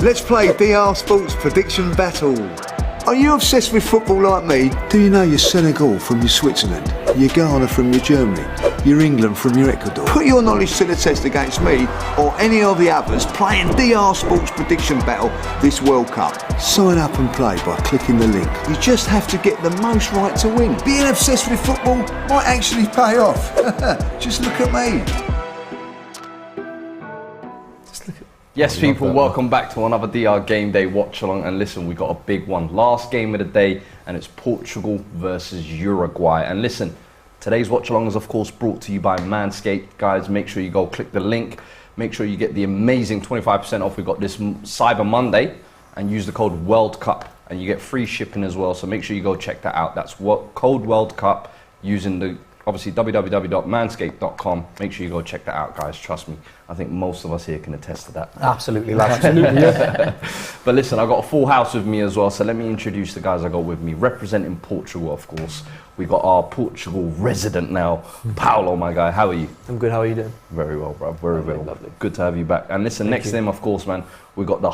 Let's play DR Sports Prediction Battle. Are you obsessed with football like me? Do you know your Senegal from your Switzerland, your Ghana from your Germany, your England from your Ecuador? Put your knowledge to the test against me or any of the others playing DR Sports Prediction Battle this World Cup. Sign up and play by clicking the link. You just have to get the most right to win. Being obsessed with football might actually pay off. Just look at me. Yes, people, welcome back to another DR Game Day watch along. And listen, we got a big one. Last game of the day, and it's Portugal versus Uruguay. And listen, today's watch along is of course brought to you by Manscaped. Guys, make sure you go click the link. Make sure you get the amazing 25% off. We've got this Cyber Monday, and use the code World Cup, and you get free shipping as well. So make sure you go check that out. That's what code World Cup using the obviously www.manscaped.com. Make sure you go check that out, guys. Trust me, I think most of us here can attest to that. Absolutely, absolutely. Yeah. But listen, I've got a full house with me as well, so let me introduce the guys I got with me. Representing Portugal, of course, we got our Portugal resident now, Paulo, my guy. How are you? I'm good. How are you doing? Very well, bro. Very well. Lovely. Good to have you back. And listen, next to him, of course, man, we got the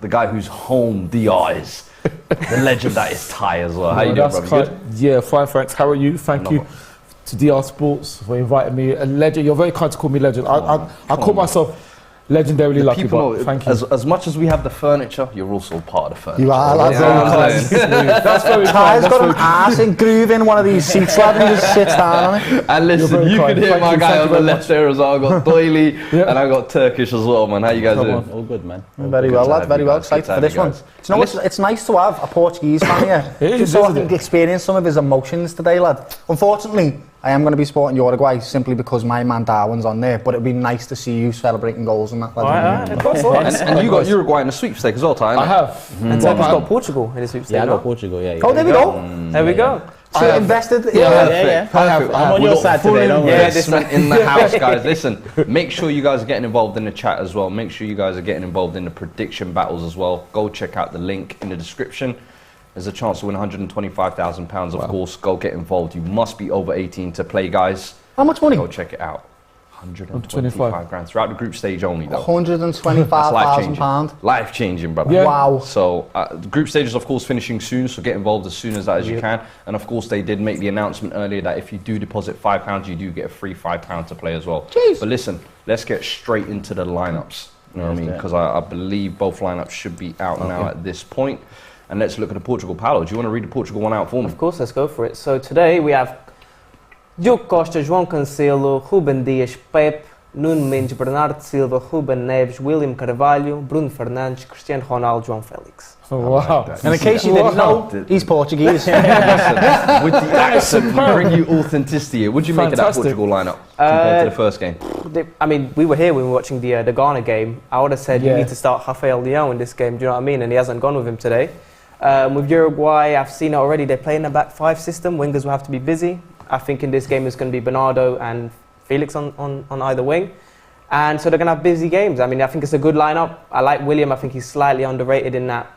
guy who's home DIs, the legend that is Ty as well. How you doing, brother? Good? Yeah, fine, thanks. How are you? Thank you to DR Sports for inviting me. A legend. You're very kind to call me legend. I call myself legendarily lucky, but thank you. As much as we have the furniture, you're also part of the furniture. You are, lads. That's very kind. Ty's got an arse and groove in one of these seats, lad, and he just sits down on it. And listen, you can hear my guy on the left there as well. I've got Doyle and I've got Turkish as well, man. How you guys doing? All good, man. Very well, lad. Very well. Excited for this one. You know, it's nice to have a Portuguese fan here, just so I can experience some of his emotions today, lad. Unfortunately, I am going to be supporting Uruguay simply because my man Darwin's on there, but it'd be nice to see you celebrating goals and that. And you got Uruguay in the sweepstake as well, Ty. I have. And Turkish got Portugal in the sweepstake. Yeah, I got Portugal, yeah. Oh, there we go. There we go. So invested. Yeah. I'm on your side today, don't worry. Investment in the house, guys. Listen, make sure you guys are getting involved in the chat as well. Make sure you guys are getting involved in the prediction battles as well. Go check out the link in the description. There's a chance to win £125,000, of course. Go get involved. You must be over 18 to play, guys. How much money? Go check it out. 125 grand throughout the group stage only, though. £125,000. Life changing, brother. Yeah. Wow. So the group stage is of course finishing soon, so get involved as soon as that as you can. And of course they did make the announcement earlier that if you do deposit £5, you do get a free £5 to play as well. Jeez. But listen, let's get straight into the lineups. You know what I mean? Because I believe both lineups should be out now at this point. And let's look at the Portugal. Paulo, do you want to read the Portugal one out for me? Of course, let's go for it. So today we have Diogo Costa, João Cancelo, Ruben Dias, Pep, Nuno Mendes, Bernardo Silva, Ruben Neves, William Carvalho, Bruno Fernandes, Cristiano Ronaldo, João Felix. Oh, wow. And in case you didn't know, he's Portuguese. With the accent, we bring you authenticity here. What do you make of that Portugal lineup compared to the first game? I mean, we were here when we were watching the Ghana game. I would have said you need to start Rafael Leão in this game, do you know what I mean? And he hasn't gone with him today. With Uruguay, I've seen it already. They're playing a back five system. Wingers will have to be busy. I think in this game it's going to be Bernardo and Felix on either wing. And so they're going to have busy games. I mean, I think it's a good lineup. I like William. I think he's slightly underrated in that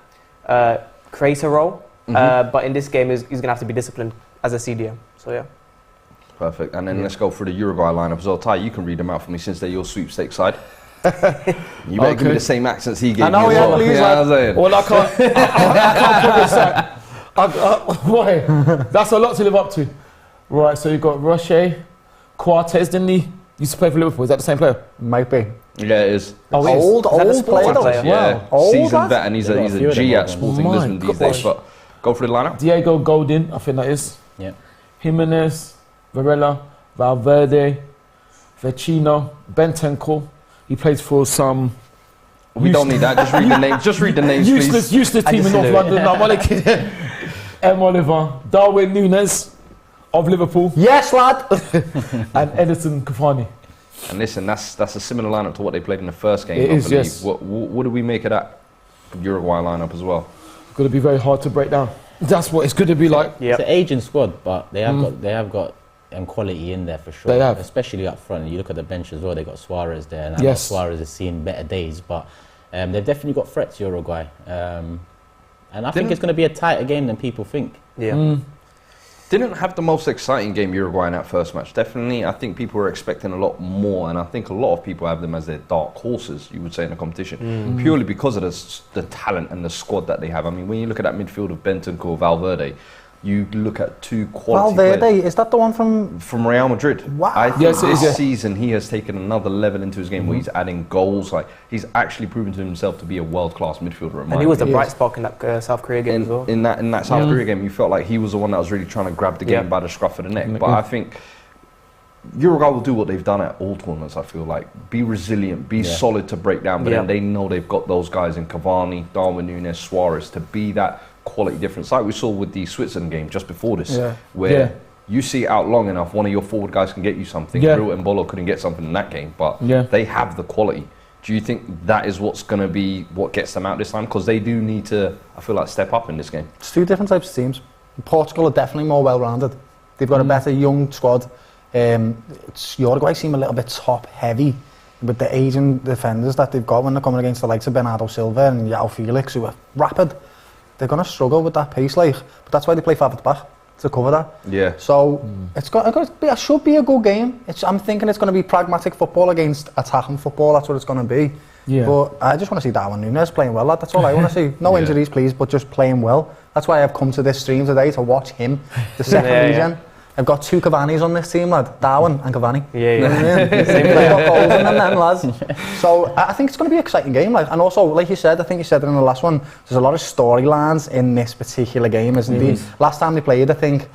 creator role. But in this game, he's going to have to be disciplined as a CDM. So, yeah. Perfect. And then let's go through the Uruguay lineup as well. Ty, you can read them out for me since they're your sweepstake side. You better give me the same accents he gave I know, you as well. please. Yeah, Well, I can't promise that. That's a lot to live up to. Right, so you've got Roche, Quartes, didn't he? Used to play for Liverpool. Is that the same player? Might be. Yeah, it is. Oh, old player. Yeah, wow. Seasoned vet, and he's a G at Sporting Lisbon these days. But go for the lineup. Diego Godin, I think that is. Yeah. Jimenez, Varela, Valverde, Vecino, Bentancur. He plays for some. We don't need that. Just read the names. Just read the names, please. Useless team in North London. No, I'm only kidding. M. Oliver, Darwin Núñez of Liverpool. Yes, lad. And Edison Cavani. And listen, that's a similar lineup to what they played in the first game. It I is, believe. yes. What do we make of that Uruguay lineup as well? It's going to be very hard to break down. That's what it's going to be like. It's an aging squad, but they have got quality in there for sure. They have, especially up front. You look at the bench as well. They got Suarez there, and I know Suarez has seen better days, but they've definitely got threats, Uruguay. And I think it's going to be a tighter game than people think. Yeah. Didn't have the most exciting game, Uruguay, in that first match. Definitely, I think people were expecting a lot more, and I think a lot of people have them as their dark horses, you would say, in the competition, purely because of the talent and the squad that they have. I mean, when you look at that midfield of Bentancur, Valverde, you look at two quality Valverde, players. is that the one from Real Madrid? Wow. I think this season he has taken another level into his game where he's adding goals. Like, he's actually proven to himself to be a world-class midfielder. And he was the bright spark in that South Korea game as well. In that South Korea game, you felt like he was the one that was really trying to grab the game by the scruff of the neck. But I think Uruguay will do what they've done at all tournaments, I feel like. Be resilient, be solid to break down, but then they know they've got those guys in Cavani, Darwin Núñez, Suarez to be that quality difference, like we saw with the Switzerland game just before this, where you see it out long enough, one of your forward guys can get you something. Drew and Paulo couldn't get something in that game, but they have the quality. Do you think that is what's going to be what gets them out this time? Because they do need to, I feel like, step up in this game. It's two different types of teams. Portugal are definitely more well-rounded. They've got a better young squad. Uruguay seem a little bit top-heavy with the Asian defenders that they've got when they're coming against the likes of Bernardo Silva and João Felix, who are rapid. They're going to struggle with that pace, like, but that's why they play far at the back, to cover that. Yeah. So it should be a good game. I'm thinking it's going to be pragmatic football against attacking football. That's what it's going to be. Yeah. But I just want to see Darwin Núñez playing well, lad. That's all I want to see. No injuries, please, but just playing well. That's why I've come to this stream today, to watch him, the second region. I've got two Cavanis on this team, lad. Darwin and Cavani. Same player. Got goals in them, lads. So I think it's going to be an exciting game, like. And also, like you said, I think you said it in the last one, there's a lot of storylines in this particular game, isn't there? Last time they played, I think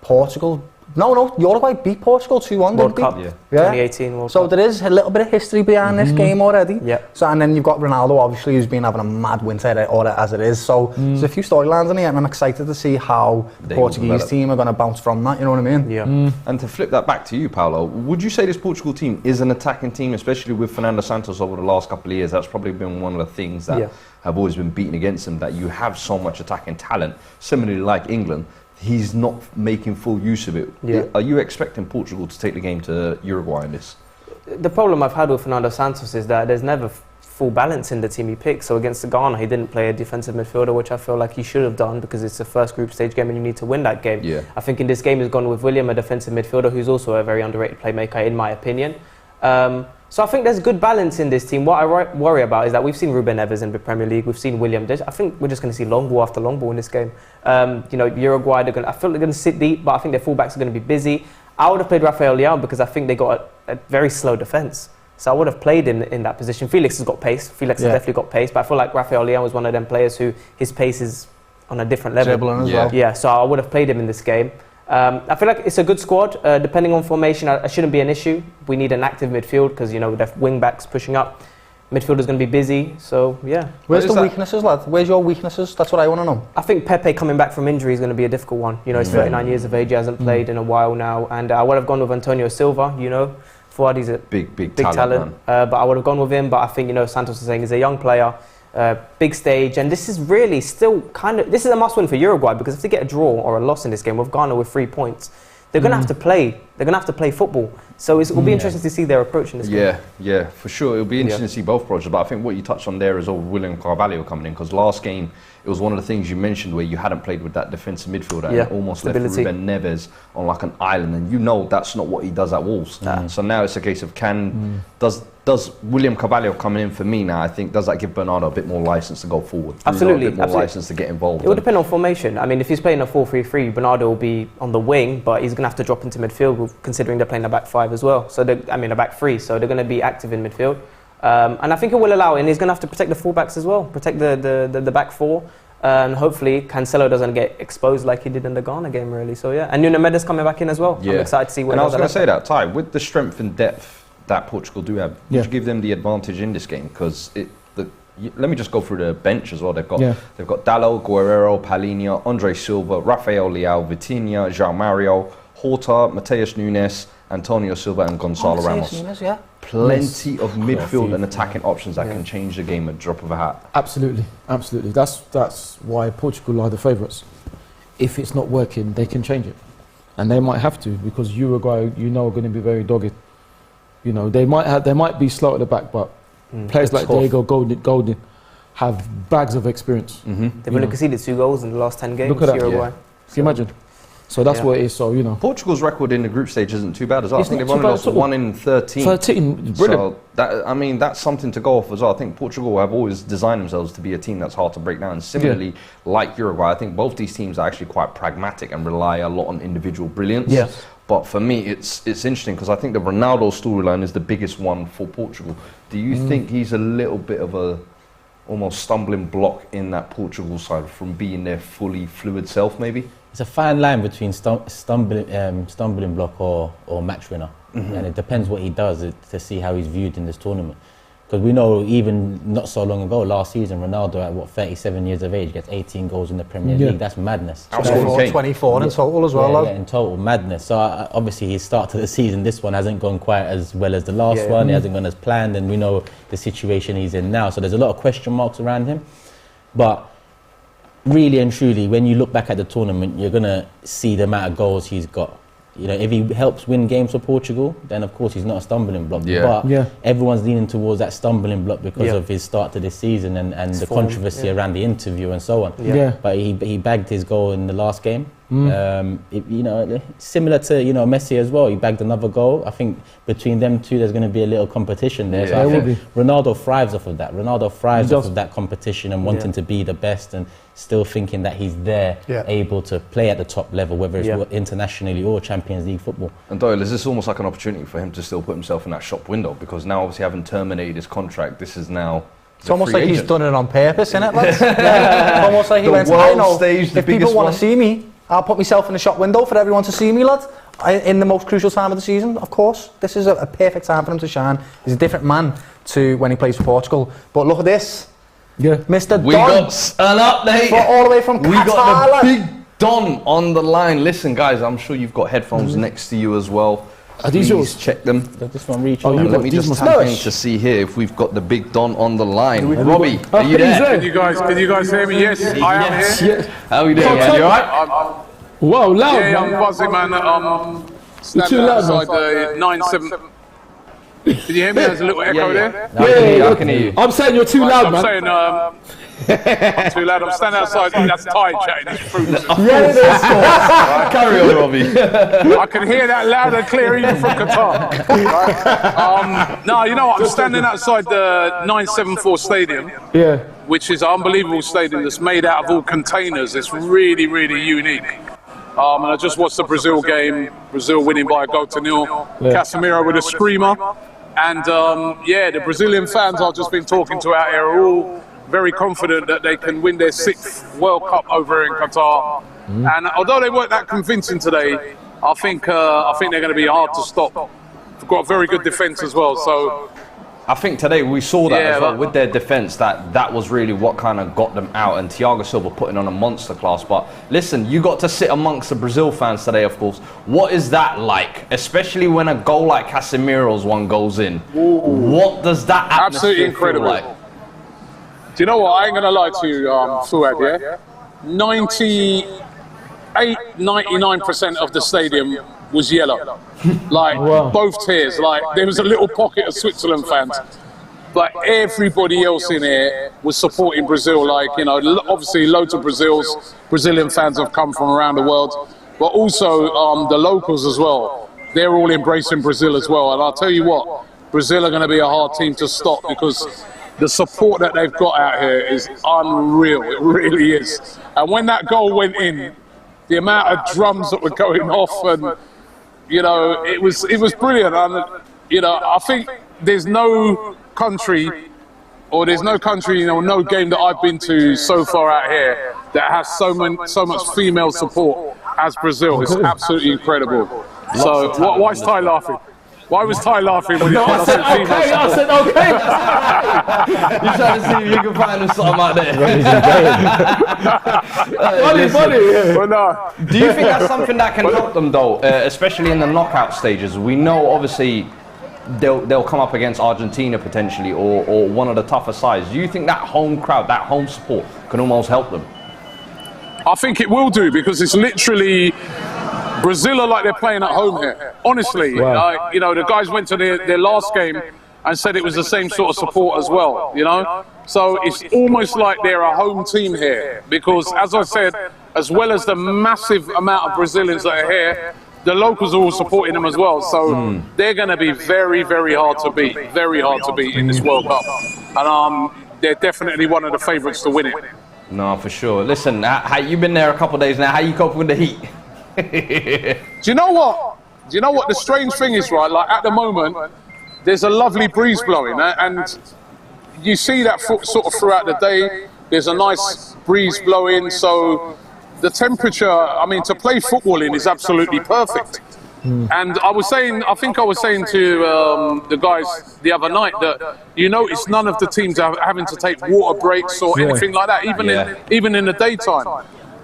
Portugal. No, Uruguay beat Portugal 2-1. World Cup, 2018 World Cup. So there is a little bit of history behind this game already. So, and then you've got Ronaldo, obviously, who's been having a mad winter, as it is. So there's a few storylines in here, and I'm excited to see how the Portuguese team are going to bounce from that, you know what I mean? And to flip that back to you, Paulo, would you say this Portugal team is an attacking team, especially with Fernando Santos over the last couple of years? That's probably been one of the things that have always been beaten against them, that you have so much attacking talent, similarly like England. He's not making full use of it. Are you expecting Portugal to take the game to Uruguay in this? The problem I've had with Fernando Santos is that there's never full balance in the team he picks. So against Ghana, he didn't play a defensive midfielder, which I feel like he should have done, because it's the first group stage game and you need to win that game. I think in this game he's gone with William, a defensive midfielder who's also a very underrated playmaker, in my opinion. So I think there's good balance in this team. What I worry about is that we've seen Ruben Neves in the Premier League, we've seen William. I think we're just going to see long ball after long ball in this game. Uruguay, I feel they're going to sit deep, but I think their fullbacks are going to be busy. I would have played Rafael Leão because I think they got a very slow defence. So I would have played in that position. Felix has got pace. Felix has definitely got pace, but I feel like Rafael Leão is one of them players who his pace is on a different level. Dribbling as well. Yeah, so I would have played him in this game. I feel like it's a good squad. Depending on formation, it shouldn't be an issue. We need an active midfield because, with their wing backs pushing up, midfielder's going to be busy. So yeah. Where's the weaknesses, lad? Where's your weaknesses? That's what I want to know. I think Pepe coming back from injury is going to be a difficult one. He's 39 years of age. He hasn't played in a while now, and I would have gone with Antonio Silva. Fuad, he's a big talent. But I would have gone with him. But I think Santos is saying he's a young player. Big stage, and this is really still this is a must-win for Uruguay, because if they get a draw or a loss in this game with Ghana with 3 points, they're going to have to play. They're going to have to play football. So it will be interesting to see their approach in this game. Yeah, for sure. It'll be interesting to see both approaches. But I think what you touched on there is all William Carvalho coming in, because last game it was one of the things you mentioned where you hadn't played with that defensive midfielder and almost left Ruben Neves on like an island, and that's not what he does at Wolves. So now it's a case of does William Carvalho coming in for me now, I think, does that give Bernardo a bit more license to go forward? Absolutely. A bit more license to get involved. It will depend on formation. I mean, if he's playing a 4-3-3, Bernardo will be on the wing, but he's going to have to drop into midfield, considering they're playing a back five as well. So, a back three, so they're going to be active in midfield. And I think it will allow, and he's going to have to protect the fullbacks as well, protect the back four. And hopefully Cancelo doesn't get exposed like he did in the Ghana game, really. So, and Nuno Mendes coming back in as well. I'm excited to see what. And I was going to say that, Ty, with the strength and depth that Portugal do have, would you give them the advantage in this game? Because let me just go through the bench as well. They've got Dalot, Guerrero, Palhinha, Andre Silva, Rafael Leão, Vitinha, João Mario, Horta, Mateus Nunes, Antonio Silva, and Gonzalo Ramos. Nunes, Plenty of midfield and attacking options that can change the game at the drop of a hat. Absolutely. That's why Portugal are the favourites. If it's not working, they can change it, and they might have to, because Uruguay, are going to be very dogged. They might be slow at the back, but players like Diego Golden have bags of experience. They've only conceded 2 goals in the last 10 games. Look at that. Uruguay. Can you imagine? So that's what it is. So, you know. Portugal's record in the group stage isn't too bad as well. I think they've only lost 1 in 13. 13, brilliant. So, that's something to go off as well. I think Portugal have always designed themselves to be a team that's hard to break down. And similarly, like Uruguay, I think both these teams are actually quite pragmatic and rely a lot on individual brilliance. Yes. But for me, it's interesting because I think the Ronaldo storyline is the biggest one for Portugal. Do you think he's a little bit of a almost stumbling block in that Portugal side from being their fully fluid self, maybe? It's a fine line between stumbling block or match winner, and it depends what he does to see how he's viewed in this tournament. Because we know even not so long ago, last season, Ronaldo at 37 years of age gets 18 goals in the Premier League. That's madness. 24 in total as well. Yeah, in total, madness. So obviously his start to the season, this one hasn't gone quite as well as the last one. It hasn't gone as planned, and we know the situation he's in now. So there's a lot of question marks around him. But really and truly, when you look back at the tournament, you're going to see the amount of goals he's got. You know, if he helps win games for Portugal, then of course he's not a stumbling block. But everyone's leaning towards that stumbling block because of his start to this season and the controversy around the interview and so on. But he bagged his goal in the last game. You know, similar to Messi as well. He bagged another goal. I think between them two, there's going to be a little competition there. So I think Ronaldo thrives off of that. Ronaldo thrives off of that competition and wanting to be the best and still thinking that he's there, able to play at the top level, whether it's internationally or Champions League football. And Doyle, is this almost like an opportunity for him to still put himself in that shop window? Because now, obviously, having terminated his contract, this is now. It's almost like he's done it on purpose, isn't it, lads? It's almost like he went, I know, if people want to see me, I'll put myself in the shop window for everyone to see me, lad. In the most crucial time of the season, of course. This is a perfect time for him to shine. He's a different man to when he plays for Portugal. But look at this. Mr. We Don. got an update. All the way from Qatar, we got the big Don on the line. Listen, guys, I'm sure you've got headphones next to you as well. Are these yours? Check them. This one reach. Let me just tap in to see here if we've got the big Don on the line. Robbie, are you there? Can you guys hear me? Yes, I am here. How are we doing, man? You alright? Wow, loud. Yeah, I'm buzzing, man. Standing outside the 9-7. Can you hear me? There's a little echo there. I can hear you. I'm saying you're too loud, man. I'm saying I'm too loud. I'm standing outside. That's Ty chatting. It's fruit. Carry on, Robbie. I can hear that loud and clear even from Qatar. Right? No, you know what? I'm standing outside the 974 stadium. Which is an unbelievable stadium that's made out of all containers. It's really, really unique. And I just watched the Brazil game. Brazil winning by a goal to 0. Casemiro with a screamer. And the Brazilian fans I've just been talking to out here are all very confident that they can win their 6th World Cup over in Qatar. And although they weren't that convincing today, I think they're going to be hard to stop. They've got a very good defence as well. So I think today we saw that as well with their defence, that was really what kind of got them out, and Thiago Silva putting on a monster class. But listen, you got to sit amongst the Brazil fans today, of course. What is that like, especially when a goal like Casemiro's one goes in? What does that atmosphere feel like? Do you know what? I ain't going to lie to you, Fuad, 99% of the stadium was yellow. Like, both tiers. Like, there was a little pocket of Switzerland fans. But everybody else in here was supporting Brazil. Like, obviously loads of Brazilian fans have come from around the world. But also the locals as well. They're all embracing Brazil as well. And I'll tell you what, Brazil are going to be a hard team to stop because the support that they've got out here is unreal. It really is. And when that goal went in, the amount of drums that were going off and, it was brilliant. And, I think there's no country, no game that I've been to so far out here that has so much female support as Brazil. It's absolutely incredible. So why is Ty laughing? Why was Ty laughing when I said okay. You're trying to see if you can find him something out there. funny. But no. Do you think that's something that can help them though, especially in the knockout stages? We know obviously they'll come up against Argentina potentially or one of the tougher sides. Do you think that home crowd, that home support can almost help them? I think it will do because it's literally Brazil are like they're playing at home here. Honestly, the guys went to their last game and said it was the same sort of support as well, So it's almost like they're a home team here because, as I said, as well as the massive amount of Brazilians that are here, the locals are all supporting them as well. So they're going to be very, very hard to beat. Very hard to beat in this World Cup. And they're definitely one of the favourites to win it. No, for sure. Listen, you've been there a couple of days now. How you coping with the heat? Do you know what? The strange thing is, right? Like at the moment, there's a lovely breeze blowing, and you see that sort of throughout the day. There's a nice breeze blowing, so the temperature, I mean, to play football in is absolutely perfect. And I think I was saying to the guys the other night that you notice none of the teams are having to take water breaks or anything like that, even in the daytime.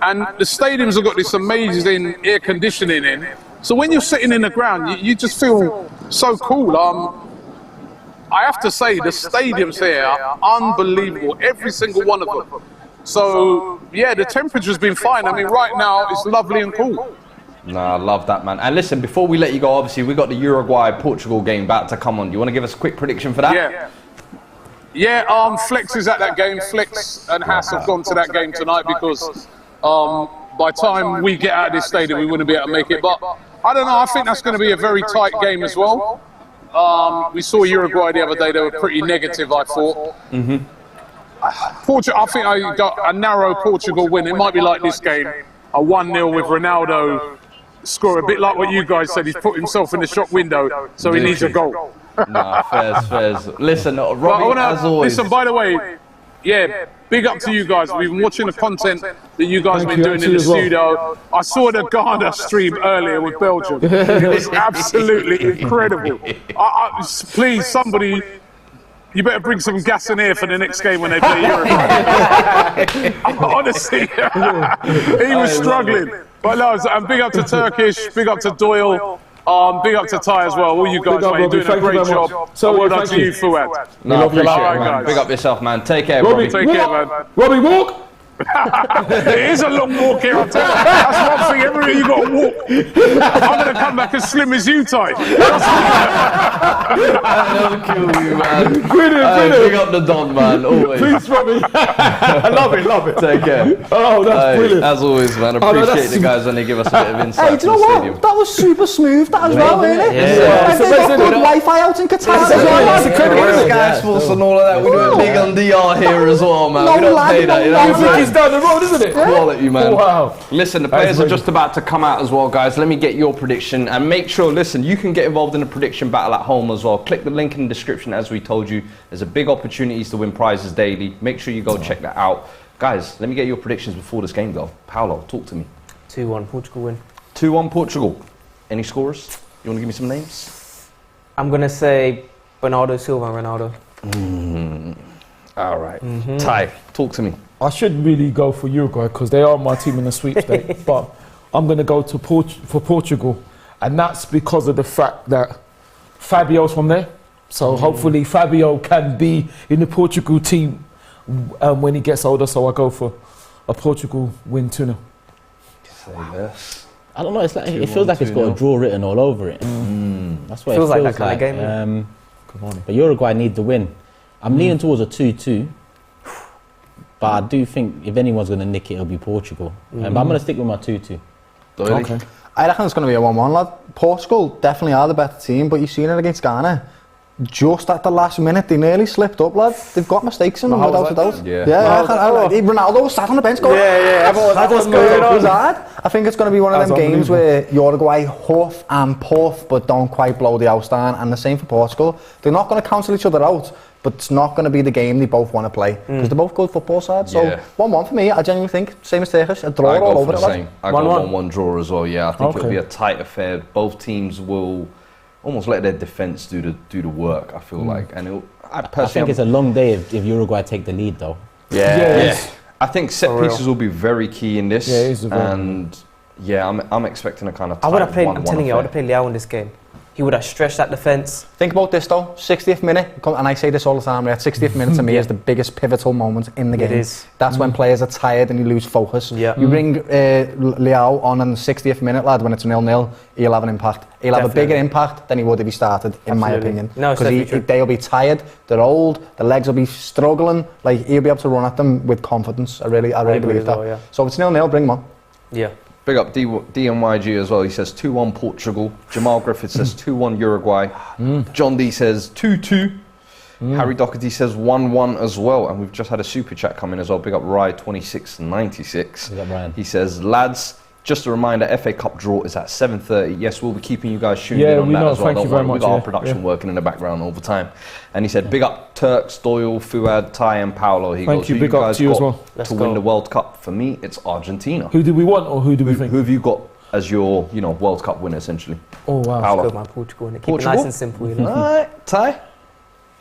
And the stadiums have got this amazing air conditioning in. So when you're sitting in the ground, you just feel so cool. I have to say, the stadiums here are unbelievable, every single one of them. So, yeah, the temperature's been fine. I mean, right now, it's lovely and cool. No, I love that, man. And listen, before we let you go, obviously, we got the Uruguay-Portugal game about to come on. Do you want to give us a quick prediction for that? Yeah, Flex is at that game. Flex and Haas have gone to that game tonight because by the time we get out of this stadium, we wouldn't be able to make it. But I don't know, I think that's going to be a very tight game as well. We saw Uruguay the other day, they were pretty negative, I thought. I think I got a narrow Portugal win. It might be like this game, a 1-0 with Ronaldo score, a bit like what you guys said. He's put himself in the shop window, so he needs a goal. Nah, fairs. Listen, Robbie, as always. Listen, by the way, big up to you guys. We've been watching the content that you guys have been doing in the studio. I saw the Ghana stream earlier with Belgium. It was absolutely incredible. Please, somebody, you better bring some gas and air for the next game when they play Uruguay. Honestly, he was struggling. But no, and big up to Turkish, big up to Doyle. Big up to Ty as well. All you guys, mate, you're doing a great job. So well done to you, Fuad. No, appreciate it, man. Big up yourself, man. Take care, Robbie. Take care, man. Robbie, walk! It is a long walk here, I'll tell you. That's one thing, everywhere you got to walk. I'm going to come back as slim as you, Ty. That'll kill you, man. Brilliant. Big up the Don, man, always. Please, Robbie. I love it. Take care. Oh, that's brilliant. As always, man, appreciate the guys when they give us a bit of insight. Hey, do you know what? That was super smooth, that as well, wasn't it? Yeah. They got good Wi-Fi out in Qatar as well. It's incredible. Sky Sports and all of that. We're doing big on DR here as well, man. We don't pay that, you know what I'm saying? Down the road, isn't it? Quality, man. Wow. Listen, the players are just about to come out as well, guys. Let me get your prediction and make sure, listen, you can get involved in the prediction battle at home as well. Click the link in the description, as we told you. There's a big opportunities to win prizes daily. Make sure you go check that out. Guys, let me get your predictions before this game, though. Paulo, talk to me. 2-1 Portugal win. 2-1 Portugal. Any scorers? You want to give me some names? I'm going to say Bernardo Silva and Ronaldo. All right. Ty, talk to me. I should really go for Uruguay because they are my team in the sweepstake, but I'm going to go to for Portugal, and that's because of the fact that Fabio's from there. So hopefully Fabio can be in the Portugal team when he gets older. So I go for a Portugal win 2-0. Say less. I don't know. It's like it feels like it's got a draw written all over it. That's what it feels like that kind of game. But Uruguay need the win. I'm leaning towards a 2-2. But I do think if anyone's going to nick it, it'll be Portugal. But I'm going to stick with my 2-2. Okay. I reckon it's going to be a 1-1, lad. Portugal definitely are the better team, but you've seen it against Ghana. Just at the last minute, they nearly slipped up, lad. They've got mistakes in them, without a doubt. Ronaldo was sat on the bench going, I think it's going to be one of them games where Uruguay huff and puff, but don't quite blow the house down. And the same for Portugal. They're not going to cancel each other out, but it's not going to be the game they both want to play because they're both good football sides. So 1-1 for me. I genuinely think same as Turkish, a draw all over it. I go 1-1 draw as well. Yeah, I think it'll be a tight affair. Both teams will almost let their defence do the work. I feel like, and I think it's a long day if Uruguay take the lead though. Yeah. I think set pieces will be very key in this. Yeah, it is I'm expecting a kind of. I would have played. I'm telling you, I would have played Leao in this game. He would have stretched that defence. Think about this though, 60th minute, and I say this all the time, right? 60th minute to me is the biggest pivotal moment in the game. It is. That's when players are tired and you lose focus. Yeah. You bring Leao on the 60th minute, lad, when it's 0-0, he'll have an impact. He'll have a bigger impact than he would if he started, in my opinion. No, because they'll be tired, they're old, the legs will be struggling, like he'll be able to run at them with confidence. I really believe that. Well, yeah. So if it's 0-0, bring him on. Yeah. Big up DMYG as well. He says 2-1 Portugal. Jamal Griffith says 2-1 Uruguay. John D says 2-2. Harry Doherty says 1-1 as well. And we've just had a super chat come in as well. Big up Rye2696. Big up Ryan. He says, lads, just a reminder, FA Cup draw is at 7:30. Yes, we'll be keeping you guys tuned in on that as well. Thank you very much. We've got our production working in the background all the time. And he said, big up Turks, Doyle, Fuad, Ty and Paulo. He Thank goes, you, big up to you as well. To win the World Cup? For me, it's Argentina. Who do we want or who do we think? Who have you got as your, World Cup winner, essentially? Oh, wow. Paulo. Good man, Portugal. Keep it nice and simple, you know. All right, Ty?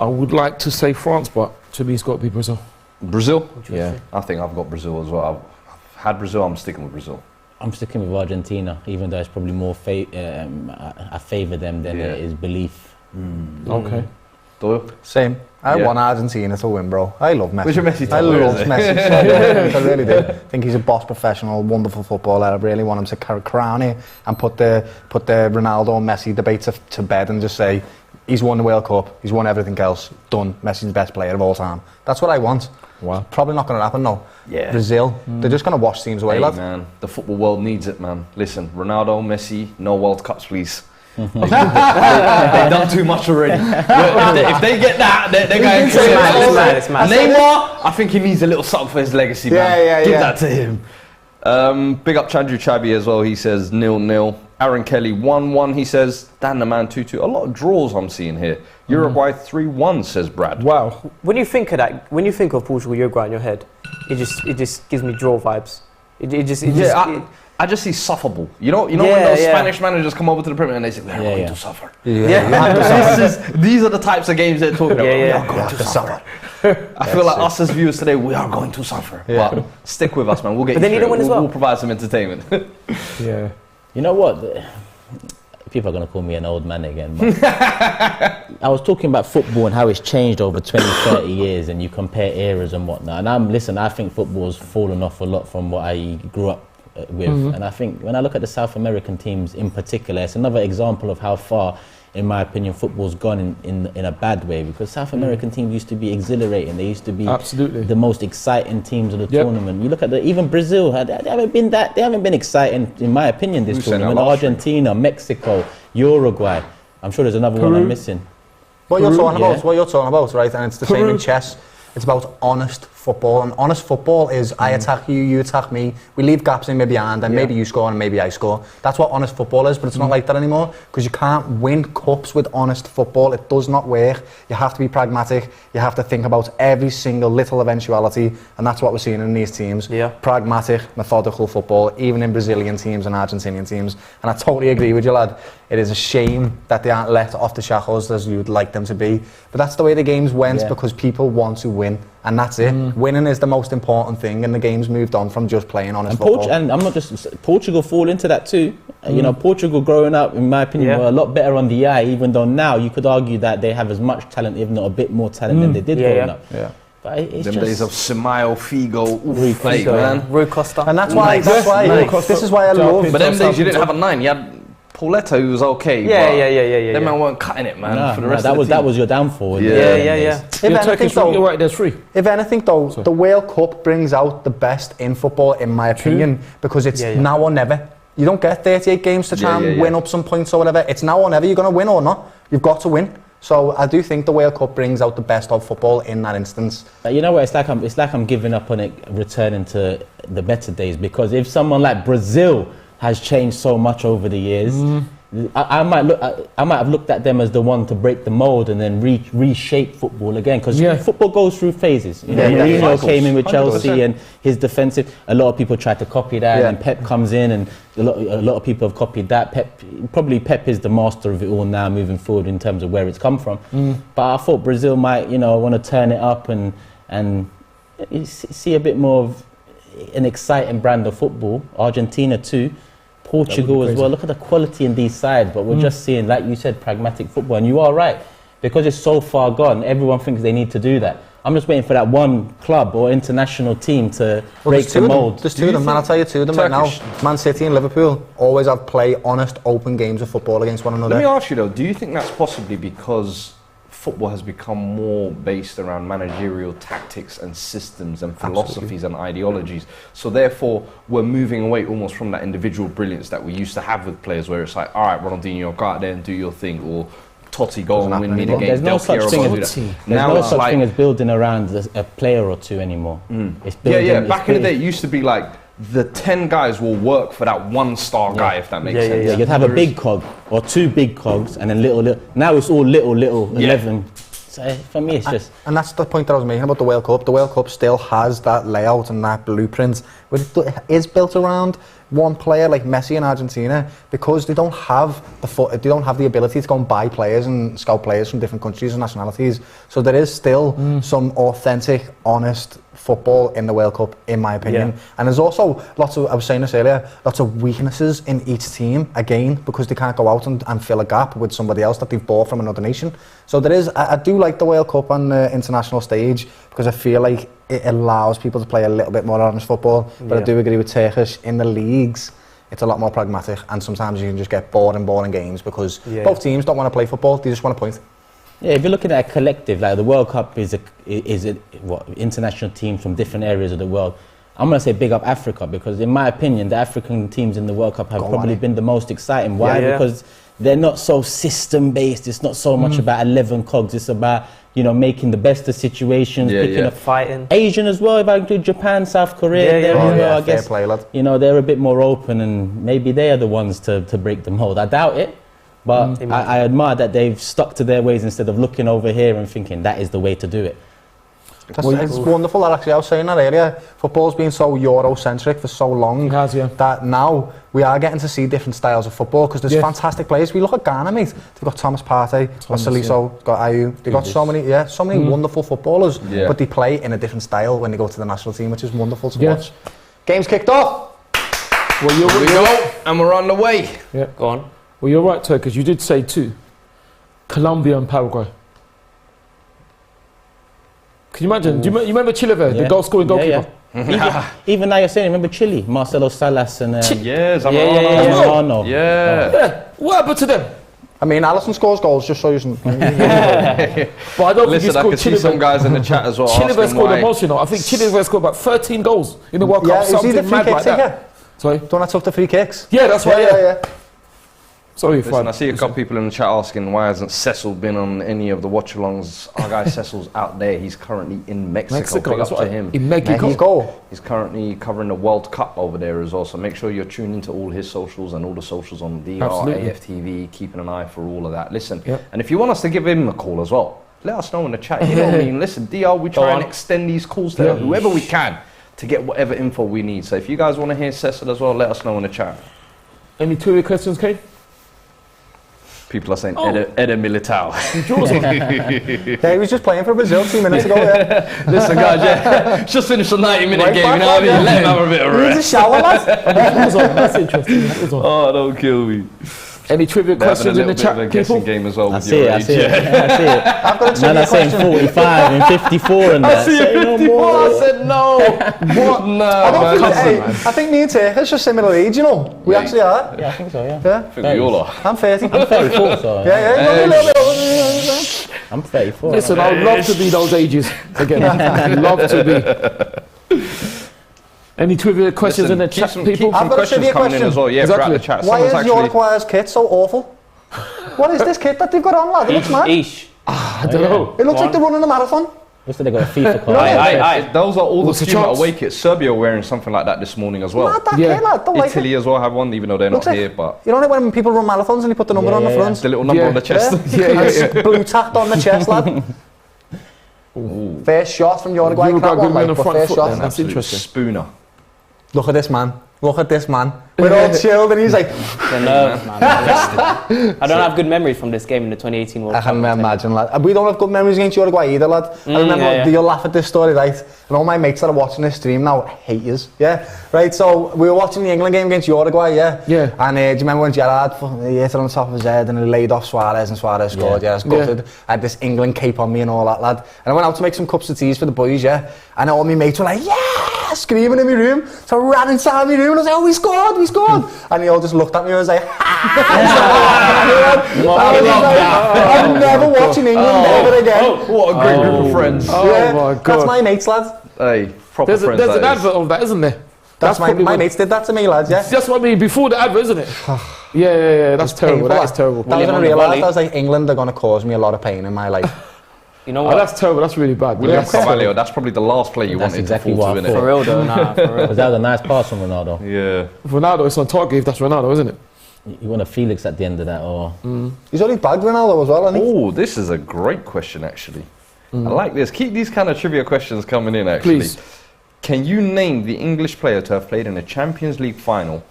I would like to say France, but to me it's got to be Brazil. Brazil? Yeah, I think I've got Brazil as well. I've had Brazil, I'm sticking with Brazil. I'm sticking with Argentina, even though it's probably more I favour them than it is belief. Okay. Doyle? Same. I want Argentina to win, bro. I love Messi. Which Messi? I love Messi. I really do. I think he's a boss professional, wonderful footballer. I really want him to crown it and put the Ronaldo and Messi debate to bed and just say, he's won the World Cup, he's won everything else, done. Messi's the best player of all time. That's what I want. Wow. Probably not going to happen, though. Yeah. Brazil, they're just going to wash teams away, lad. Man, the football world needs it, man. Listen, Ronaldo, Messi, no World Cups, please. They've done too much already. If they get that, they're going to It's mad. Neymar, I think he needs a little something for his legacy, man. Give that to him. Big up Chandru Chabi as well. He says 0-0. Aaron Kelly 1-1. He says Dan the man 2-2. A lot of draws I'm seeing here. Uruguay 3-1 says Brad. Wow. When you think of that, when you think of Portugal, Uruguay in your head, it just gives me draw vibes. I just see sufferable. You know when those Spanish managers come over to the Premier and they say, we're going to suffer. These are the types of games they're talking about. We are going to suffer. I feel like us as viewers today, we are going to suffer. But stick with us, man. We'll get you then you don't win as well. We'll provide some entertainment. Yeah. You know what? People are going to call me an old man again. But I was talking about football and how it's changed over 20, 30 years and you compare eras and whatnot. And I think football's fallen off a lot from what I grew up with. And I think when I look at the South American teams in particular, it's another example of how far, in my opinion, football's gone in a bad way, because South American teams used to be exhilarating. They used to be the most exciting teams of the tournament. You look at even Brazil, they haven't been exciting, in my opinion, this tournament. Argentina, Mexico, Uruguay. I'm sure there's another one I'm missing. What you're talking about, right? And it's the same in chess. It's about honest football, and honest football is I attack you, you attack me, we leave gaps in behind, and maybe you score and maybe I score. That's what honest football is, but it's not like that anymore, because you can't win cups with honest football. It does not work. You have to be pragmatic. You have to think about every single little eventuality, and that's what we're seeing in these teams. Pragmatic, methodical football, even in Brazilian teams and Argentinian teams. And I totally agree with you, lad. It is a shame that they aren't let off the shackles as you would like them to be. But that's the way the games went, because people want to win. And that's it. Winning is the most important thing, and the game's moved on from just playing honest football. And I'm not just Portugal fall into that too. You know, Portugal growing up, in my opinion, were a lot better on the eye. Even though now you could argue that they have as much talent, if not a bit more talent, than they did growing up. But it's them just days of Semayo, Figo, man. Rui Costa. And that's why. This is why I love. But them days you didn't have a 9. You had Pauletta, who was okay. Yeah. Them man weren't cutting it, man. For the rest of the team. That was your downfall. Yeah. You're right, there's 3. If anything, though, the World Cup brings out the best in football, in my opinion, because it's now or never. You don't get 38 games to try and win up some points or whatever. It's now or never. You're going to win or not. You've got to win. So I do think the World Cup brings out the best of football in that instance. But you know what? It's like I'm giving up on it, returning to the better days. Because if someone like Brazil has changed so much over the years, I might have looked at them as the one to break the mold and then reshape football again, because football goes through phases. Mourinho came in with Chelsea 100%. And his defensive. A lot of people tried to copy that, and Pep comes in, and a lot of people have copied that. Pep is the master of it all now, moving forward in terms of where it's come from. But I thought Brazil might, want to turn it up and see a bit more of an exciting brand of football. Argentina too. Portugal as well. Look at the quality in these sides, but we're just seeing, like you said, pragmatic football. And you are right, because it's so far gone. Everyone thinks they need to do that. I'm just waiting for that one club or international team to break the mold. There's 2 of them, man. I'll tell you 2 of them right now. Man City and Liverpool always have honest, open games of football against one another. Let me ask you though, do you think that's possibly because football has become more based around managerial tactics and systems and philosophies and ideologies. So therefore, we're moving away almost from that individual brilliance that we used to have with players, where it's like, all right, Ronaldinho, go out there and do your thing, or Totti, go and win me the game. There's no such thing as building around a player or two anymore. It's building, back in the day, it used to be like, the 10 guys will work for that one star guy, if that makes sense. Yeah. You'd have a big cog or two big cogs and then little. Now it's all little 11. So for me, it's just. And that's the point that I was making about the World Cup. The World Cup still has that layout and that blueprint, but it is built around one player like Messi in Argentina, because they don't have the ability to go and buy players and scout players from different countries and nationalities. So there is still some authentic, honest football in the World Cup, in my opinion. And there's also I was saying this earlier, lots of weaknesses in each team, again, because they can't go out and fill a gap with somebody else that they've bought from another nation. So there is, I do like the World Cup on the international stage, because I feel like it allows people to play a little bit more honest football. But I do agree with Turkish, in the leagues, it's a lot more pragmatic, and sometimes you can just get boring games, because both teams don't want to play football, they just want a point. Yeah, if you're looking at a collective, like the World Cup is international teams from different areas of the world. I'm going to say big up Africa, because in my opinion, the African teams in the World Cup have probably been the most exciting. Why? Because they're not so system-based. It's not so much about 11 cogs. It's about, making the best of situations, picking up fighting. Asian as well, if I include Japan, South Korea. I guess, play, lad. They're a bit more open, and maybe they are the ones to break the mold. I doubt it. But I admire that they've stuck to their ways instead of looking over here and thinking that is the way to do it. It's wonderful that, actually, I was saying that earlier, football's been so Euro-centric for so long that now we are getting to see different styles of football, because there's fantastic players. We look at Ghana, mate, they've got Thomas Partey, got Salisu, got Ayew, they've got so many wonderful footballers, but they play in a different style when they go to the national team, which is wonderful to watch. Game's kicked off! Well, here we go, and we're on the way. Yeah. Go on. Well, you're right, Turkish. You did say two. Colombia and Paraguay. Can you imagine? Do you remember Chilever, the goal-scoring goalkeeper? Even now you're saying, remember Chile? Marcelo Salas and... Zamorano. What happened to them? I mean, Alisson scores goals, just so you can... But I don't think I can see some guys in the chat as well. Chilever scored the most, I think Chilever scored about 13 goals in the World Cup. Is he the free kick taker? Sorry? Don't I took the free kicks? Yeah, that's right, Sorry, Listen, I see a couple people in the chat asking, why hasn't Cecil been on any of the watch-alongs? Our guy Cecil's out there. He's currently in Mexico. Big up to him. In Mexico. He's currently covering the World Cup over there as well. So make sure you're tuned into all his socials and all the socials on DR, AFTV, keeping an eye for all of that. Listen, and if you want us to give him a call as well, let us know in the chat. You know what I mean? Listen, DR, we try and extend these calls to whoever we can to get whatever info we need. So if you guys want to hear Cecil as well, let us know in the chat. Any Twitter questions, Kane? People are saying Eder Militao. He was just playing for Brazil 2 minutes ago. Listen, guys, just finished a 90-minute game. You know what I mean? Let him have a bit of rest. He needs a shower, lad. That's interesting. Oh, don't kill me. Any trivia questions in the chat, people? Game as well. I see it. I've got a trivia question. Saying 45 and 54 and that. I see it, 54. I said no. What? No, I think me and Turkish are similar age, We actually are. Yeah, I think so, yeah. I think we all are. I'm 30. I'm 34, so... I'm 34. Listen, I would love to be those ages again. I'd love to be. Any trivia questions in the chat, people? I've got a trivia question. As well. Exactly. The chat. Why is Uruguay's kit so awful? What is this kit that they've got on, lad? It looks mad. I don't know. It looks like they're running a marathon. Looks like they got a FIFA card. Those are all the Student Away kits. Serbia wearing something like that this morning as well. Mad, that kit, lad. Don't like Italy as well have one, even though they're not here. But you know when people run marathons and they put the number on the front? The little number on the chest. Blue tacked on the chest, lad. First shot from Uruguay. First shot. That's interesting. Spooner. Look at this man. Look at this man. We're all chilled and he's like... The nerves, man. I don't have good memories from this game in the 2018 World Cup. I can imagine, lad. We don't have good memories against Uruguay either, lad. I remember, you'll laugh at this story, right? And all my mates that are watching this stream now hate us, Right, so we were watching the England game against Uruguay, And do you remember when Gerrard hit it on the top of his head and he laid off Suarez and Suarez scored, I was gutted. I had this England cape on me and all that, lad. And I went out to make some cups of teas for the boys, And all my mates were like, screaming in my room. So I ran inside my room and I was like, we scored. And they all just looked at me and was like, I'm never watching England ever again. What a great group of friends. Yeah, my God. that's my mates, lads. Hey, proper There's friends. an that is. advert of that, isn't there? That's my probably mates did that to me, lads, yeah. That's what I mean, before the advert, isn't it? Yeah, that's terrible. Painful, That is terrible. That was when I realised I was like, England are going to cause me a lot of pain in my life. You know Oh, what? that's terrible. That's really bad. William That's Carvalho, that's probably the last player you That's wanted exactly to what fall I to, thought. innit? For real though, nah, for real. Was that a nice pass from Ronaldo? Yeah. Ronaldo, it's on target if that's Ronaldo, isn't it? You want a Felix at the end of that, or He's only bagged Ronaldo as well, hasn't he? Oh, this is a great question, actually. I like this. Keep these kind of trivia questions coming in, actually. Please. Can you name the English player to have played in a Champions League final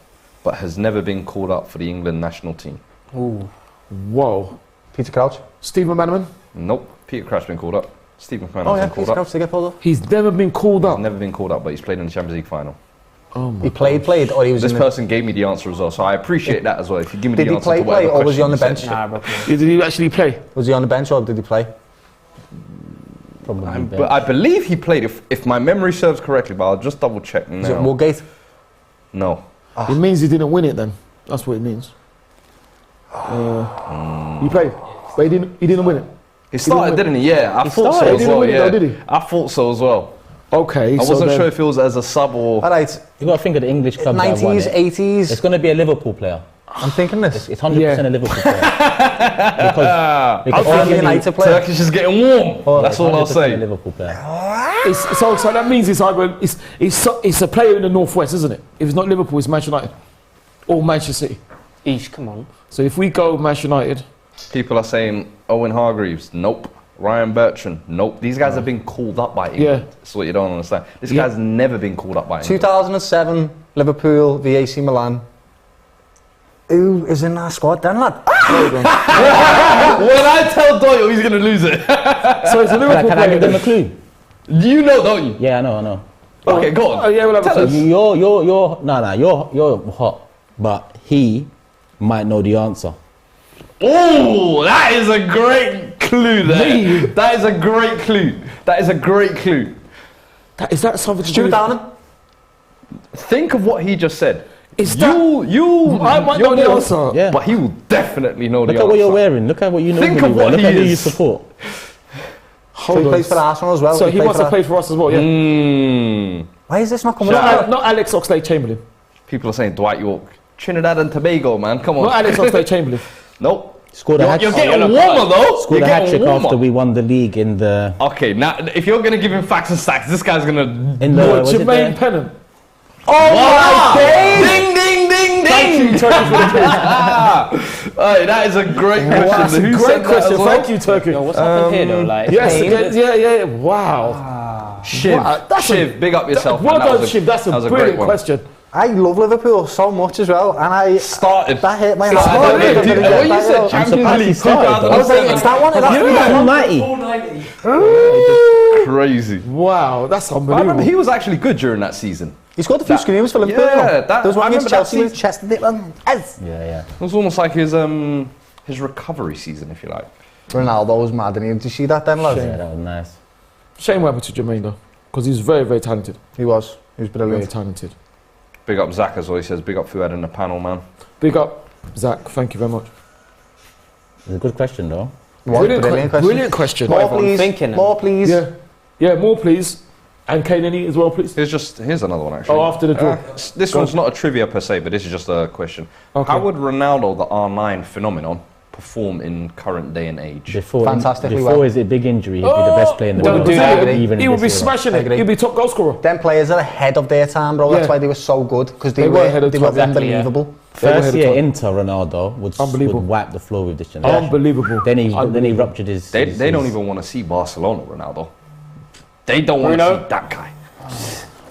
but has never been called up for the England national team? Ooh. Whoa. Peter Crouch. Stephen McManaman? Nope. Peter Crouch's been called up. Stephen McManaman's Oh yeah, been called Peter up. Crouch to get pulled up. He's never been called up. He's never been called up, but he's played in the Champions League final. Oh my He played, or he was This in the... person gave me the answer as well, so I appreciate that as well. If you give me Did the he answer play, to whatever or was he on the question bench? you said. Nah, bro. Did he actually play? Was he on the bench or did he play? probably bench. But I believe he played, if my memory serves correctly, but I'll just double check Was it now. Woodgate? No. It means he didn't win it then. That's what it means. He played, but he didn't win it. He started, didn't he? Yeah, I thought so started. as He well. didn't win it Yeah, though, did he? I thought so as well. Okay, I wasn't sure if it was as a sub or. All right, You got to think of the English clubs that won 90s, it. 80s. It's going to be a Liverpool player. I'm thinking this. It's 100% Yeah. a Liverpool player. because I'm thinking United player. Turkish is getting warm. That's all I'll 100% a say. Liverpool player. So that means it's either it's a player in the northwest, isn't it? If it's not Liverpool, it's Manchester United or Manchester City. Eesh, come on. So if we go Manchester United, People are saying Owen Hargreaves. Nope. Ryan Bertrand. Nope. These guys have been called up by England. Yeah. That's what you don't understand. This Yeah. guy's never been called up by England. 2007, Liverpool v AC Milan. Who is in that squad then, lad? When I tell Doyle, he's going to lose it. so it's a Liverpool Can I give player. them a clue? You know, don't you? Yeah, I know. Okay, go on. Oh yeah, we'll have a Tell clue. You're hot, but he might know the answer. Oh, that is a great clue there. That is a great clue. That is a great clue. Is that something to do Stuart with? Downing? Think of what he just said. Is that? I might know the you're- answer. Yeah. But he will definitely know Look the at what answer. you're wearing. Look at what you Think normally of wear. what Look he at who you is. support. So Hold he on. plays for Arsenal as well. So he played wants for to play for us as well, yeah. Why is this not coming Not, up? not Alex Oxlade-Chamberlain. People are saying Dwight York. Trinidad and Tobago, man. Come on. Not Alex Oxlade-Chamberlain. Nope. Scored a You're, hat you're trick. getting warmer, though. Scored You're a hat getting trick warmer. after we won the league in the Okay, now, if you're going to give him facts and stats, this guy's going to... was it Jermaine the- Pennant. Oh, my days! Ding, ding, ding, Thank ding! you, Turkey, for the quiz. Hey, that is a great question. That's a Who great said that question. as well? Thank you, Turkey. Yo, what's happened here though? Like, Yes, pain? yeah. Wow. Shiv, Wow, that's Shiv, big up yourself. Well man. That done, was Shiv. That's a that was great brilliant one. question. I love Liverpool so much as well, and I Started. that hit my Started. heart. Dude, when you said I'm Champions surprised he League started, though. I was like, it's that one. It's that one. 290. Crazy. Wow, that's I remember unbelievable. he was actually good during that season. He scored a few screamers for Liverpool. Yeah, you know. that- there was I one against remember that Chelsea with season. chested it. Yes. Yeah. It was almost like his recovery season, if you like. Ronaldo was mad, and did you see that then, lad? Yeah, that was nice. Shame what happened to Jermaine, though, because he's very, very talented. He was Very brilliant. talented. Big up Zach as well. He says, big up Fuad in the panel, man. Big up, Zach. Thank you very much. It's a good question, though. Brilliant question. Brilliant question. More everyone's please. thinking. More please. Yeah, more please. And Kanani as well, please. Here's another one, actually. Oh, after the draw. This one's not a trivia per se, but this is just a question. Okay. How would Ronaldo, the R9 phenomenon, perform in current day and age? Before Fantastically before well. his big injury, he'd be the best player in the Don't world. do that. Even He in would be this era. smashing I it. agree. He'd be top goal scorer. Them players are ahead of their time, bro. That's Yeah. why they were so good, because They they were ahead were of they were time. Exactly, yeah. unbelievable. They were First ahead of year time. Inter Ronaldo Unbelievable. would wipe the floor with this generation. Unbelievable. Then he Unbelievable. ruptured his. They his- don't even want to see Barcelona, Ronaldo. They don't want to Bruno? see that guy.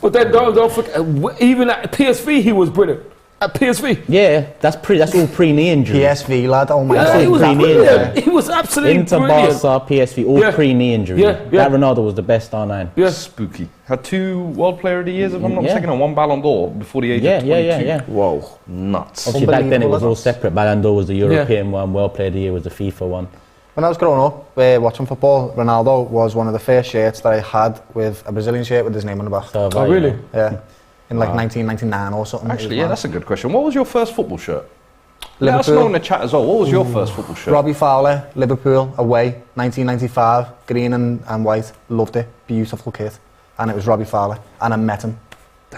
But then don't forget, even at PSV he was brilliant. At PSV. Yeah, that's all pre-knee injury. PSV, lad. Oh my Yeah, god. he was brilliant. brilliant. He was absolutely Inter, brilliant. Barca, PSV, all Yeah. pre-knee injury. Yeah. That Ronaldo was the best R9. Yeah. Spooky. Had 2 World Player of the Years, if I'm not Yeah. mistaken, and 1 Ballon d'Or before the age Yeah, of 22. yeah. Whoa. Nuts. Obviously, back then it was all Unbelievable. separate. Ballon d'Or was the European one, World Player of the Year was the FIFA one. When I was growing up, watching football, Ronaldo was one of the first shirts that I had with a Brazilian shirt with his name on the back. So, Oh, really? Yeah. in like 1999 or something. Actually, yeah, that's a good question. What was your first football shirt? Let us know in the chat as well. What was your first football shirt? Robbie Fowler, Liverpool, away, 1995, green and white. Loved it. Beautiful kit. And it was Robbie Fowler. And I met him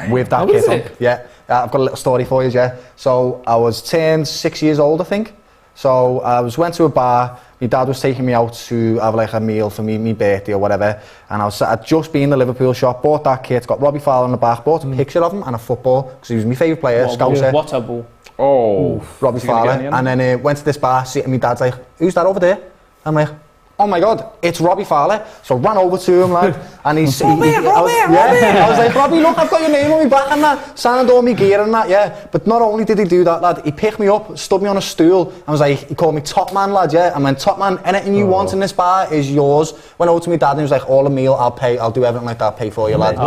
with that kit on. Yeah, I've got a little story for you, yeah. So I was turned 6 years old, I think. So I went to a bar. My dad was taking me out to have like a meal for me birthday or whatever. And I'd just been in the Liverpool shop, bought that kit, got Robbie Fowler on the back, bought a picture of him and a football, because he was my favourite player, Scouser. What a ball. Oh, Robbie Fowler. And then went to this bar, and my dad's like, who's that over there? I'm like, oh my God, it's Robbie Fowler. So I ran over to him, lad, and I was like, Robbie, look, I've got your name on my back and that, signed all my gear and that, yeah. But not only did he do that, lad, he picked me up, stood me on a stool, and was like, he called me top man, lad, yeah. And went, top man, anything you want in this bar is yours. Went over to my dad and he was like, all the meal, I'll pay, I'll do everything like that, pay for you, lad.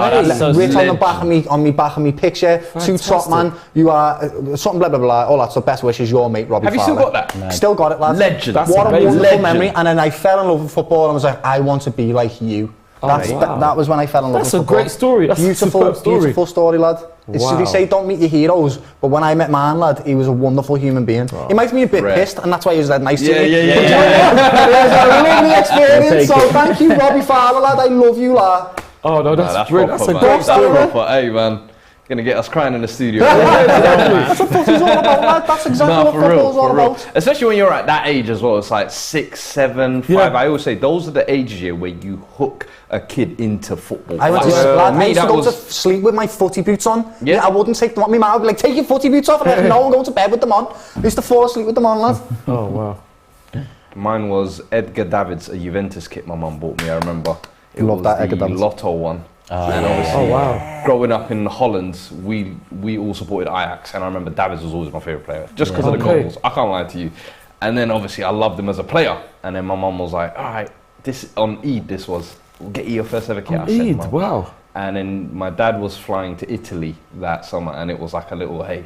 Written on the back of me, on my back of me picture, to top man, you are, something blah, blah, blah, all that stuff, best wishes, your mate, Robbie Fowler. Have you still got that? No. Still got it, lad. Legend. What a wonderful memory. And then I fell in love with football and I was like, I want to be like you. That was when I fell in love with football. That's a great story. That's beautiful story, lad. They say don't meet your heroes, but when I met man, lad, he was a wonderful human being. He might be a bit pissed, and that's why he was that nice to me. Yeah. It was a lovely experience, so thank you, Robbie Fowler, lad. I love you, lad. Oh no, that's great. That's a man. great story. Hey man, gonna get us crying in the studio. That's what football's all about, lad. That's exactly what football's all about. Especially when you're at that age as well. It's like 6, 7, 5. I always say those are the ages here where you hook a kid into football. I used to go to sleep with my footy boots on. Yeah. I wouldn't take them on. My mum would be like, take your footy boots off. And I no, I'm going to bed with them on. I used to fall asleep with them on, lad. Oh, wow. Mine was Edgar Davids, a Juventus kit my mum bought me, I remember. It Love was that the Edgar Davids. Lotto one. And obviously, growing up in Holland, we all supported Ajax, and I remember Davids was always my favourite player, just because of the goals. I can't lie to you. And then obviously I loved him as a player. And then my mum was like, all right, this on Eid, this was, we'll get you your first ever kit. Eid, wow. And then my dad was flying to Italy that summer, and it was like a little, hey,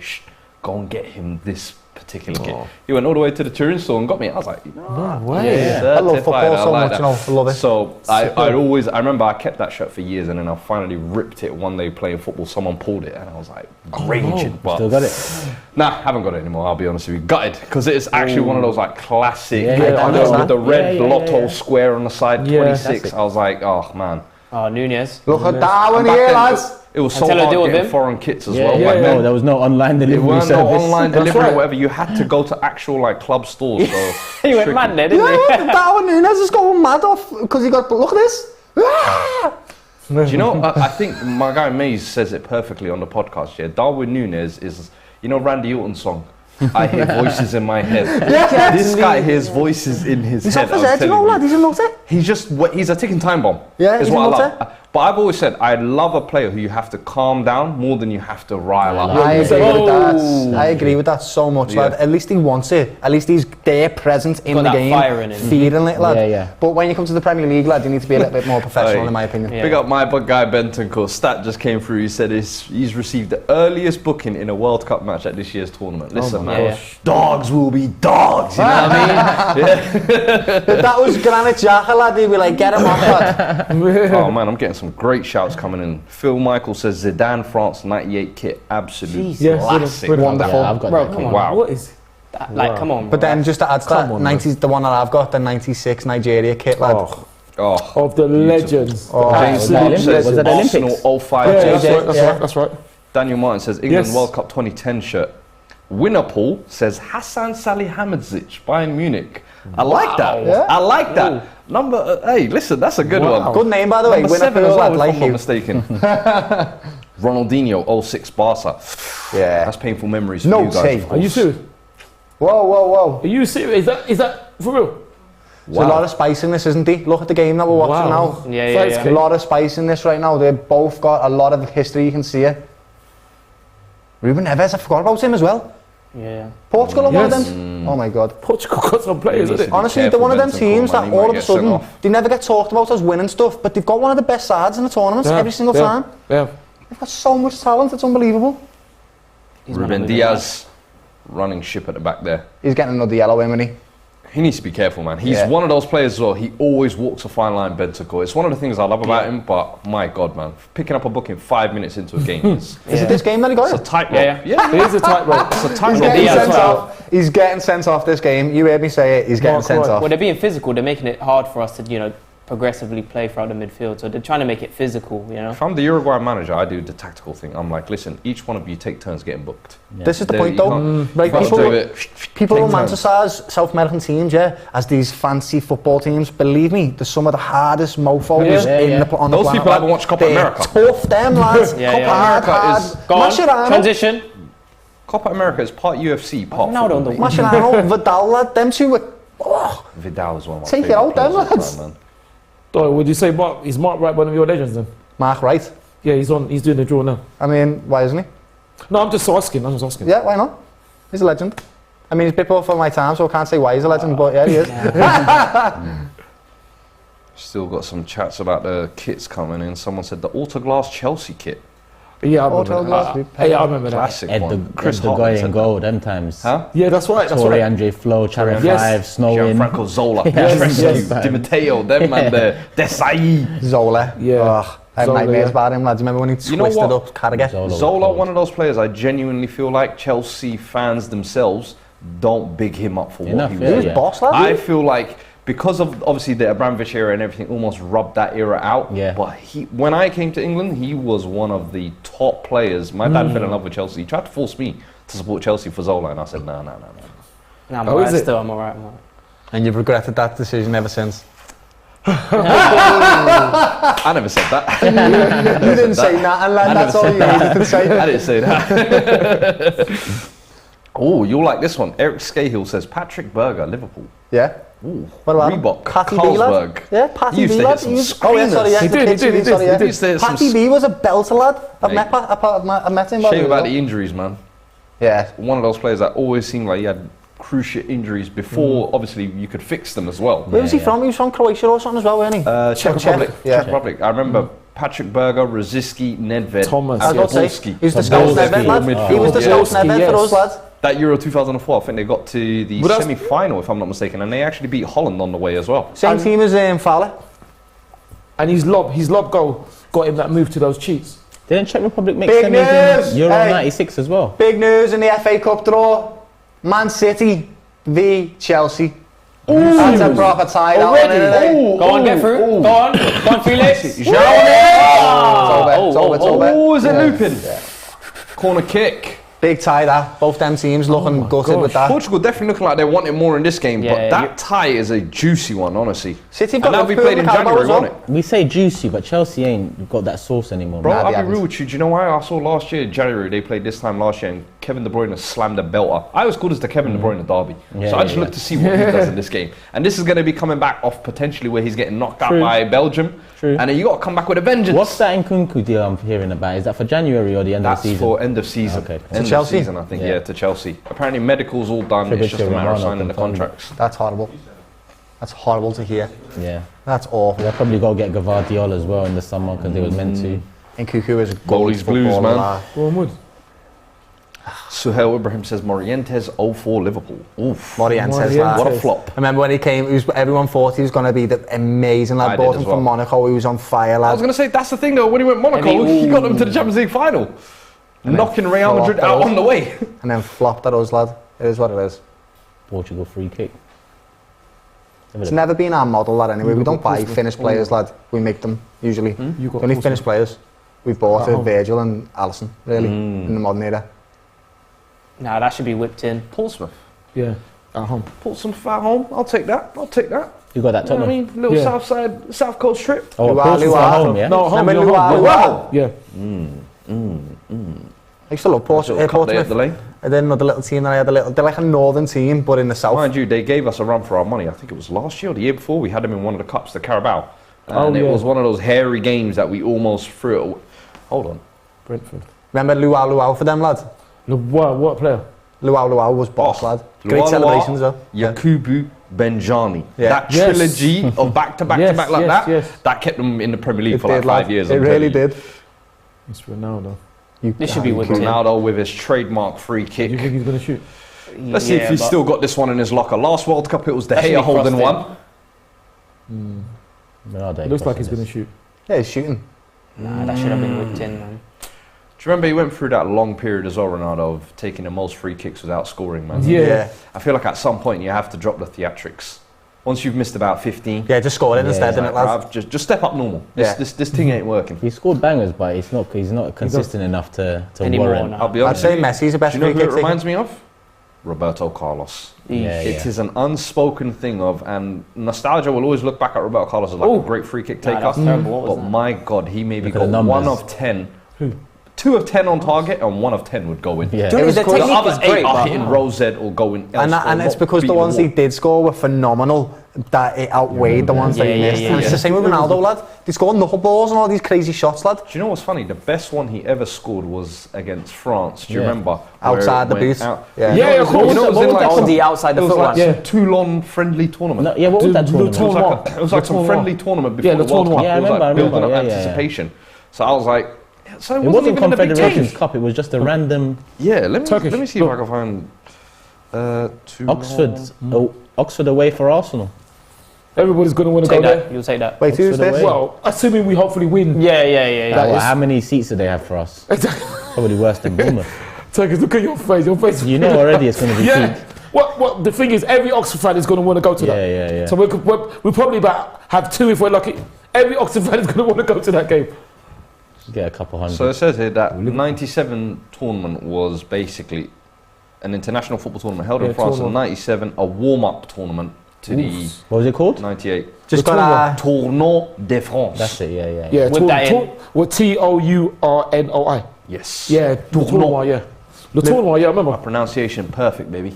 go and get him this particular kit. He went all the way to the Turin store and got me. I was like, no way. I love football so much, I love it. So I remember I kept that shirt for years, and then I finally ripped it one day playing football. Someone pulled it, and I was like, raging. But still got it? Nah, haven't got it anymore, I'll be honest with you. Gutted, because it's actually one of those like classic, with the red Lotto square on the side, 26. I was like, oh man. Oh, Nunez. Look at Darwin here, lads. It was so hard getting foreign kits as well. No, there was no online delivery service. No online delivery or whatever. You had to go to actual like club stores. So he went mad there, didn't he? Darwin Nunez is going mad off because he got. Look at this. Do you know? I think my guy Mays says it perfectly on the podcast. Yeah, Darwin Nunez is, you know, Randy Orton's song. I hear voices in my head. This guy hears voices in his head. He's off his head, you know, lad. He's a nutter. He's a ticking time bomb. Yeah, is he's what a I love. But I've always said I love a player who you have to calm down more than you have to rile up. I agree with that. I agree with that so much, lad. At least he wants it. At least he's there, present in the game, feeding it, lad. But when you come to the Premier League, lad, you need to be a little bit more professional, in my opinion. Big up my guy Bentancur. Stat just came through. He said he's received the earliest booking in a World Cup match at this year's tournament. Listen, man, dogs will be dogs. You know what I mean? If that was Granit Xhaka, lad, he'd be like, get him off, lad. Oh man, I'm getting some great shouts coming in. Phil Michael says Zidane France '98 kit, absolute classic. Wonderful. Yeah, I've got Bro, that. come on. Wow. What is that? Like, come on. But then just to add to that, 90s, the one that I've got, the '96 Nigeria kit, lad. Of the legends. James Mark says Was that Arsenal 05. That's right. Daniel Martin says England World Cup 2010 shirt. Winner Paul says Hassan Salihamidzic, Bayern Munich. I like that. Yeah. I like that. Number, hey, listen, that's a good one. Good name, by the way. Number 7 as well, if like I'm not mistaken. Ronaldinho, 06 Barca. Yeah. That's painful memories for No you guys. tape. of Are you course. serious? Whoa. Are you serious? Is that for real? There's a lot of spice in this, isn't there? Look at the game that we're watching now. Yeah. A lot of spice in this right now. They've both got a lot of history, you can see it. Ruben Neves, I forgot about him as well. Yeah. Portugal are one of them. Oh my God. Portugal got some players, isn't it? Honestly, they're one of them teams that all of a sudden, they never get talked about as winning stuff, but they've got one of the best sides in the tournaments every single time. Yeah. They've got so much talent, it's unbelievable. Ruben Diaz running ship at the back there. He's getting another yellow, isn't he? He needs to be careful, man. He's one of those players as well. He always walks a fine line, Bentancur. It's one of the things I love about him, but my God, man. Picking up a booking 5 minutes into a game is... Is it this game that he got? It's a tightrope. Yeah. It is a tightrope. It's a tightrope. He's getting sent off this game. You heard me say it. He's getting sent off. Well, they're being physical. They're making it hard for us to, progressively play throughout the midfield. So they're trying to make it physical, If I'm the Uruguay manager, I do the tactical thing. I'm like, listen, each one of you take turns getting booked. Yeah. This is the point, though. Right, people romanticize South American teams, as these fancy football teams. Believe me, they're some of the hardest mofos on the planet. Those people haven't watched Copa America. Tough, them lads. Copa America is... Go on, transition. Copa America is part UFC, part football. Mascherano, Vidal, lad, them two were... Vidal is one of my Take it out, them lads. Doyle, would you say is Mark Wright one of your legends then? Mark Wright? Yeah, he's doing the draw now. I mean, why isn't he? No, I'm just asking. Yeah, why not? He's a legend. I mean, he's a bit before my time, so I can't say why he's a legend, but yeah, he is. Still got some chats about the kits coming in. Someone said the Autoglass Chelsea kit. Yeah, I remember that. Classic one. Chris Doyle in goal, them times. Huh? Yeah, that's right. Torre, Andre Flo, Channel 5, Snowing. Gianfranco Zola. Di Matteo, them man there. Desai. Zola. Yeah. I have nightmares about him, lads. Remember when he twisted up Carragher? Zola, one of those players I genuinely feel like Chelsea fans themselves don't big him up for what he was. He was boss, lad. I feel like because of obviously the Abramovich era and everything almost rubbed that era out. Yeah. But when I came to England, he was one of the top players. My dad fell in love with Chelsea. He tried to force me to support Chelsea for Zola, and I said, no. I'm alright still, I'm alright. And you've regretted that decision ever since? I never said that. You didn't say that, lad. That's all you needed to say. I didn't say that. Oh, you'll like this one. Eric Scahill says Patrick Berger, Liverpool. Yeah. Ooh, what about Reebok, Patty Carlsberg. Yeah, Patty B, lad. He did. Patty B was a belter, lad. I've met him. Shame about the injuries, man. Yeah. One of those players that always seemed like he had cruciate injuries before, obviously, you could fix them as well. Where was he from? He was from Croatia or something as well, wasn't he? Czech Republic. Czech Republic. I remember Patrick Berger, Rosicky, Nedved, Thomas. I was about to say, he was the Scout Nedved, lad. He was the Scout Nedved for us, lad. That Euro 2004, I think they got to the semi-final, if I'm not mistaken, and they actually beat Holland on the way as well. Same team as Fowler. And his lob goal got him that move to those cheats. Didn't Czech Republic make semis in Euro 96 as well? Big news in the FA Cup draw. Man City v Chelsea. That's a proper tie. Go on, get through. Go on, Felix. It's over. Is it looping? Corner kick. Big tie that. Both them teams looking gutted with that. Portugal definitely looking like they wanted more in this game, but that tie is a juicy one, honestly. City got that'll be played in January, won't it? We say juicy, but Chelsea ain't got that sauce anymore. Bro, I'll be real with you. Do you know why? I saw last year, January, they played this time last year, and Kevin De Bruyne slammed a belter. I was called as the Kevin De Bruyne derby. So I just looked to see what he does in this game. And this is going to be coming back off potentially where he's getting knocked out by Belgium. And then you got to come back with a vengeance. What's that Nkunku deal I'm hearing about? Is that for January or the end of the season? That's for end of season. Okay. End of season, I think. Yeah, to Chelsea. Apparently medical's all done. It's just a matter of signing the contracts. That's horrible. That's horrible to hear. Yeah. That's awful. They'll probably go get Gavardiol as well in the summer because they was meant to. Nkunku is a goalies blues, man. Go on, Wood. Suhail Ibrahim says Morientes 0-4 Liverpool. Oof. Morientes, what a flop. I remember when he came, everyone thought he was going to be the amazing lad. Bought him from Monaco, he was on fire, lad. I was going to say, that's the thing though, when he went Monaco, he got them to the Champions League final. Knocking Real Madrid out on the way. And then flopped at us, lad. It is what it is. Portugal free kick. It's never been our model, lad, anyway. We don't buy finished players, lad. We make them, usually. The only finished players we've bought are Virgil and Alisson, really, in the modern era. Nah, that should be whipped in. Portsmouth. Yeah, at home. Portsmouth at home. I'll take that. You got that, Tottenham? You know what I mean? Little South Coast trip. Oh, Portsmouth at home, yeah? No, home. Luau. Yeah. I used to love Portsmouth. And then another little team that I had they're like a northern team, but in the south. Mind you, they gave us a run for our money. I think it was last year or the year before. We had them in one of the cups, the Carabao. And it was one of those hairy games that we almost threw it. Hold on. Brentford. Remember Luau for them, lad? What player? Luau was boss, lad. Great celebrations, though. Yakubu Benjani. That trilogy of back-to-back that, that kept them in the Premier League for like 5 years. It really did. It's Ronaldo. This should be with Ronaldo with his trademark free kick. Do you think he's going to shoot? Let's see if he's still got this one in his locker. Last World Cup, it was De Gea holding one. It looks like he's going to shoot. Yeah, he's shooting. Nah, that should have been whipped in, man. Do you remember he went through that long period as well, Ronaldo, of taking the most free kicks without scoring, man? Yeah. I feel like at some point you have to drop the theatrics. Once you've missed about 15. Yeah, just score it instead, didn't it, lads? Just step up normal. This thing ain't working. He scored bangers, but he's not consistent enough to warrant. I'll be I'd honest. say Messi's the best. Do you know who it reminds me of? Roberto Carlos. It is an unspoken thing of, and nostalgia will always look back at Roberto Carlos as like a great free kick taker. That's terrible. But my God, he maybe got 1 of 10. 2 of 10 on target, and 1 of 10 would go in. Yeah. The The technique other is 8 great, are but hitting row Z or going elsewhere. And it's because the ones he did score were phenomenal, that it outweighed the ones that he missed. And it's the same with Ronaldo, lad. They scored knuckleballs and all these crazy shots, lad. Do you know what's funny? The best one he ever scored was against France. Do you Yeah. remember? Outside the Where it boot. went out? Yeah, of course. You know, it was in like Oh, the outside the it was foot like one. some Toulon friendly tournament. No, yeah, what was that Le tournament? Tournament. It was like some friendly tournament before Yeah, the the World Cup. tournament. Yeah, I It was like remember, building up yeah. anticipation. So I was like, so It wasn't even a big Confederations game. Cup, it was just a random Yeah, let Turkish. me see if I can find Toulon. Oxford away for Arsenal. Everybody's going to want to go Take there. that. You'll take that. Wait, who's Oxford this? away. Well, assuming we hopefully win. Yeah. How many seats do they have for us? Probably worse than Bournemouth. Turkish, look at your face. Your face. You know already it's going to be Yeah. peak. What? The thing is, every Oxford fan is going to want to go to that. Yeah. So we'll probably have 2 if we're lucky. Every Oxford fan is going to want to go to that game. Get a couple hundred. So it says here that 97 tournament was basically an international football tournament held in France in 97, a warm-up tournament to the What was it called? 98. Just got Tournoi de France. That's it, yeah. Yeah, With that in. with Tournoi. Yes. Yeah, Tournoi, yeah. Le Tournoi, yeah, I remember. Pronunciation perfect, baby.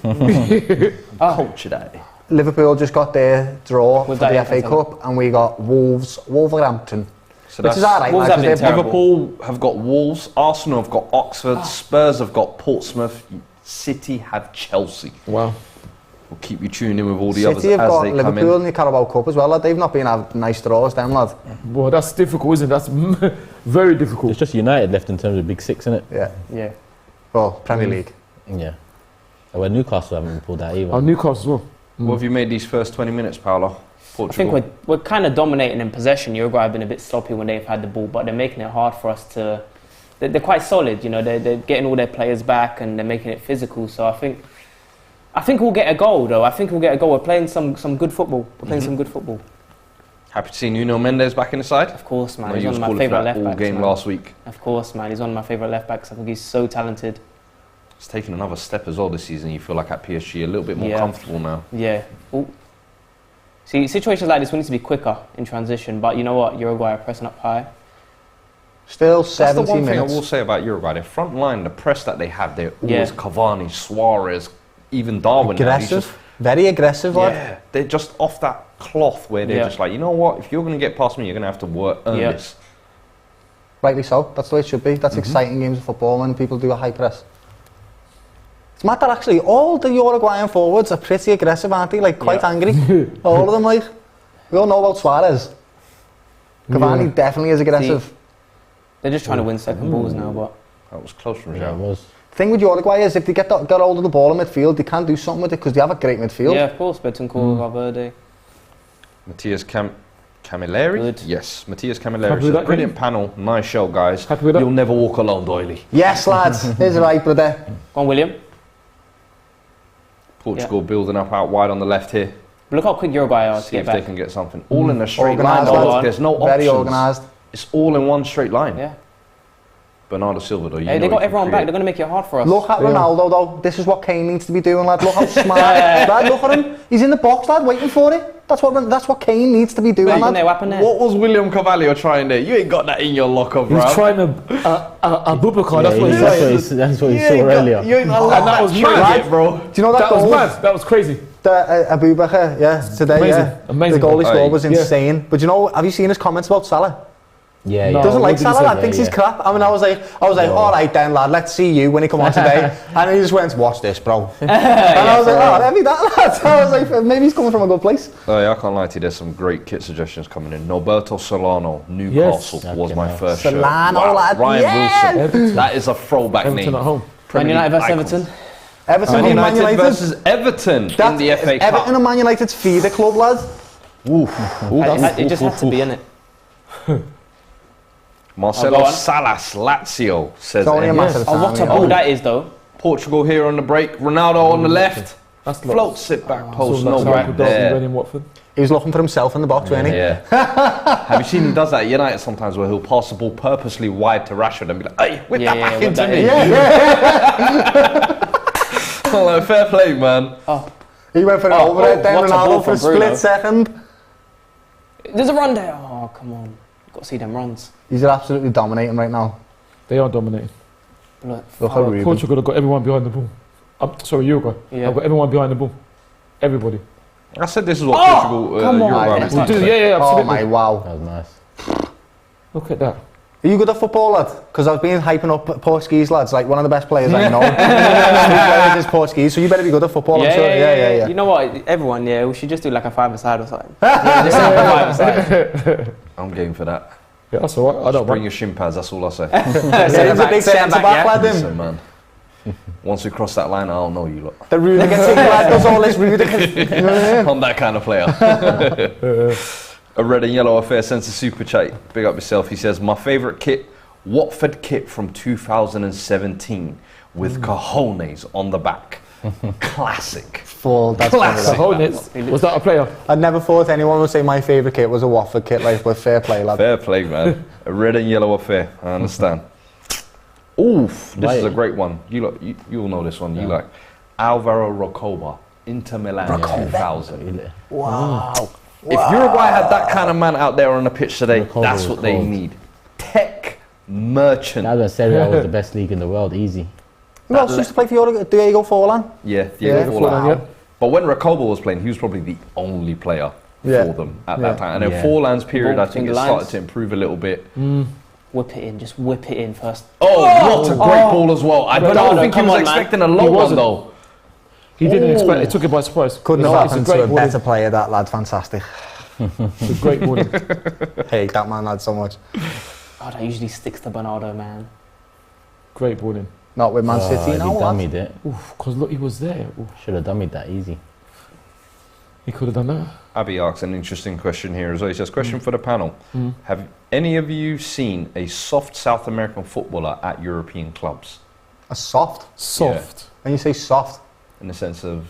Culture that. Liverpool just got their draw With for the that FA Cup, and we got Wolverhampton. So Which is alright, Wolves like, have been 'cause they're- terrible. Liverpool have got Wolves, Arsenal have got Oxford, Spurs have got Portsmouth, City have Chelsea. Wow. We'll keep you tuned in with all the City others have as got they come Liverpool in. in the Carabao Cup as well, lad. They've not been have nice draws, them, lad. Well, that's difficult, isn't it? That's very difficult. It's just United left in terms of Big Six, isn't it? Yeah. Well, Premier League. Yeah. Well, Newcastle haven't pulled that either. Oh, Newcastle as well. What have you made these first 20 minutes, Paulo? I think we're kind of dominating in possession. Uruguay have been a bit sloppy when they've had the ball, but they're making it hard for us to. They're quite solid, you know. They're getting all their players back and they're making it physical. So I think we'll get a goal, though. I think we'll get a goal. We're playing some good football. We're playing some good football. Happy to see Nuno Mendes back in the side. Of course, man. No, He's he one was of my calling for favourite that left all backs. game Man. last week. Of course, man. He's one of my favourite left backs. I think he's so talented. He's taken another step as well this season. You feel like at PSG a little bit more Yeah. comfortable now. Yeah. Ooh. See, situations like this, we need to be quicker in transition. But you know what? Uruguay are pressing up high. Still That's the 70 one thing I minutes. will say about Uruguay. Their front line, the press that they have, they're Yeah. always Cavani, Suarez, even Darwin. now. He's Aggressive. Very aggressive, lad. Yeah, they're just off that cloth where they're Yeah. just like, you know what? If you're going to get past me, you're going to have to earn Yeah. this. Rightly so. That's the way it should be. That's exciting games of football when people do a high press. It's mad that actually all the Uruguayan forwards are pretty aggressive, aren't they? Like, quite angry. All of them, like. We all know about Suarez. Cavani definitely is aggressive. They're just trying to win second balls now, but That was close from Yeah, it João. was. The thing with Uruguay is if they get hold of the ball in midfield, they can do something with it because they have a great midfield. yeah, of course, Betancourt, Valverde. Matthias Camilleri? Good. Yes, Matthias Happy Camilleri. with So that, brilliant panel, nice show, guys. Happy with that? You'll never walk alone, Doyle. Yes, lads. Is right, brother. Go on, William. Portugal building up out wide on the left here. But look how quick Uruguay are to See get if they back. can get something. All in a straight line. Organised, though. lads. There's no Very options. organised. It's all in one straight line. Yeah. Bernardo Silva, though. You Hey, know they got he can everyone back. create. They're going to make it hard for us. Look at Ronaldo, though. This is what Kane needs to be doing, lad. Look how smart. Lad, look at him. He's in the box, lad, waiting for it. That's what Kane needs to be doing, Weapon lad. there, weapon there. What was William Carvalho trying there? You ain't got that in your locker, bro. He's trying to a Bubakar, that's what he's saying. That's what he saw earlier. You ain't allowed And that was mad, bro. Do you know that That was goal? mad. That was crazy. The Abubakar, yeah, today, Amazing. yeah. Amazing. The goal he Aye. scored was Yeah. insane. But you know, have you seen his comments about Salah? Yeah, No. yeah. Doesn't what like did he Salah, say? lad, thinks he's crap. I mean, I was like, all right then, lad, let's see you when he come on today. And he just went, watch this, bro. And I was like, oh, heavy that, lad. I was like, maybe he's coming from a good place. Oh, yeah, I can't lie to you. There's some great kit suggestions coming in. Norberto Solano, Newcastle, Yes. was my Fucking first Solano, shirt. lad, Ryan yeah. Wilson. That is a throwback Everton name. at home. Man United versus Icons. Everton. Everton and Man United versus Everton in the FA Cup. Everton and Man United's feeder club, lad. It just had to be, innit? Marcelo Salas, Lazio, says It's only a matter of time. What a ball that is, though. Portugal here on the break. Ronaldo on the left. That's Floats it back post. No, No right there. in Watford. He was looking for himself in the box, wasn't he? Yeah. Have you seen him does that at United sometimes where he'll pass the ball purposely wide to Rashford and be like, hey, whip that back into me. Oh, like, fair play, man. He went for an overhead then, Ronaldo for a split second. There's a run there. Oh, come on. You've got to see them runs. He's absolutely dominating right now. They are dominating. Look how Ruben. Portugal have got everyone behind the ball. Sorry, Uruguay. Yeah. I've got everyone behind the ball. Everybody. I said this is what Portugal, Uruguay was like. Yeah, absolutely. Oh my, wow. That was nice. Look at that. Are you good at football, lad? Because I've been hyping up Portuguese lads, like one of the best players I know. Players is Portuguese, so you better be good at football, I'm sure. Yeah. You know what? Everyone, we should just do like a five-a-side or something. Just have a five-a-side. I'm game for that. Yeah, that's all right. I don't Bring your shin pads, that's all I say. He's a big centre-back, lad, him. Listen, man. Once we cross that line, I don't know you lot. The Rudiger thing, lad, does all this Rudiger. I'm that kind of player. A red and yellow affair sends a super chat. Big up yourself. He says, my favourite kit, Watford kit from 2017 with cojones on the back. Classic. Full, that's Classic. Cojones. Was that a player? I never thought anyone would say my favourite kit was a Watford kit, like, but fair play, lad. Fair play, man. A red and yellow affair. I understand. Oof, this is a great one. You'll know this one. You like Alvaro Recoba, Inter Milan 2000. Wow. If Uruguay had that kind of man out there on the pitch today, that's what they cold. need. Tech merchant. That was Serie A was the best league in the world, easy. Who else used to play for Uruguay? Diego Forlan? Yeah, Diego Forlan. Yeah. But when Recoba was playing, he was probably the only player for them at that time. And then Forlan's period, I think it started to improve a little bit. Whip it in, just whip it in first. Oh, what a great ball as well. I don't think he was expecting a low one though. He didn't expect it. It took him by surprise. Couldn't have happened to a ball. better player, that lad. Fantastic. It's a great ball. Hate that man, lad, so much. Oh, that usually sticks to Bernardo, man. Great ball in. Not with Man City, He no, lad. dummied it. Because look, he was there. Should have dummied that easy. He could have done that. Abby asks an interesting question here as well. He says, question for the panel. Have any of you seen a soft South American footballer at European clubs? A soft? Soft. When you say soft? In the sense of,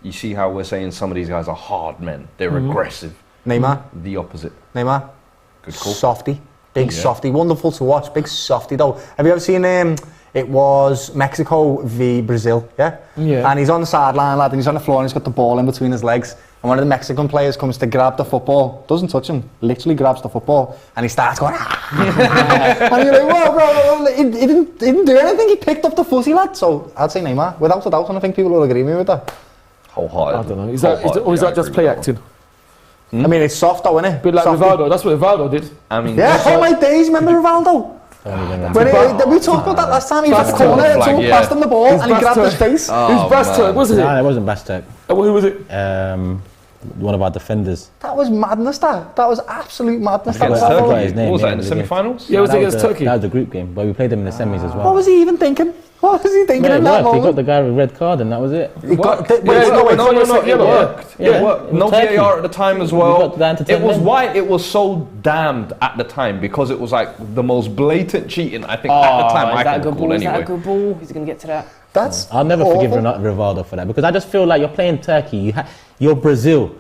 you see how we're saying some of these guys are hard men. They're aggressive. Neymar? The opposite. Neymar? Good call. Softy. Big softy. Wonderful to watch. Big softy, though. Have you ever seen it was Mexico v Brazil, yeah? And he's on the sideline, lad, and he's on the floor and he's got the ball in between his legs. And one of the Mexican players comes to grab the football, doesn't touch him, literally grabs the football, and he starts going, and you're like, whoa, bro, he didn't do anything, he picked up the fuzzy, lad. So I'd say Neymar, without a doubt, and I think people will agree with me with that. Wholehearted. I don't know. Is that just play acting? I mean, it's soft though, isn't it? A bit like Rivaldo. That's what Rivaldo did. I mean, all my days, remember Rivaldo? We talked about that last time. He was at the corner and someone passed him the ball and he grabbed his face. It was Bastek, wasn't it? No, it wasn't Bastek. Who was it? One of our defenders. That was madness, that was absolute madness. Against that Turkey. His name, What was that, in the yeah, semi-finals? Yeah, it was against Turkey. That was the group game, but we played them in the semis as well. What was he even thinking? What was he thinking in that He got moment? the guy with red card and that was it. It worked. It worked. It worked. No VAR at the time as well. It was why it was so damned at the time, because it was like the most blatant cheating I think at the time I could recall anyway. Is that a good ball? He's going to get to that. I'll never forgive Rivaldo for that, because I just feel like you're playing Turkey, you're Brazil.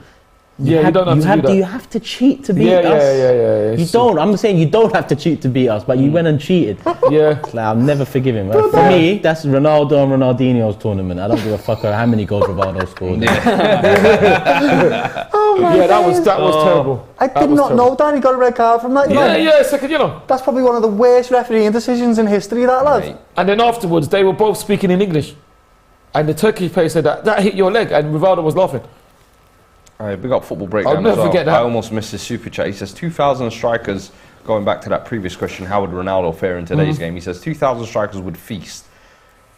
You have to cheat to beat us. You don't. I'm saying you don't have to cheat to beat us, but you went and cheated. Like, I'll never forgive him. For me, that's Ronaldo and Ronaldinho's tournament. I don't give a fuck how many goals Rivaldo scored. That was terrible. I did not know that he got a red card from that. Second yellow. That's probably one of the worst refereeing decisions in history, that lad. And then afterwards, they were both speaking in English, and the Turkish player said that hit your leg, and Rivaldo was laughing. Alright, big up Football Breakdown. I'll never forget that. I almost missed his super chat. He says 2,000 strikers, going back to that previous question, how would Ronaldo fare in today's game? He says 2,000 strikers would feast.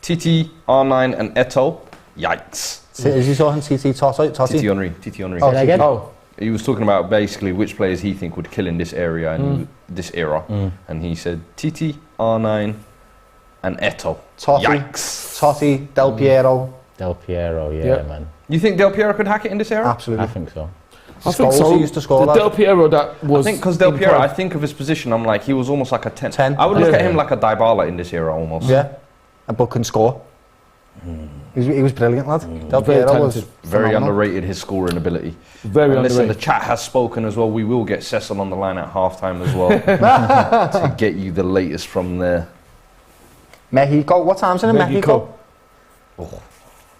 Titi, R9 and Eto'o, yikes. Is he talking Titi Totti? Titi Henry. Oh, again? He was talking about basically which players he think would kill in this area and this era. And he said Titi, R9 and Eto'o. Totti. Yikes. Totti, Del Piero. Del Piero, man. You think Del Piero could hack it in this era? Absolutely. I think so. I think so. He used to score the that. Del Piero that was. I think because Del Piero, I think of his position, I'm like, he was almost like a 10. 10. I would look at him like a Dybala in this era almost. Yeah, but couldn't score. He was brilliant, lad. Del Very Piero was talented. Very phenomenal. underrated, his scoring ability. Very And listen, underrated. the chat has spoken as well. We will get Cecil on the line at halftime as well to get you the latest from there. Mexico. What time's it in Mexico? Oh,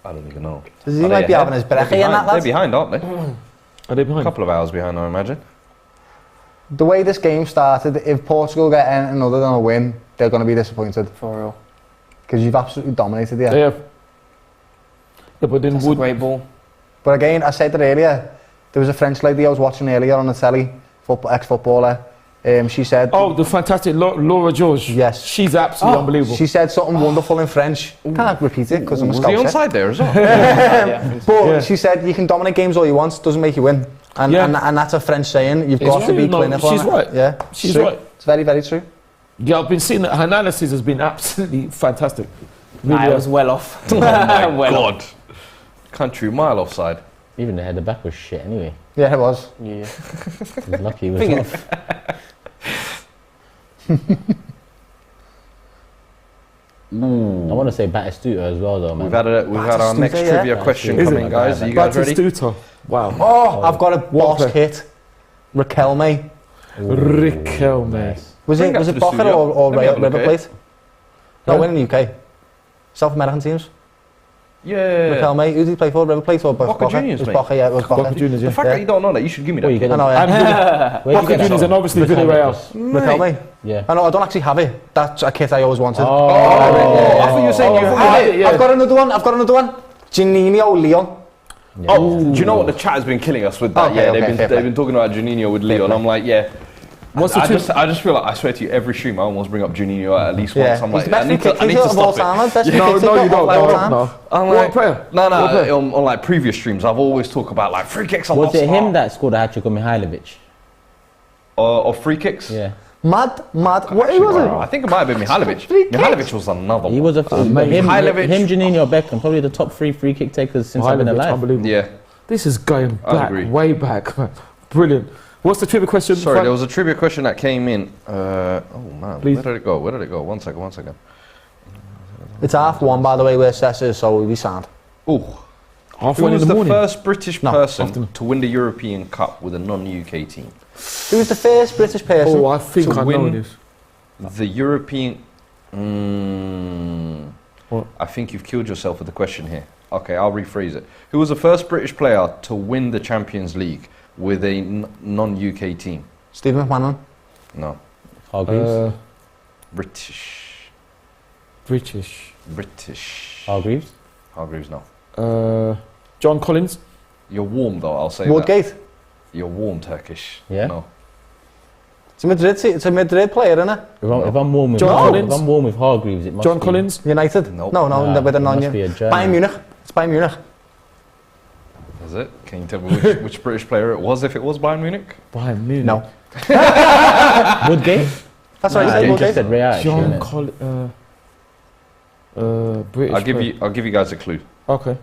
I don't even know. He might be having his brekkie in that, They're lad. behind, aren't they? Are they behind? A couple of hours behind, I imagine. The way this game started, if Portugal get anything other than a win, they're going to be disappointed. For real. Because you've absolutely dominated here. Yeah. Yeah, but then That's a great ball. But again, I said it earlier, there was a French lady I was watching earlier on the telly, ex-footballer. She said... Oh, the fantastic Laura George. Yes. She's absolutely unbelievable. She said something wonderful in French. Can't repeat it because I'm a Was he Scouser. onside there as well? But she said you can dominate games all you want, doesn't make you win. And that's a French saying. You've got to be clinical. She's right. Yeah, She's true. right. It's very, very true. Yeah, I've been seeing that. Her analysis has been absolutely fantastic. Nah, it was well off. Oh my Well God. Country mile offside. Even the header back was shit anyway. Yeah, it was. Yeah. He was lucky he was off. I want to say Batistuta as well, though, man. We've had our next Batistuta, trivia question Is coming, it? guys. Are you guys ready? Batistuta. Wow. Oh, I've got a boss player? hit. Riquelme. Riquelme. Nice. Was Bring it that to the Boca studio. or Let me have a look River at Plate? No, we're in the UK. South American teams. Yeah. Riquelme. Who did he play for? River Plate or Boca? Juniors, It was mate. Boca, yeah, it was Boca. Boca Juniors, yeah. The fact that you don't know that, you should give me that. Well, you I get know, yeah. Where'd you Boca get that Juniors from? and obviously Villarreal. Riquelme. Yeah. I know, I don't actually have it. That's a kit I always wanted. I thought you were saying you had it. I've got another one. Juninho Leon. Oh, do you know what? The chat has been killing us with that. Okay, Yeah, okay, they've been talking about Juninho with Leo, and I'm like, yeah. What's the I truth? just feel like, I swear to you, every stream I almost bring up Juninho at least Yeah, once. I'm he's like, the best I need free to kick of all stop time. it. Man. Best free No, kick no, you of don't. all No, time. no. I'm What like, player? No, What player? on like previous streams, I've always talked about like free kicks. Was it him that scored a hat-trick on Mihailovic? Or free kicks? Yeah. Mad. What Actually, was wow, it? I think it might have been Mihailovic. Free kicks? Mihailovic was another one. He was him, Mihailovic. Juninho, Beckham, probably the top 3 free kick takers since I've been Mihailovic, alive. unbelievable. Yeah. This is going I back, agree. way back. Brilliant. What's the trivia question? Sorry, Frank? there was a trivia question that came in. Oh man, Please. where did it go? One second. It's 1:30, by the way, where Cess is, so we'll be sound. Oh, Half who one in was the the morning. first British No, person afternoon. to win the European Cup with a non-UK team? Who was the first British person? Oh, I think to I know win this. The European. What? I think you've killed yourself with the question here. Okay, I'll rephrase it. Who was the first British player to win the Champions League with a non-UK team? Stephen McManaman. No, Hargreaves? British. British. Hargreaves? Hargreaves, no. John Collins. You're warm though. I'll say that. Woodgate. You're warm Turkish. Yeah? No. It's a Madrid player, isn't it? If I'm warm with John Collins? If I'm warm with Hargreaves, it must John be. Collins. United? Nope. No, Nah, with a it non. must be a German. Bayern Munich. It's Bayern Munich. Is it? Can you tell me which British player it was if it was Bayern Munich? Bayern Munich. No. Woodgate? That's Nah, right, you you just said said Ray out, John innit? Collins. British. I'll give you guys a clue. Okay.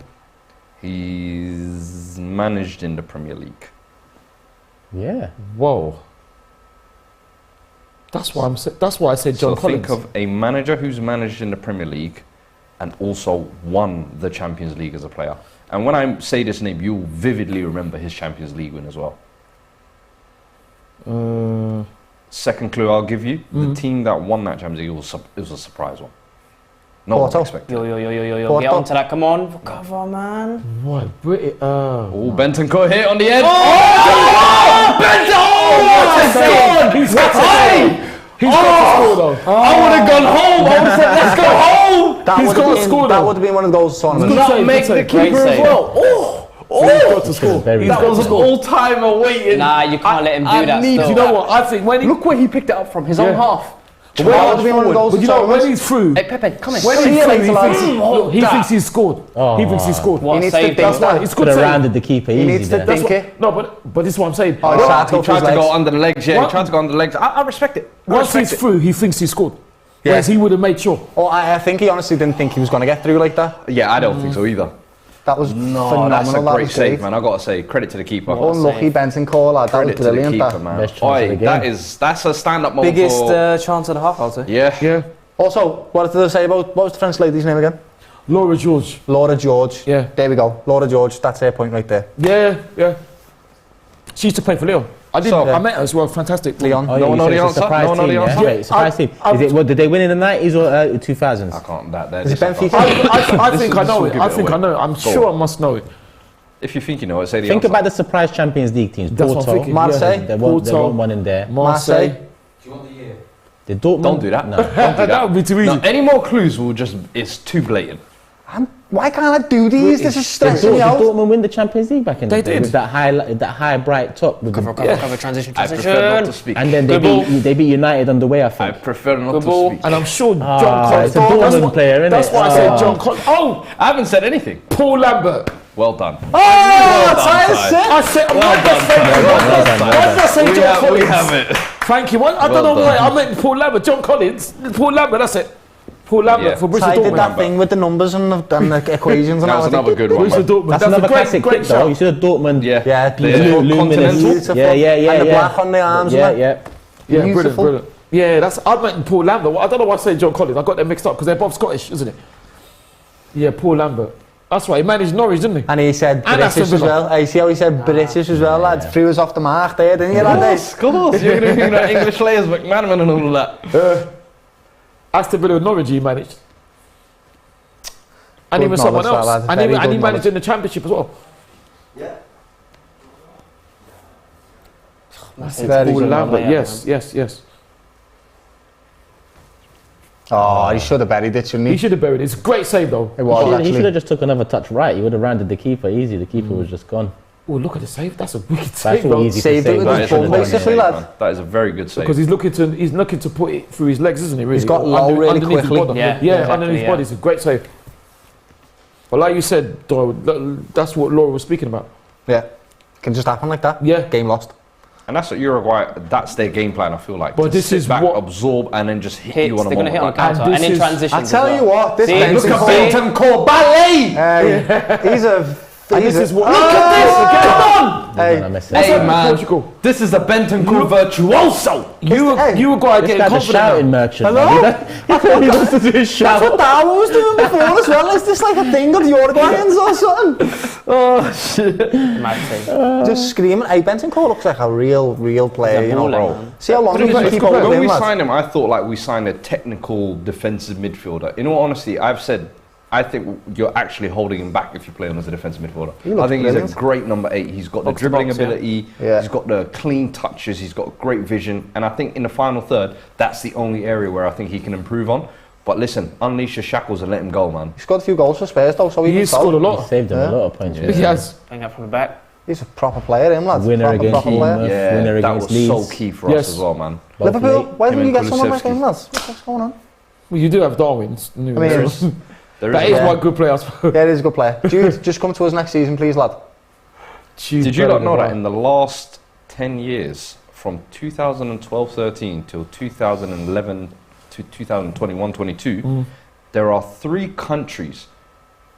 He's managed in the Premier League. Yeah. Whoa. That's why That's why I said John So Collins. think of a manager who's managed in the Premier League and also won the Champions League as a player. And when I say this name, you'll vividly remember his Champions League win as well. Second clue I'll give you: the team that won that Champions League was a surprise one. No one Porto. expected. Yo. Porto. Get on to that. Come on. Cover, man. What? British. Oh, Benton got hit on the end. He's got to score though. I would have gone home. I would have said, let's go home. That would have been one of the goals of the tournament. Good Not save, make good the save. keeper Great as save. well. He's got to score. Very That good. was an all-timer waiting. Nah, you can't let him do that need still. Do you know what? I think when he Look where he picked it up from, his own half. That would have been one of the goals but of you the know when tournament. he's through, Hey, Pepe, come in. when See he's you through, later, lads. he thinks he's scored. He thinks he's scored. What He needs save to they That's got? why it's Could good have save. rounded the keeper He easy needs to there. think it. No, but this is what I'm saying. Oh, He tried to go legs. under the legs. Yeah, What? he tried to go under the legs. I respect it. I Once respect he's it. through, he thinks he scored. Whereas he would have made sure. Oh, I think he honestly didn't think he was going to get through like that. Yeah, I don't think so either. That was phenomenal. That's a great was save, great. man. I gotta say, credit to the keeper. Unlucky Benton call, lad. That Credit was to the brilliant. keeper, That. man. Best chance of the game. That's a stand-up moment. Biggest chance of the half, I'll say. Yeah. Yeah. Also, what did they say about, what was the French lady's name again? Laura George. Laura George. Yeah. There we go. Laura George, that's her point right there. Yeah. She used to play for Lyon. I met her as well. Fantastic. Leon. Oh, No, you no, said the it's a answer. surprise No, team, the yeah? answer. Wait, surprise team. Did they win in the 90s or 2000s? I can't. That. Is it Benfica? I think I This know will it. give I it think away. I know it. I'm sure I must know it. If you think you know it, say the Think answer. about the surprise Champions League teams. That's what I'm Porto, thinking. Marseille. There Porto. won't one in there. Marseille. The Dortmund. Don't do that. No. Don't do that. That would be too easy. No, any more clues will just. It's too blatant. Why can't I do these? This is Did stressing me out. Dortmund win the Champions League back in They the day did. with that high bright top with Cover, transition. I prefer not to speak. and then they beat United on the way, I I think. prefer not Good to ball. speak. And I'm sure John Ah, Collins. it's a Dortmund player, isn't That's it? why I said Ah. John Collins. Oh, I haven't said anything. Paul Lambert. Well done. Oh, Ty. I said, Well why done, did Ty. I say We John have Collins? it. Thank you. I don't Well know why. done. I meant Paul Lambert. John Collins. Paul Lambert, that's it. Paul Lambert Yeah. for Bristol I did that Dortmund. thing with the numbers and the equations and That all. was another good one. Bristol Man. Dortmund. That's a another great, classic great pick though. You shout. see the Dortmund. Yeah. Yeah, The beautiful. Continental. Beautiful. Yeah. And the black on the arms. Yeah, and that. yeah. Yeah, brilliant, Beautiful. brilliant. Yeah, that's. I meant Paul Lambert. I don't know why I say John Collins. I got them mixed up because they're both Scottish, isn't it? Yeah, Paul Lambert. That's right. He managed Norwich, didn't he? And he said And British Aston as Villa. well. I see how he said British as well, lads. Threw us off the mark there, didn't you, lads? Of course. You're going to be like English layers, McManaman and all of that. Aston Villa and Norwich he managed. And he Good was someone knowledge, else. that, lad. And he Very good managed knowledge. in the Championship as well. Very Paul good. Lambert. yeah, Yes. Oh, he should have buried it, shouldn't He he? should have buried it. It's a great save though. It was, He actually. should have just took another touch right. He would have rounded the keeper easy. The keeper was just gone. Oh, look at the save. That's a wicked That's save, all bro. easy Saved to it save. with That his is a bum, very basically, good save, lad. man. That is a very good save. Because he's looking to put it through his legs, isn't he? Really? He's got Or low really underneath his quickly. body. Yeah, exactly, underneath his yeah. body. It's a great save. But like you said, Doyle, that's what Laura was speaking about. Yeah. Can just happen like that. Yeah. Game lost. And that's what Uruguay, that's their game plan, I feel like. But To this sit is back, what- absorb, and then just hit you on a They're going to hit on moment. the Like, counter this and in is- transition. I tell you what, this See, Benton look at Cole- Benton Cole ballet. He's a. And he's this is a- what. Look at this! Hey, I messed it Hey, up. man. Portugal. This is the Benton virtuoso. Hey, Uruguay This getting guy's a confident shouting now. merchant. Hello? Man. He wants to do his That's shout. what Darwin was doing before as well. Is this like a thing of the Uruguayans or something? oh, shit. Mad save. Just screaming. Hey, Benton Cole looks like a real player, you know. baller, man. See how long But he can keep when up with him, we lads. signed him, I thought like we signed a technical defensive midfielder. In all honesty, I've said I think you're actually holding him back if you play him as a defensive midfielder. He looks I think he's brilliant. a great number 8. He's got the Box to dribbling box, yeah. ability. Yeah. He's got the clean touches. He's got great vision. And I think in the final third, that's the only area where I think he can improve on. But listen, unleash your shackles and let him go, man. He scored a few goals for Spurs though, so he He's can scored a solve. lot. He saved him Yeah. a lot of points. Yeah. really. He has. Bang up from the back. He's a proper player, him, lads. Winner proper, against proper player. Bournemouth. Yeah, winner that against was so Leeds. key for Yes. us as well, man. Both Liverpool, late. why Him didn't you and get someone like Kulusevski. him, lads? What's going on? Well, you do have Darwin's. I mean, There That is is a- one good player. yeah, he's a good player. Jude, just come to us next season, please, lad. Did you not know that in the last 10 years, from 2012-13 till 2011 to 2021-22, there are 3 countries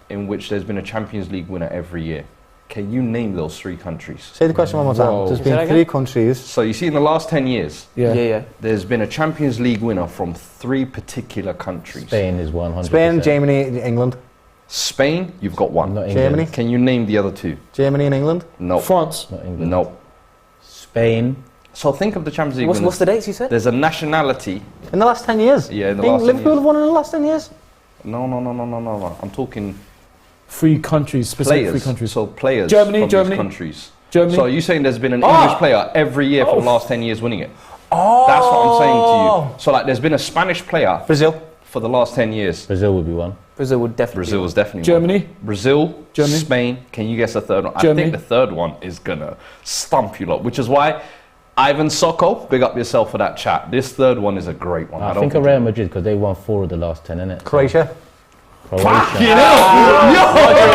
in which there's been a Champions League winner every year. Can you name those 3 countries? Say the question one more time. Whoa. There's Say that been again? 3 countries. So you see, in the last 10 years, Yeah. there's been a Champions League winner from 3 particular countries. Spain is 100%. Spain, Germany, England. Spain, you've got 1. Not England. Germany. Can you name the other 2? Germany and England. No. France. Not England. No. Spain. So think of the Champions League What's winners. the dates you said? There's a nationality. In the last 10 years? Yeah, in the Think last 10 Liverpool years. have won in the last 10 years? No. I'm talking 3 countries, specific 3 players. countries. So players Germany, from Germany. these countries. Germany. So are you saying there's been an Ah! English player every year for the last 10 years winning it? Oh! That's what I'm saying to you. So like there's been a Spanish player Brazil. for the last 10 years. Brazil would be one. Brazil would definitely. Brazil is definitely Germany. one. Brazil, Germany. Spain. Can you guess the third one? Germany. I think the third one is gonna stump you lot, which is why Ivan Sokol, big up yourself for that chat. This third one is a great one. I think of Real Madrid because they won 4 of the last 10, innit? Croatia. Croatia. You know,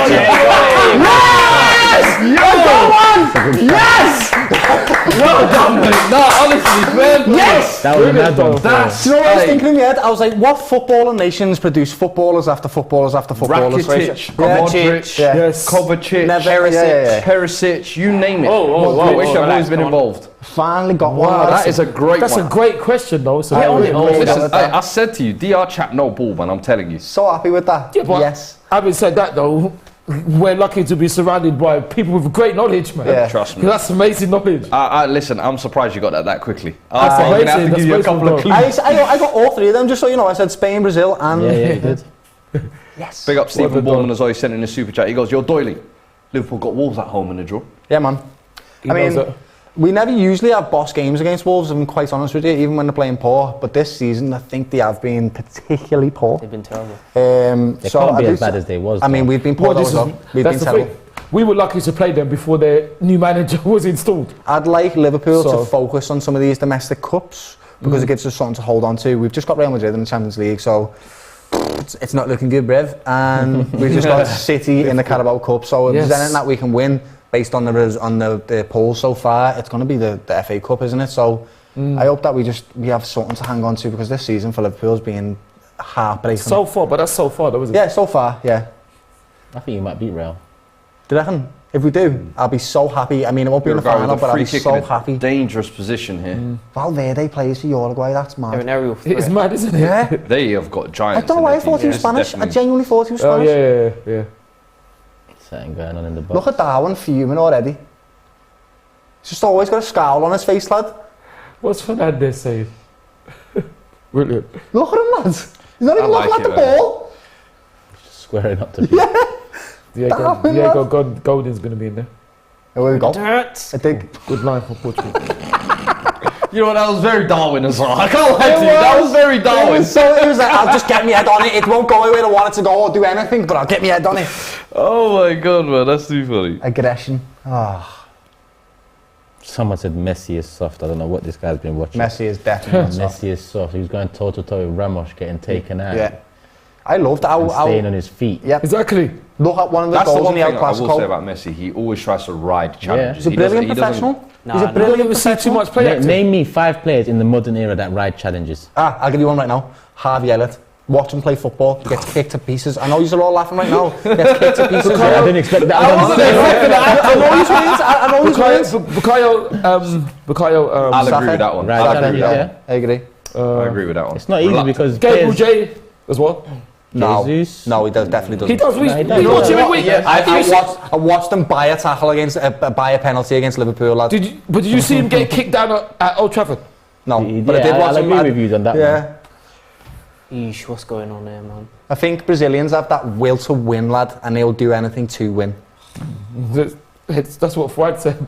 Yes! Well done, mate. No, honestly, man. Yes! That was a mad one. That's Do you know what I was thinking in my head? I was like, what footballer nations produce footballers after footballers after footballers? Rakitic, Yeah. Modric, Yeah. Yes. Kovacic, Perisic. Perisic, you name it. Whoa, I've always been involved. Finally got one. Wow, lads. that is a great That's one. a great question, though. It's a Listen, I said to you, DR chap, no ball, man. I'm telling you. So happy with that. Yeah, but Yes. having said that, though, we're lucky to be surrounded by people with great knowledge, man. Yeah. Trust me. That's amazing knowledge. Listen, I'm surprised you got that quickly. That's I'm going to have amazing, to that's give you a amazing, couple of bro. clues. I got all three of them, just so you know. I said Spain, Brazil, and... Yeah, you did. Yes. Big up Stephen Well done. Borman as well. He sent in a super chat. He goes, "You're Doyle. Liverpool got Wolves at home in the draw." Yeah, man. He I knows mean, that. we never usually have boss games against Wolves, if I'm quite honest with you, even when they're playing poor. But this season, I think they have been particularly poor. They've been terrible. They can't be as bad as they was. I mean, though. we've been poor Well, this as well. is- We've that's been the terrible. thing. We were lucky to play them before their new manager was installed. I'd like Liverpool So- to focus on some of these domestic cups because it gives us something to hold on to. We've just got Real Madrid in the Champions League, so it's not looking good, Brev. And we've just got City in the Carabao Cup. So if Yes. there's anything that we can win based on the polls so far, it's going to be the FA Cup, isn't it? So I hope that we have something to hang on to, because this season for Liverpool's been heartbreaking. So far, but that's so far, though, isn't it? Yeah, so far, yeah. I think you might beat Real. Do you reckon? If we do, I'll be so happy. I mean, it won't be in the final, but I'll be so happy. Dangerous position here. Valverde plays for Uruguay, that's They're mad. an aerial threat. It's mad, isn't it? Yeah. They have got I giants. don't know in why I their thought he team. was Yes, Spanish. I definitely. genuinely thought he was Oh, Spanish. yeah. Something going on in the box. Look at Darwin fuming already. He's just always got a scowl on his face, lad. What's Fernandez saying? Brilliant. Look at him, lads. He's not even like looking at it, the man. ball. Squaring up to beat. Diego Godin's going to be in there. Here we go. Dirt. I think. Good line for Portugal. You know what? That was very Darwin as well. I can't lie to you. That was very It Darwin. was like, I'll just get my head on it. It won't go where I want it to go or do anything, but I'll get my head on it. Oh my god, man, that's too funny. Aggression. Someone said Messi is soft. I don't know what this guy's been watching. Messi is definitely not soft. Messi is soft. He was going toe to toe with Ramos, getting taken out. Yeah. I loved And staying how on his feet. Yep. Exactly. Look at one of the That's the goals one in the thing El I will say Clasico. about Messi. He always tries to ride challenges. He's a brilliant He doesn't- professional. Nah, He's a nah. I don't brilliant even see too professional. much play acting. Name me 5 players in the modern era that ride challenges. I'll give you one right now. Harvey Elliott. Watch him play football. He gets kicked to pieces. I know you're all laughing right now. He gets kicked to pieces. I didn't expect that. I know he's wins. I know he's wins. Bukayo, I'll agree with that one. Right, I'll challenge, agree with that yeah. one. I agree. I agree with that one. It's not easy because Gabriel players, J as well. No, Jesus. no, he definitely doesn't. He does. We he watch does. every week. Yeah, I watched him buy a tackle against buy a penalty against Liverpool, lad. Did you see him get kicked down at Old Trafford? No, Yeah, but I did watch I'll him. agree with you on that one. Yeah, Eesh, what's going on there, man? I think Brazilians have that will to win, lad, and they'll do anything to win. That's what Fuad said.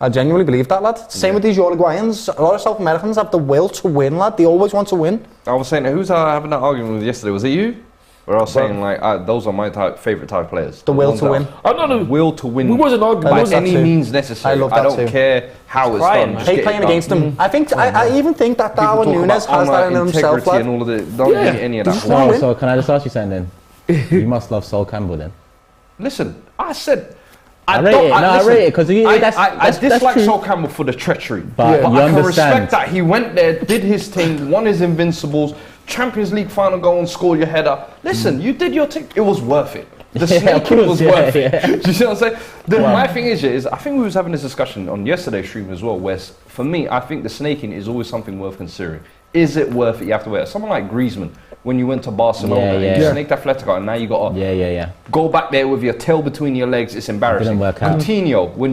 I genuinely believe that, lad. Same with these Uruguayans. A lot of South Americans have the will to win, lad. They always want to win. I was saying, who's having that argument with yesterday? Was it you? Where I was saying, like, those are my favourite type of players. The will ones to that win. Oh no, Will to win. we wasn't arguing. I by love that any too. means necessary. I love that don't too. care how it's crying, done. man. Just Hate get playing it against done. them. I think I even think that People Darwin talk Nunes about has that in honour, himself, integrity lad. and all of the. Don't need any of that. just wanna win. So can I just ask you something then? You must love Sol Campbell then. Listen, I said. I rate it. I rate it because I dislike true. Sol Campbell for the treachery, But but you I can understand. respect that he went there, did his thing, won his Invincibles, Champions League final goal and scored your header. Listen, you did your thing. It was worth it. The Yeah, of snaking course, was yeah, worth yeah. it. Do you see what I'm saying? My thing is I think we was having this discussion on yesterday's stream as well, where for me, I think the snaking is always something worth considering. Is it worth it? You have to wait. Someone like Griezmann, when you went to Barcelona, Yeah. and you snaked Atletico, and now you got to Yeah. go back there with your tail between your legs. It's embarrassing. Didn't work out. Coutinho, when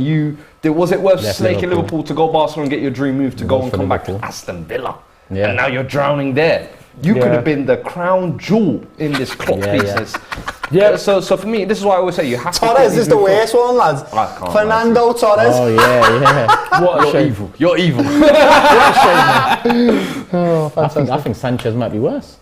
was it worth Left snaking Liverpool. Liverpool to go Barcelona and get your dream move to go Goes and for come back to Liverpool. Aston Villa? Yeah. And now you're drowning there. You could have been the crown jewel in this clock Yeah, yeah. business. Yeah. So for me, this is why I always say you have to. Torres is the worst one, lads. I can't Fernando Torres. Oh yeah. What a You're shame. evil. You're evil. I think Sanchez might be worse.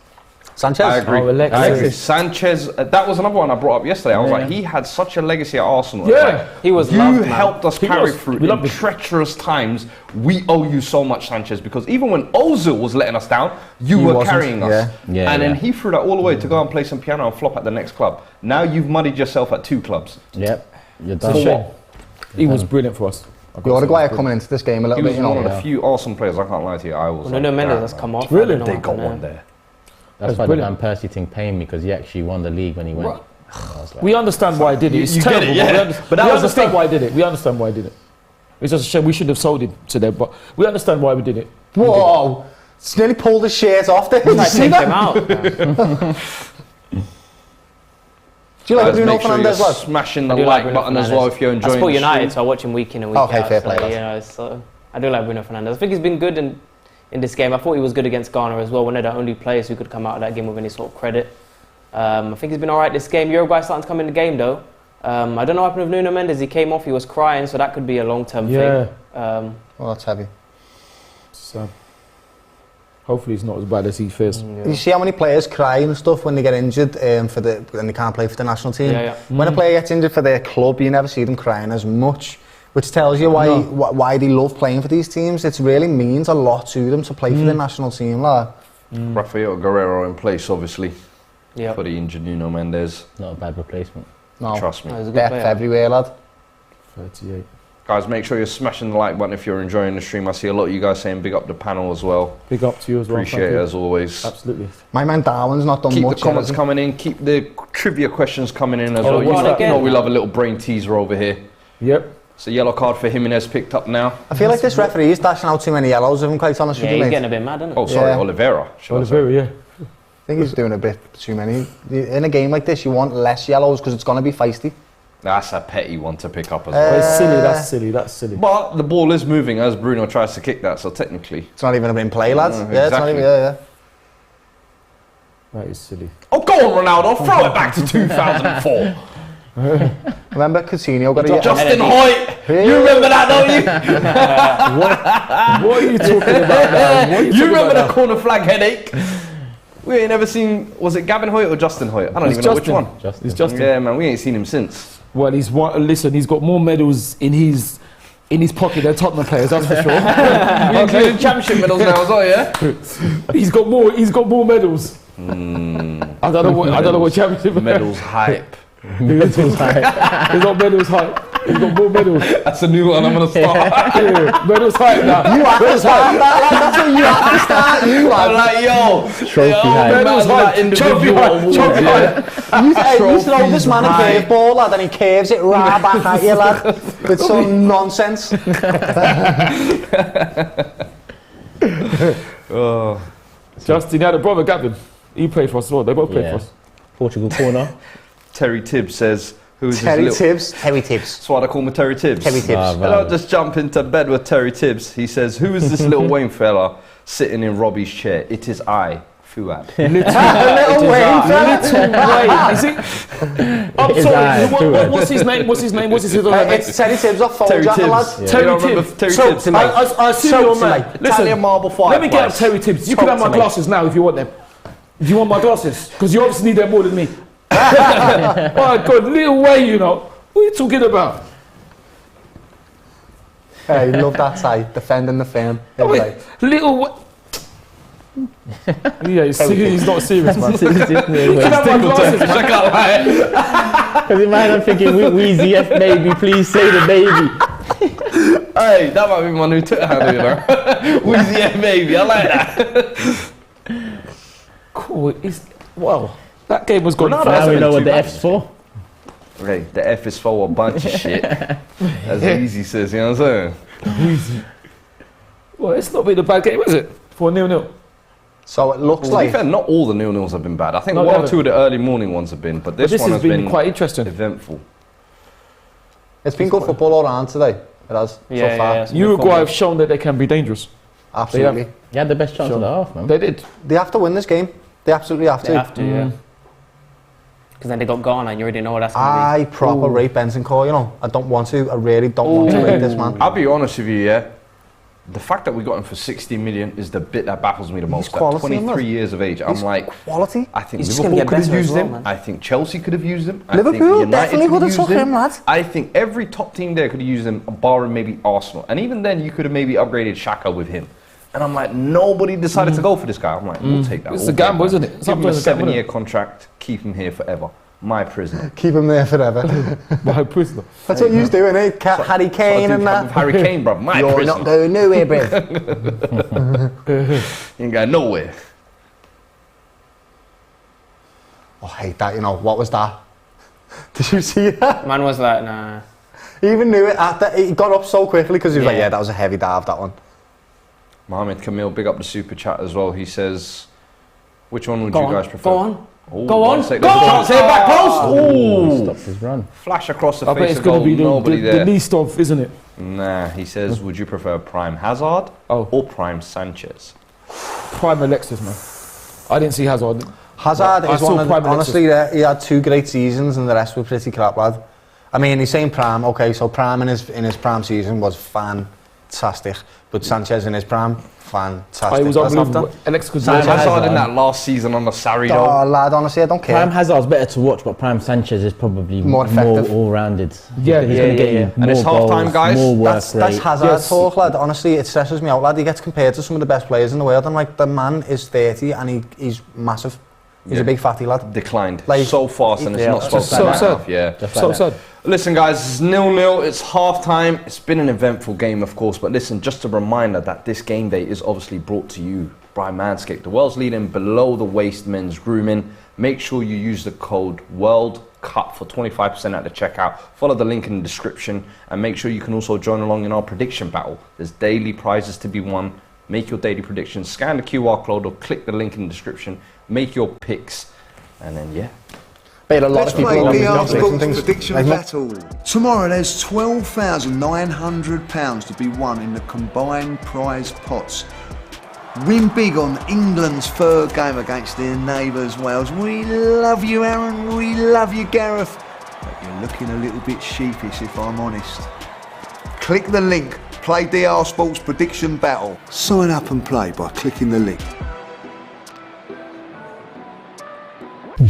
Sanchez. I agree. Oh, Alexis. Alexis Sanchez. That was another one I brought up yesterday. I was Yeah. like, he had such a legacy at Arsenal. Yeah. Like, He was you loved, man. helped us He carry was. through We in loved him. treacherous times. We owe you so much, Sanchez, because even when Ozil was letting us down, you He were wasn't, carrying us. yeah. Yeah, and then yeah. he threw that all the way to go and play some piano and flop at the next club. Now you've muddied yourself at 2 clubs. Yep. You're For done. what? He was brilliant for us. Uruguay are coming into this game a little bit, He was one of the few awesome players, I can't lie to you. I was Nuno Mendes has come off. Really? They got one there. That's why the Van Persie thing pained me, because he actually won the league when he went. Like, we understand why he did it. It's you terrible, get it, yeah. but we understand why he did it. We understand why he did it. It's just a shame we should have sold him to them, but we understand why we did it. Whoa! It's nearly pulled his shirt off there. Did you see Take him that? out. Do you like Bruno make sure Fernandes, you're lad? smashing the I do like Bruno button as Fernandes. well if you're enjoying I support the United, stream. so I watch him week in and week Okay, out. fair so, play, lad. you know, so I do like Bruno Fernandes. I think he's been good in this game. I thought he was good against Ghana as well. One of the only players who could come out of that game with any sort of credit. I think he's been alright this game. Uruguay starting to come in the game though. I don't know what happened with Nuno Mendes. He came off, he was crying, so that could be a long-term thing. Well, that's heavy. So hopefully it's not as bad as he fears. You see how many players cry and stuff when they get injured and they can't play for the national team? Yeah. When a player gets injured for their club, you never see them crying as much, which tells you why they love playing for these teams. It really means a lot to them to play for the national team, lad. Rafael Guerrero in place, obviously, Yeah. for the injured Nuno Mendes. Not a bad replacement. No, Trust me. He's a good depth player. everywhere, lad. 38. Guys, make sure you're smashing the like button if you're enjoying the stream. I see a lot of you guys saying big up the panel as well. Big up to you as well. Appreciate thank it you. as always. Absolutely. My man Darwin's not done Keep much. the comments has he? coming in. Keep the trivia questions coming in as Oh, well. You what know, again? we love a little brain teaser over here. Yep. It's a yellow card for Jimenez picked up now. I feel like this referee is dashing out too many yellows, if I'm quite honest Yeah, with you, he's mate. getting a bit mad, isn't he? Oh, sorry, Yeah. Oliveira. shall I say. Oliveira, yeah. I think he's doing a bit too many. In a game like this, you want less yellows because it's going to be feisty. That's a petty one to pick up as But well. it's silly, that's silly, that's silly. But the ball is moving as Bruno tries to kick that, so technically. It's not even in play, lads. Mm, Yeah, it's not exactly. even. Yeah. That is silly. Oh, go on, Ronaldo. Throw it back to 2004. Remember Coutinho got a Justin Hoyt. You remember that, don't you? What are you talking about now? What are You remember the corner flag headache? We ain't never seen, was it Gavin Hoyt or Justin Hoyt? I don't even know which one. It's Justin. Yeah, man, we ain't seen him since. Well, he's got more medals in his pocket than Tottenham players, that's for sure. Including championship medals now as well, yeah? He's got more medals. I don't know what championship Medals hype. Medals hype. He's got medals hype. He's got more medals. That's a new one I'm going to start. Yeah, medals hype now. You have to start that, lad. That's what you have to start. You, lad. I'm like, yo. Trophy hype. Medals hype. Trophy hype. Trophy hype. You throw this man a curveball, lad, and he curves it right back at you, lad, with some nonsense. Justin had a brother, Gavin. He played for us as well. They both played for us. Portugal corner. Terry Tibbs says, who's Terry this Tibbs. Terry Tibbs. That's why I call him Terry Tibbs. Terry Tibbs. Ah, I don't just jump into bed with Terry Tibbs. He says, who is this little Wayne fella sitting in Robbie's chair? It is I, Fuad. Little Wayne fella. Is it? I'm sorry. What's his name? What's his name? It's Terry Tibbs off phone Terry jacker, Tibbs. lad. Yeah. You don't remember Terry Tibbs? I see Talk your to man. me. Italian marble fireplace. Let me get up Terry Tibbs. You can have my glasses now if you want them. Do you want my glasses? Because you obviously need them more than me. My God, little way, you know. What are you talking about? Hey, love that side, defending the firm. Little way. Yeah, he's not serious, man. Because You can have my glasses, man. in my head I'm thinking, Wheezy F baby, please say the baby. Hey, that might be my new Twitter handle, you know. Wheezy F baby, I like that. Cool. Wow. That game was gone. Now we know what the F's for. Okay, the F is for a bunch of shit. As Easy says, you know what I'm saying? Well, it's not been a bad game, is it? For 0-0. So it looks To be like fair, not all the 0-0s have been bad. I think No, one never. or two of the early morning ones have been, but this one has has been quite interesting. eventful. it's been good football all around today. It has so far. it's Uruguay have shown that they can be dangerous. Absolutely. You had the best chance of the half, man. They did. They have to win this game. They absolutely have to. They have to, yeah. Because then they got Ghana and you already know what that's going to I proper rate Bentancur, you know. I don't want to. I really don't want to rate this man. I'll be honest with you, yeah. The fact that we got him for 60 million is the bit that baffles me the most. At quality, 23 man. years of age, I'm like, Quality. I think He's just Liverpool gonna could get have better as used well, him. man. I think Chelsea could have used him. I Liverpool think United definitely could would have used took him, lad. I think every top team there could have used him, barring maybe Arsenal. And even then, you could have maybe upgraded Xhaka with him. And I'm like, nobody decided to go for this guy. I'm like, we'll take that. It's all a gamble, day, man. isn't it? Give him a Sometimes a gamble, 7-year contract, keep him here forever. my prisoner. Keep him there forever. My prisoner. That's what you do, innit? Harry Kane and that. Harry Kane, bro. My You're prisoner. not going nowhere, bruv. You ain't going nowhere. Oh, I hate that, you know. What was that? Did you see that? Man was like, nah. He even knew it. He got up so quickly because he was like, yeah, that was a heavy dive, that one. Mohammed Camille, big up the super chat as well. He says, which one would you guys prefer? Go on. Ooh, Go on. There's Go a on. chance here, back post. Ooh. Stopped his run. Flash across the I bet face it's of going goal. to be Nobody the there. least of, isn't it? Nah, he says, would you prefer Prime Hazard or Prime Sanchez? Prime Alexis, man. I didn't see Hazard. Hazard I is saw one of the, Prime honestly, he had 2 great seasons and the rest were pretty crap, lad. I mean, he's saying prime, okay, so prime in his prime season was fantastic, but Sanchez in his prime, fantastic. It was unbelievable. Alexis could Prime Hazard. Hazard in that last season on the Sarri Oh, though. lad, honestly, I don't care. Prime Hazard's better to watch, but Prime Sanchez is probably More effective. all-rounded. Yeah, he's yeah, going to get you And it's more half-time, goals, guys. more work That's rate. Hazard Yes. talk, lad. Honestly, it stresses me out, lad. He gets compared to some of the best players in the world, and like the man is 30 and he's massive. He's a big fatty lad. Declined Like, so fast and it's not Just spoken so about enough. Yeah. Just So like that. sad. Listen, guys, it's 0-0. It's half-time. It's been an eventful game, of course. But listen, just a reminder that this game day is obviously brought to you by Manscaped, the world's leading below-the-waist men's grooming. Make sure you use the code WORLDCUP for 25% at the checkout. Follow the link in the description. And make sure you can also join along in our prediction battle. There's daily prizes to be won. Make your daily predictions. Scan the QR code or click the link in the description. Make your picks. And then, yeah. But a lot Let's of people play on the the Sports things. Prediction Battle. Tomorrow there's £12,900 to be won in the combined prize pots. Win big on England's third game against their neighbours Wales. We love you, Aaron. We love you, Gareth. But you're looking a little bit sheepish, if I'm honest. Click the link. Play DR Sports Prediction Battle. Sign up and play by clicking the link.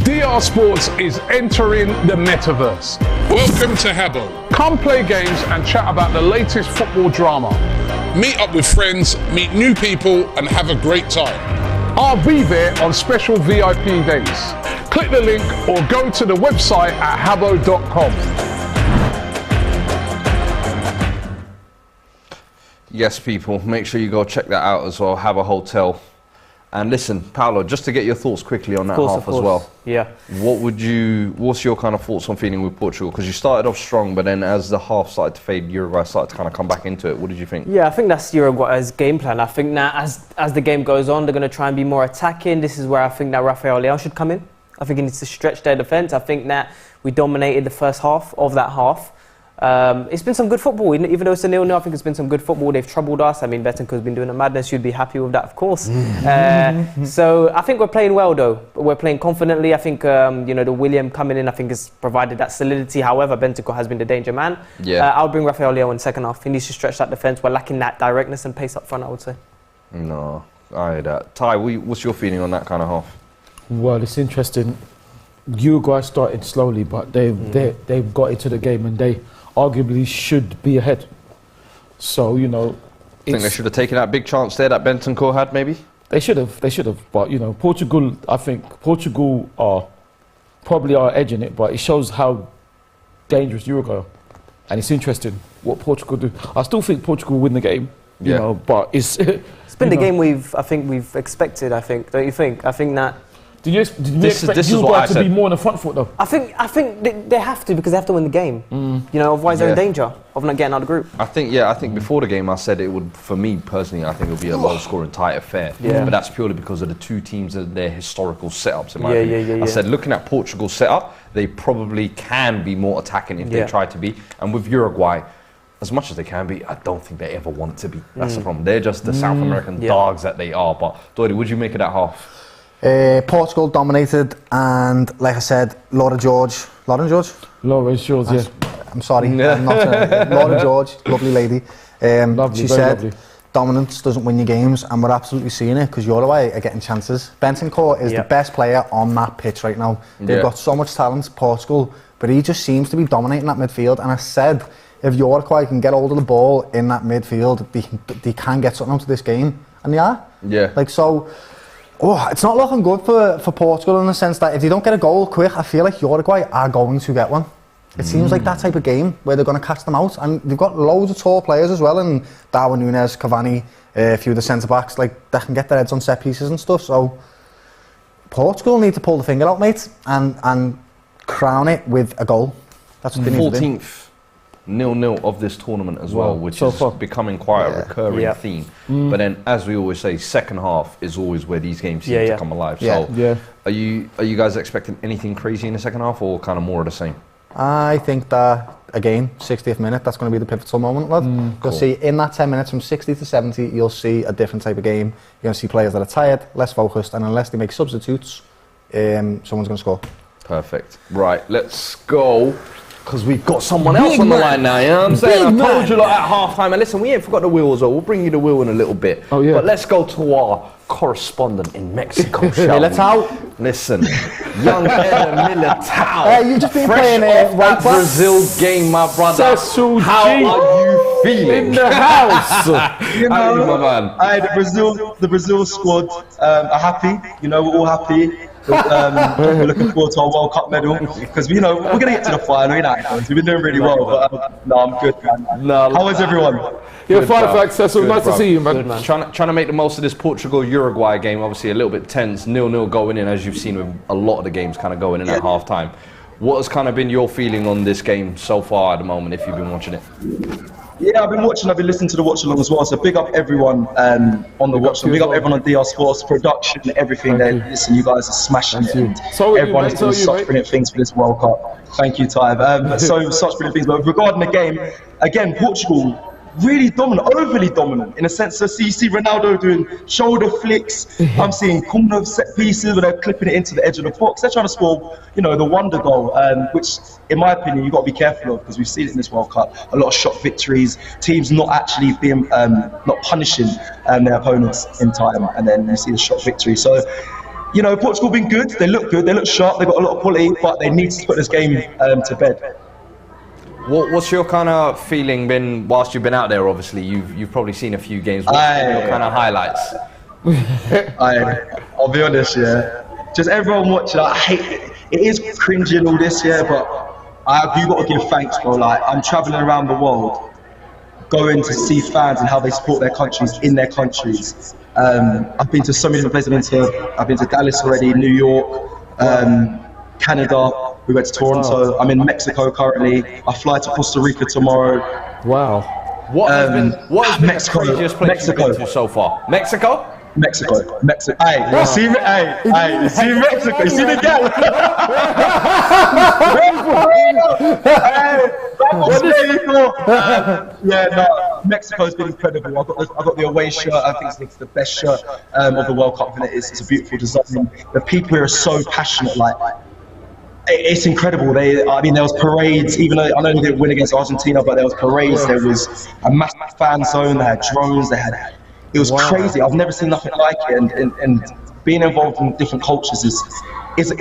DR Sports is entering the metaverse. Welcome to Habbo. Come play games and chat about the latest football drama. Meet up with friends, meet new people, and have a great time. I'll be there on special VIP days. Click the link or go to the website at habbo.com. Yes, people, make sure you go check that out as well. Have a hotel. And listen, Paulo, just to get your thoughts quickly on that half as well. Yeah. What's your kind of thoughts on feeling with Portugal? Because you started off strong, but then as the half started to fade, Uruguay started to kind of come back into it. What did you think? Yeah, I think that's Uruguay's game plan. I think that as the game goes on, they're going to try and be more attacking. This is where I think that Rafael Leão should come in. I think he needs to stretch their defence. I think that we dominated the first half of that half. It's been some good football, even though it's a 0-0. I think it's been some good football. They've troubled us. I mean, Betancourt's been doing a madness. You'd be happy with that, of course. So I think we're playing well, though. We're playing confidently. I think the William coming in, I think, has provided that solidity. However, Betancourt has been the danger man. Yeah. I'll bring Rafael Leão in second half. He needs to stretch that defence. We're lacking that directness and pace up front, I would say. No, I heard that. Ty, what's your feeling on that kind of half? Well, it's interesting. Uruguay started slowly, but they've got into the game and they arguably should be ahead. So, Think they should have taken that big chance there that Betancourt had, maybe? They should have. But, Portugal, I think Portugal are probably edging it, but it shows how dangerous Uruguay are. And it's interesting what Portugal do. I still think Portugal will win the game, but it's... It's been the game we've expected, don't you think? I think that... Did you expect Uruguay to be more on the front foot, though? I think they have to, because they have to win the game. Otherwise they're in danger of not getting out of the group. I think before the game I said it would, for me personally, I think it would be a low-scoring, tight affair. Yeah. But that's purely because of the two teams and their historical setups, in my opinion. Yeah. I said, looking at Portugal's setup, they probably can be more attacking if they try to be. And with Uruguay, as much as they can be, I don't think they ever want to be. That's the problem. They're just the South American dogs that they are. But, Doyle, what do you make of that half? Portugal dominated, and like I said, Laura George, yeah. I'm sorry, I'm not Laura George, lovely lady. She said, lovely. Dominance doesn't win you games, and we're absolutely seeing it because Uruguay are getting chances. Betancourt is the best player on that pitch right now. They've got so much talent, Portugal, but he just seems to be dominating that midfield. And I said, if Uruguay can get hold of the ball in that midfield, they can get something out of this game, and they are. Yeah. Oh, it's not looking good for Portugal in the sense that if they don't get a goal quick, I feel like Uruguay are going to get one. It seems like that type of game where they're going to catch them out, and they've got loads of tall players as well, and Darwin Núñez, Cavani, a few of the centre-backs, like, they can get their heads on set pieces and stuff, so Portugal need to pull the finger out, mate, and crown it with a goal. That's what they need to do. 14th 0-0 of this tournament as well, which is becoming quite a recurring theme. But then, as we always say, second half is always where these games seem to come alive. So, are you guys expecting anything crazy in the second half, or kind of more of the same? I think that, again, 60th minute, that's going to be the pivotal moment, lad. You'll see in that 10 minutes from 60 to 70, you'll see a different type of game. You're going to see players that are tired, less focused, and unless they make substitutes, someone's going to score. Perfect. Right, let's go. Because we've got someone else on the line now, you know what I'm saying? I told you lot at half-time, and listen, we ain't forgot the wheel as well. We'll bring you the wheel in a little bit. Oh, yeah. But let's go to our correspondent in Mexico, shall we? Militao. Listen, young Eder Militao. Hey, you've just been playing right that Brazil game, my brother. How are you feeling? In the house. You know, my man. The Brazil squad are happy. You know, we're all happy. We're looking forward to our World Cup medal because we're going to get to the final. We've been doing really well, but no, I'm good, man. How is everyone? Yeah, fine, thanks, Cecil. Nice to see you, man. Good, man. Trying to make the most of this Portugal-Uruguay game. Obviously, a little bit tense, 0-0 going in, as you've seen with a lot of the games kind of going in at half time. What has kind of been your feeling on this game so far at the moment, if you've been watching it? Yeah, I've been watching. I've been listening to the watch along as well. So big up everyone on the watch. Big up everyone on DR Sports production, everything. Listen, you guys are smashing it. And everyone is doing such brilliant things for this World Cup. Thank you, Ty. So such brilliant things. But regarding the game, again, Portugal really dominant, overly dominant in a sense. So you see Ronaldo doing shoulder flicks. I'm seeing corner set pieces where they're clipping it into the edge of the box. They're trying to score, the wonder goal, which, in my opinion, you've got to be careful of because we've seen it in this World Cup. A lot of shot victories, teams not actually being, not punishing their opponents in time, and then you see the shot victory. So, Portugal been good. They look good. They look sharp. They've got a lot of quality, but they need to put this game to bed. What's your kind of feeling been whilst you've been out there? Obviously, you've probably seen a few games. What's been your kind of highlights? I'll be honest, just everyone watching. I hate it. It is cringy all this, but you got to give thanks, bro. Like, I'm traveling around the world, going to see fans and how they support their countries in their countries. I've been to so many different places. I've been to Dallas already, New York, Canada. We went to Toronto. I'm in Mexico currently. I fly to Costa Rica tomorrow. Wow. What has been Mexico, the craziest place you've been to so far? Mexico. Hey, you see me? Hey, you see Mexico? You see the gap? Mexico's been incredible. I've got the away shirt. I think it's the best shirt of the World Cup. It's a beautiful design. The people here are so passionate. It's incredible. There was parades, even though I know they didn't win against Argentina, but there was parades. There was a massive fan zone. They had drones. It was crazy. I've never seen nothing like it. And being involved in different cultures is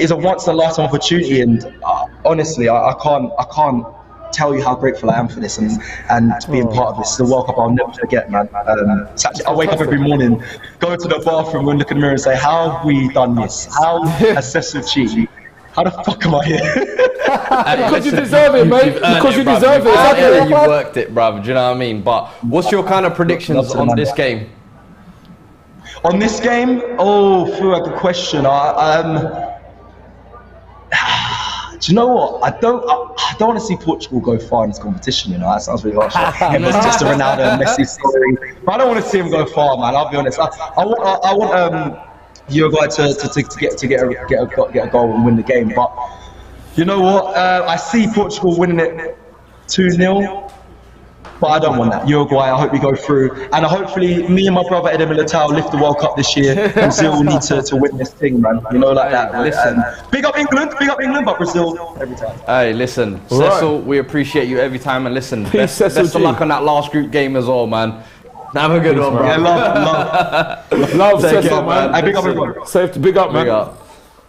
a once in a lifetime opportunity. And honestly, I can't tell you how grateful I am for this and being part of this. The World Cup I'll never forget, man. I wake up every morning, go to the bathroom and look in the mirror and say, how have we done this? How has Cecil cheated? How the fuck am I here? Because you deserve it, mate. Because you deserve it. Exactly. You worked it, bruv. Do you know what I mean? But what's your kind of predictions on this game? On this game? Oh, Fuad, good question. Do you know what? I don't want to see Portugal go far in this competition. That sounds really harsh. It was just a Ronaldo and Messi story. But I don't want to see him go far, man. I'll be honest. I want Uruguay to get a goal and win the game. But you know what? I see Portugal winning it 2-0. But I don't want that. Uruguay, I hope we go through. And hopefully, me and my brother Eder Militao lift the World Cup this year. Brazil need to win this thing, man. Like that. Listen. Big up England, but Brazil every time. Hey, listen, Cecil, we appreciate you every time. And listen, best of luck on that last group game as well, man. Have a good one, bro. Yeah, love Cecil, man. Hey, big up everyone. Safe to big up, man. Big up.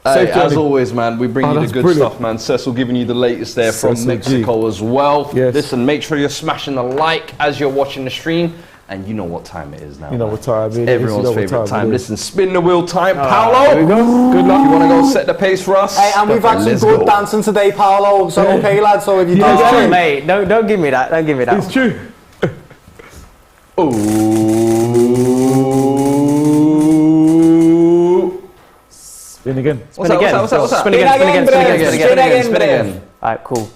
Hey, as always, man, we bring you the good stuff, man. Cecil giving you the latest there from Mexico as well. Yes. Listen, make sure you're smashing the like as you're watching the stream. And you know what time it is now. You know what time it is. Everyone's favourite time. Listen, spin the wheel time. Paulo, here we go. Good luck. You want to go set the pace for us? Hey, and we've had some good dancing today, Paulo. So okay, lads. So if you do, mate, don't give me that. Don't give me that. It's true. Ooh. Spin again. What's that? Spin again. Alright, cool.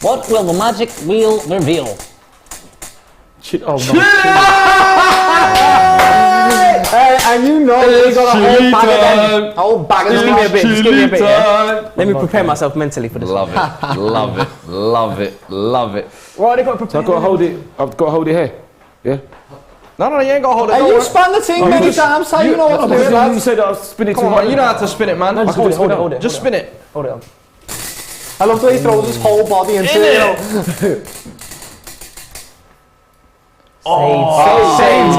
What will the magic wheel reveal? Oh, no. Hey, and you know we got a whole bag again. A whole bag of Just give me a bit. Just give me a bit. Yeah? Let me prepare myself mentally for this. Love it. Love it. Love it. Love it. Right, I've got to prepare. So I've got to hold it. I've got to hold it here. Yeah. No, you ain't got to hold it. Hey, you spun the thing many times, so you know what to do, You lads. said I'll spin it too Come much. on, you know how to spin it, man. No, just hold it. Just spin it. Hold it on. I love the way he throws his whole body into it, you know. Saved.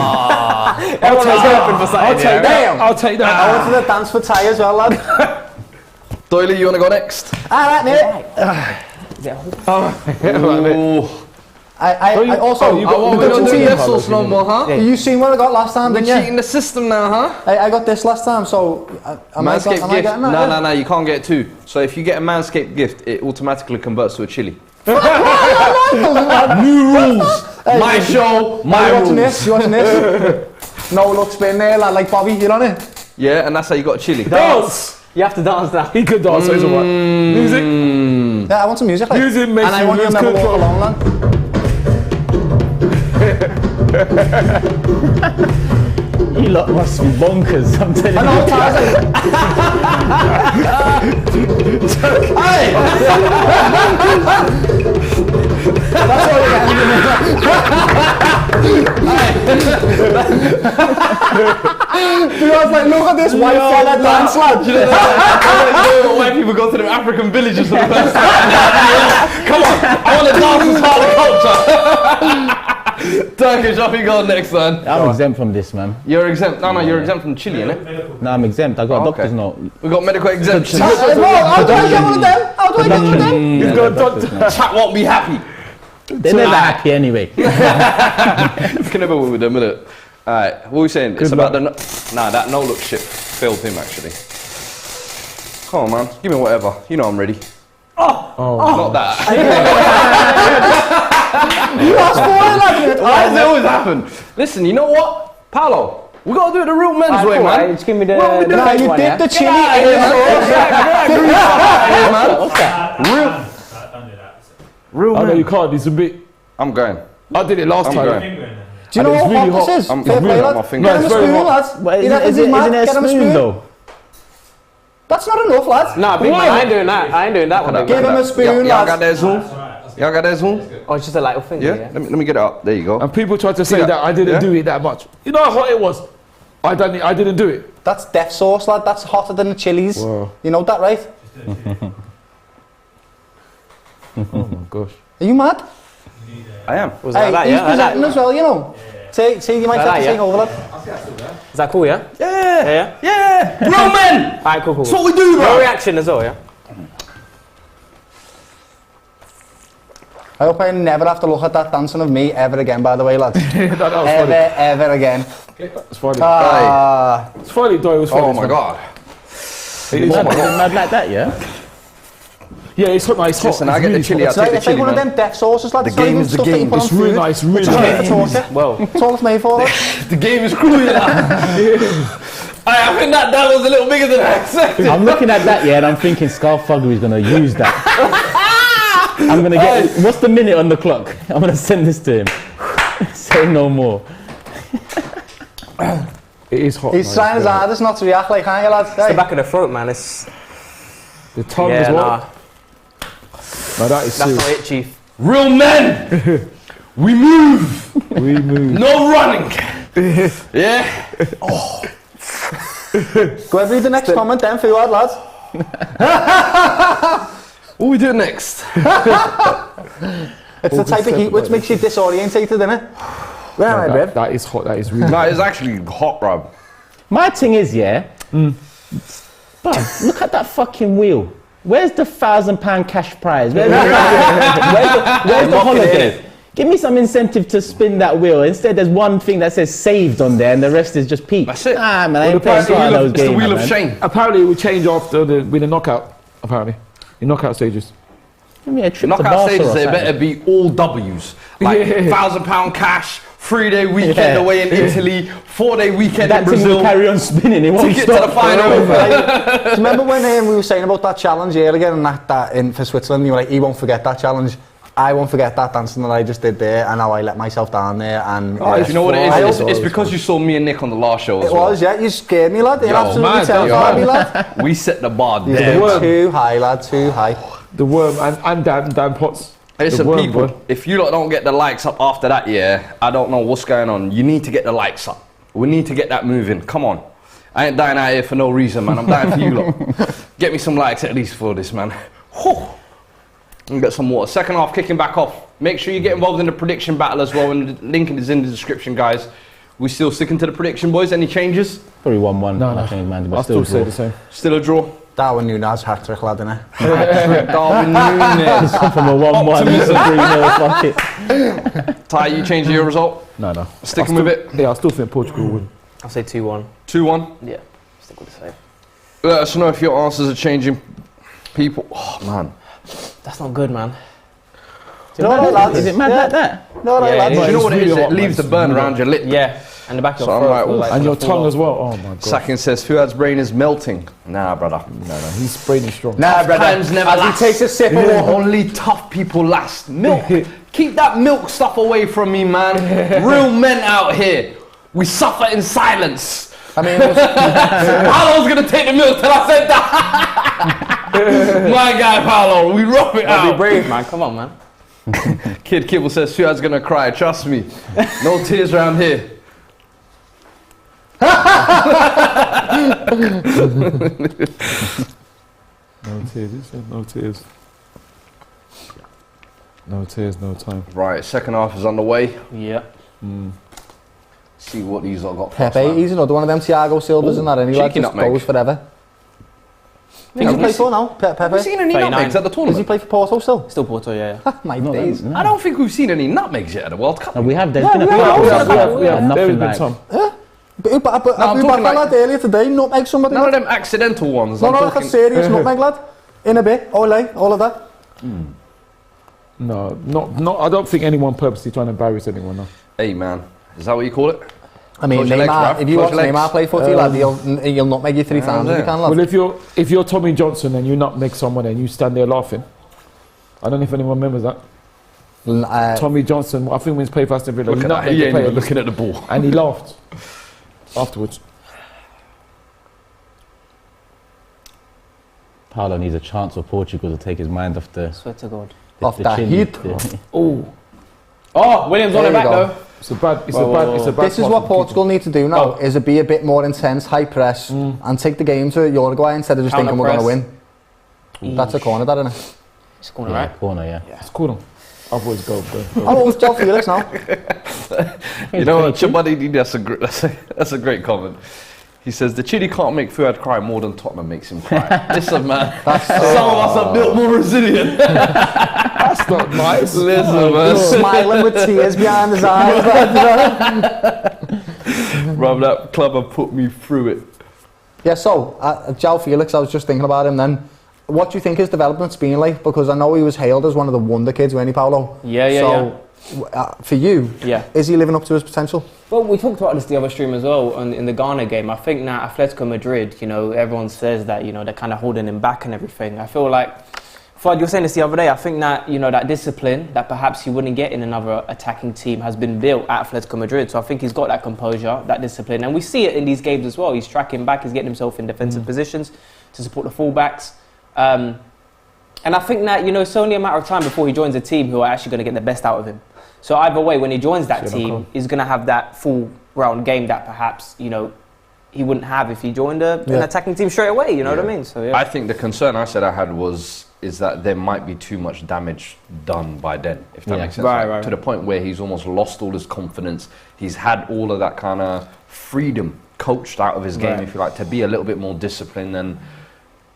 Everyone's hoping for something. I'll take that. I wanted to dance for Ty as well, lad. Doyle, you want to go next? Alright, mate. I also, you got we don't do levels no more, huh? you seen what I got last time, We're didn't you? cheating the system now, huh? I got this last time, so am I Manscaped getting gift. that? No, you can't get two. So if you get a Manscaped gift, it automatically converts to a chili. New rules. My show, my rules. You watching this? No look spin there, lad, like Bobby, you on it? Yeah, and that's how you got a chili. Dance. You have to dance now. He could dance, so it's alright. Music. Yeah, I want some music. Like. Music makes and I you want you to lose never walk control. alone, lad. You lot must be bonkers, I'm telling I you. know, Tarzan. That's all you get. I was like, look at this white fella dance, lad. You know white people go to the African villages for the first time. Come on, I want to dance as part of the culture. Turkish, off you go next, man. I'm exempt from this, man. You're exempt. No, you're exempt from Chile, innit? No, I'm exempt. I got a doctor's note. We got medical exemption. How do I get one of them? How do I get one of them? He's got a doctor. Chat won't be happy. They're never happy anyway. You can never win with them, innit? Alright, what are we saying? It's about the... Nah, that no look shit failed him, actually. Come on, man. Give me whatever. You know I'm ready. Not that. You asked for it, lad. Why does it always happen? Listen, you know what? Paulo, we got to do it the real men's way, man. Just give me the No, you one, dip the chili in What's that? Real I know men. you can't. It's a bit. I'm going. I did it last I'm time. going. Do you know And it's what really hot hot. this is? I'm Fair play, moving lad. my finger. Get him a No, it's very spoon, hot. lads. But Isn't it isn't mad? it a Get him a spoon spoon. though? That's not enough, lads. Nah, big man, I ain't doing that. I ain't doing that one. Give him a spoon, Y'all got lads. that zoom? Y'all got that zoom? Oh, it's just a little finger, Yeah? yeah? Let me get it up. There you go. And people tried to say that? that I didn't Yeah? do it that much. You know how hot it was? I didn't do it. That's death sauce, lad. That's hotter than the chilies. Wow. You know that, right? Oh my gosh. Are you mad? I am. Was Hey, that that, he's yeah? presenting as well, you know. See, you might Like have to that, take yeah? over, lad. Is that cool, yeah? Yeah. Yeah? Real men. Alright, cool. That's what we do, No bro. reaction as well, yeah? I hope I never have to look at that dancing of me ever again, by the way, lads. that was funny. Ever again. It's funny. It's funny, Doyle. It was funny. Oh my god. Is it mad like that, yeah? Yeah, it's hot. No, it's hot. Listen, I get the chili. I'll It's like, take the it's like chili, one of man. them death sauces, lads. The It's not game even is the stuff that you game. put on It's really food. nice, really It's just made for nice. torture. Well, That's all it's made for, lad. The game is cruel. I think that was a little bigger than I expected. I'm looking at that, yeah, and I'm thinking Scarfugger is going to use that. I'm going to get... What's the minute on the clock? I'm going to send this to him. Say no more. It is hot. He's man. trying his hardest not to react like, aren't you, lads? it's the back of the throat, man. It's... The tongue Yeah, as well. nah. No, that is That's serious. not it, Chief. Real men. We move. We move. No running. Yeah. Go and read the next comment then, Fuad, lads. What are we doing next? It's the type of heat which makes you disorientated, isn't it? Where am I, babe? That is hot. That is really No, it's actually hot, bro. My thing is, yeah... But look at that fucking wheel. Where's the £1,000 cash prize? Where's the holiday? Give me some incentive to spin that wheel. Instead, there's one thing that says saved on there, and the rest is just peak. That's it. Ah, man, I ain't playing those games. It's the wheel of shame. Apparently, it will change after the knockout. Apparently, the knockout stages. Give me a trip knockout to Barca stages, or they something. better be all W's. Like £1,000 cash, 3-day weekend away in Italy, 4-day weekend that in Brazil. Will carry on spinning. It won't Ticket stop. to the final. Do you remember when we were saying about that challenge earlier and that in for Switzerland? You were like, he won't forget that challenge. I won't forget that dancing that I just did there, and how I let myself down there. And you know what it is? It's because you saw me and Nick on the last show as well. It was, yeah. You scared me, lad. You absolutely terrified me, lad. We set the bar there. Too high, lad. Too high. The Worm and Dan Potts. Listen, people, if you lot don't get the likes up after that, I don't know what's going on. You need to get the likes up. We need to get that moving. Come on. I ain't dying out here for no reason, man. I'm dying for you lot. Get me some likes at least for this, man. And get some water. Second half kicking back off. Make sure you get involved in the prediction battle as well, and the link is in the description, guys. We still sticking to the prediction, boys? Any changes? Probably 1-1. No. I'll still say the same. Still a draw. Darwin Núñez hat-trick, lad, innit? Darwin Núñez. From a 1-1 to 3-0, fuck it. Ty, you changing your result? No. Sticking with it? Yeah, I still think Portugal will win. I'll say 2-1. 2-1? Yeah, stick with the same. Let us know if your answers are changing, people. Oh, man. That's not good, man. Is it mad like that? No, lads. Do you know what it is? It leaves the burn around your lip. Yeah, and the back of So your I'm throat. like, And your tongue as well. Oh my god. Sakin says Fuad's brain is melting. Nah, brother. No, his brain is strong. Nah, brother. Times never As last. he takes a sip of water. Only tough people last. Milk. Keep that milk stuff away from me, man. Real men out here. We suffer in silence. I mean, Paulo's gonna take the milk till I said that. My guy Paulo, we rough it out. Be brave, man. Come on, man. Kid Kibble says Fuad's gonna cry. Trust me. No tears around here. No tears. He said no tears. No tears, no time. Right, second half is underway. Yeah. See what these all got. Pepe, he's another one of them Thiago Silvas and that, and he like just goes forever. Who's he play for now? Pepe? Have we seen any nutmegs at the tournament? Does he play for Porto still? Still Porto, yeah. My days. I don't think we've seen any nutmegs yet at the World Cup. No, we have. There's Yeah, been a we couple. have. Nothing There like. has been some. But we talking back like- lad earlier today, nutmeg somebody. None of them accidental ones. No, I'm like a talking- serious nutmeg, lad. In a bit, all of that. No, not. I don't think anyone purposely trying to embarrass anyone. No. Hey man, is that what you call it? I mean, Close your legs, Neymar, bruv. if you Close watch your legs. Neymar play footy, lad, he'll nutmeg you 3 times if you can, lad. Well, if you're Tommy Johnson and you nutmeg someone and you stand there laughing, I don't know if anyone remembers that. Tommy Johnson, I think when he's played for Aston Villa, he Look at that. nutmegged He the ain't player even looking at the ball. and he laughed afterwards. Paulo needs a chance for Portugal to take his mind off the Swear to God. Off the chin. heat. Oh, Oh, Williams on There the you back go. though. it's a bad. This is what Portugal need to do now, is to be a bit more intense, high press, and take the game to Uruguay instead of just Counter thinking we're going to press. win. That's a corner, that, isn't it? It's corner, Yeah, right? corner, yeah. It's cool. I've always go. Oh, it's Joe Felix now. You know what, Chabadi, that's a great comment. He says the Chile can't make Fuad cry more than Tottenham makes him cry. Listen, man, some of us are built more resilient. That's not nice. Listen, man. Smiling with tears behind his eyes. Bro, that club have put me through it. Yeah, so, Joe Felix, I was just thinking about him then. What do you think his development's been like? Because I know he was hailed as one of the wonder kids, wasn't he, Paulo? Yeah. For you, Yeah. is he living up to his potential? Well, we talked about this the other stream as well in the Ghana game. I think now Atletico Madrid, everyone says that, they're kind of holding him back and everything. I feel like, Fuad, you were saying this the other day, I think that, that discipline that perhaps he wouldn't get in another attacking team has been built at Atletico Madrid. So I think he's got that composure, that discipline. And we see it in these games as well. He's tracking back, he's getting himself in defensive positions to support the fullbacks. And I think that, it's only a matter of time before he joins a team who are actually going to get the best out of him. So either way, when he joins that team, he's going to have that full round game that perhaps, he wouldn't have if he joined an attacking team straight away, you know what I mean? So, yeah. I think the concern I said I had is that there might be too much damage done by then, if that makes sense. Right. To the point where he's almost lost all his confidence. He's had all of that kind of freedom coached out of his game, if you like, to be a little bit more disciplined. And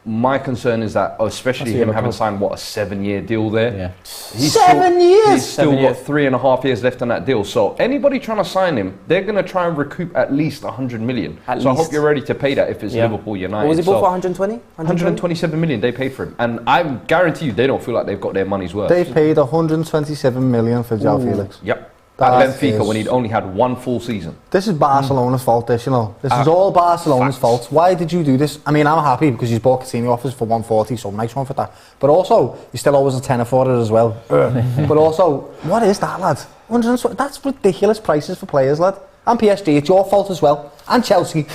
My concern is that, especially him having signed, what, a 7-year deal there? Yeah. He's 7 years? He's still got 3.5 years left on that deal. So anybody trying to sign him, they're going to try and recoup at least 100 million. I hope you're ready to pay that if it's Liverpool United. What was he bought for, 120? 127 million they paid for him. And I guarantee you they don't feel like they've got their money's worth. They paid 127 million for João Felix. Yep. At Benfica when he'd only had 1 full season. This is Barcelona's fault, this, you know. This is all Barcelona's fault. Why did you do this? I mean, I'm happy because he's bought Coutinho offers for 140, so nice one for that. But also, you still always a tenner for it as well. But also, what is that, lad? 120, that's ridiculous prices for players, lad. And PSG, it's your fault as well. And Chelsea.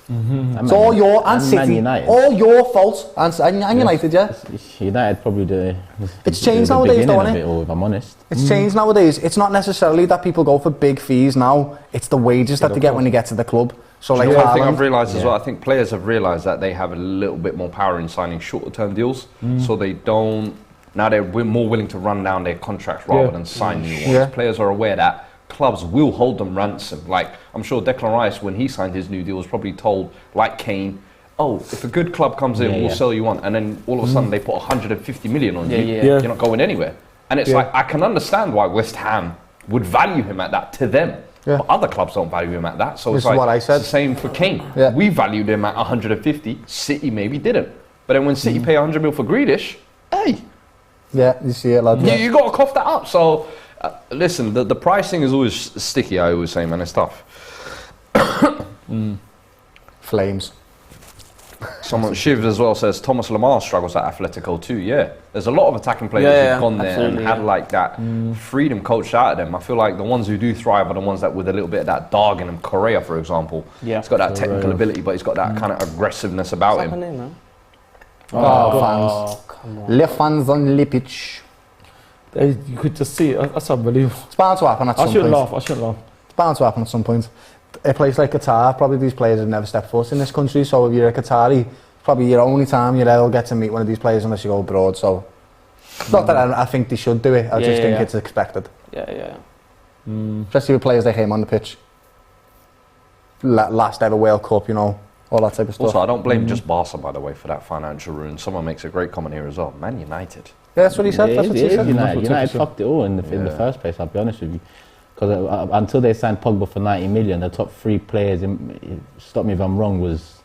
It's all your, and City, United. All your fault. And United, yeah. United probably it's changed nowadays, though, isn't it? If I'm honest. It's changed nowadays. It's not necessarily that people go for big fees now. It's the wages that they get when they get to the club. So, like, one thing I've realised as well, I think players have realised that they have a little bit more power in signing shorter term deals. So they don't, now they're more willing to run down their contracts rather than sign new ones. Players are aware that clubs will hold them ransom. Like, I'm sure Declan Rice, when he signed his new deal, was probably told, like Kane, oh, if a good club comes in, we'll sell you one. And then all of a sudden they put 150 million on you. You're not going anywhere. And it's like, I can understand why West Ham would value him at that to them. But other clubs don't value him at that. So this it's like, what I said. It's the same for Kane. We valued him at 150. City maybe didn't. But then when City pay 100 mil for Grealish, hey. Yeah, you see it, lad. You got to cough that up. So, listen, the pricing is always sticky, I always say, man. It's tough. Flames. Someone, Shiv as well says, Thomas Lemar struggles at Atletico too. Yeah, there's a lot of attacking players who've gone there and had like that freedom coached out of them. I feel like the ones who do thrive are the ones that with a little bit of that dog in him. Correa, for example. He's got that technical ability, but he's got that kind of aggressiveness about him. Happening, man? Fans. Come on. Le fans on the pitch. You could just see it. That's unbelievable. It's bound to happen at some point. I shouldn't laugh. It's bound to happen at some point. A place like Qatar, probably these players have never stepped foot in this country, so if you're a Qatari, it's probably your only time you'll ever get to meet one of these players unless you go abroad, so... Not that I think they should do it, I just think it's expected. Especially with players like him on the pitch. Last ever World Cup, you know, all that type of stuff. Also, I don't blame just Barca, by the way, for that financial ruin. Someone makes a great comment here as well. Man United. Yeah, that's what he said. That's what he said. United fucked it all in the first place, I'll be honest with you. Because until they signed Pogba for 90 million, the top 3 players, stop me if I'm wrong, was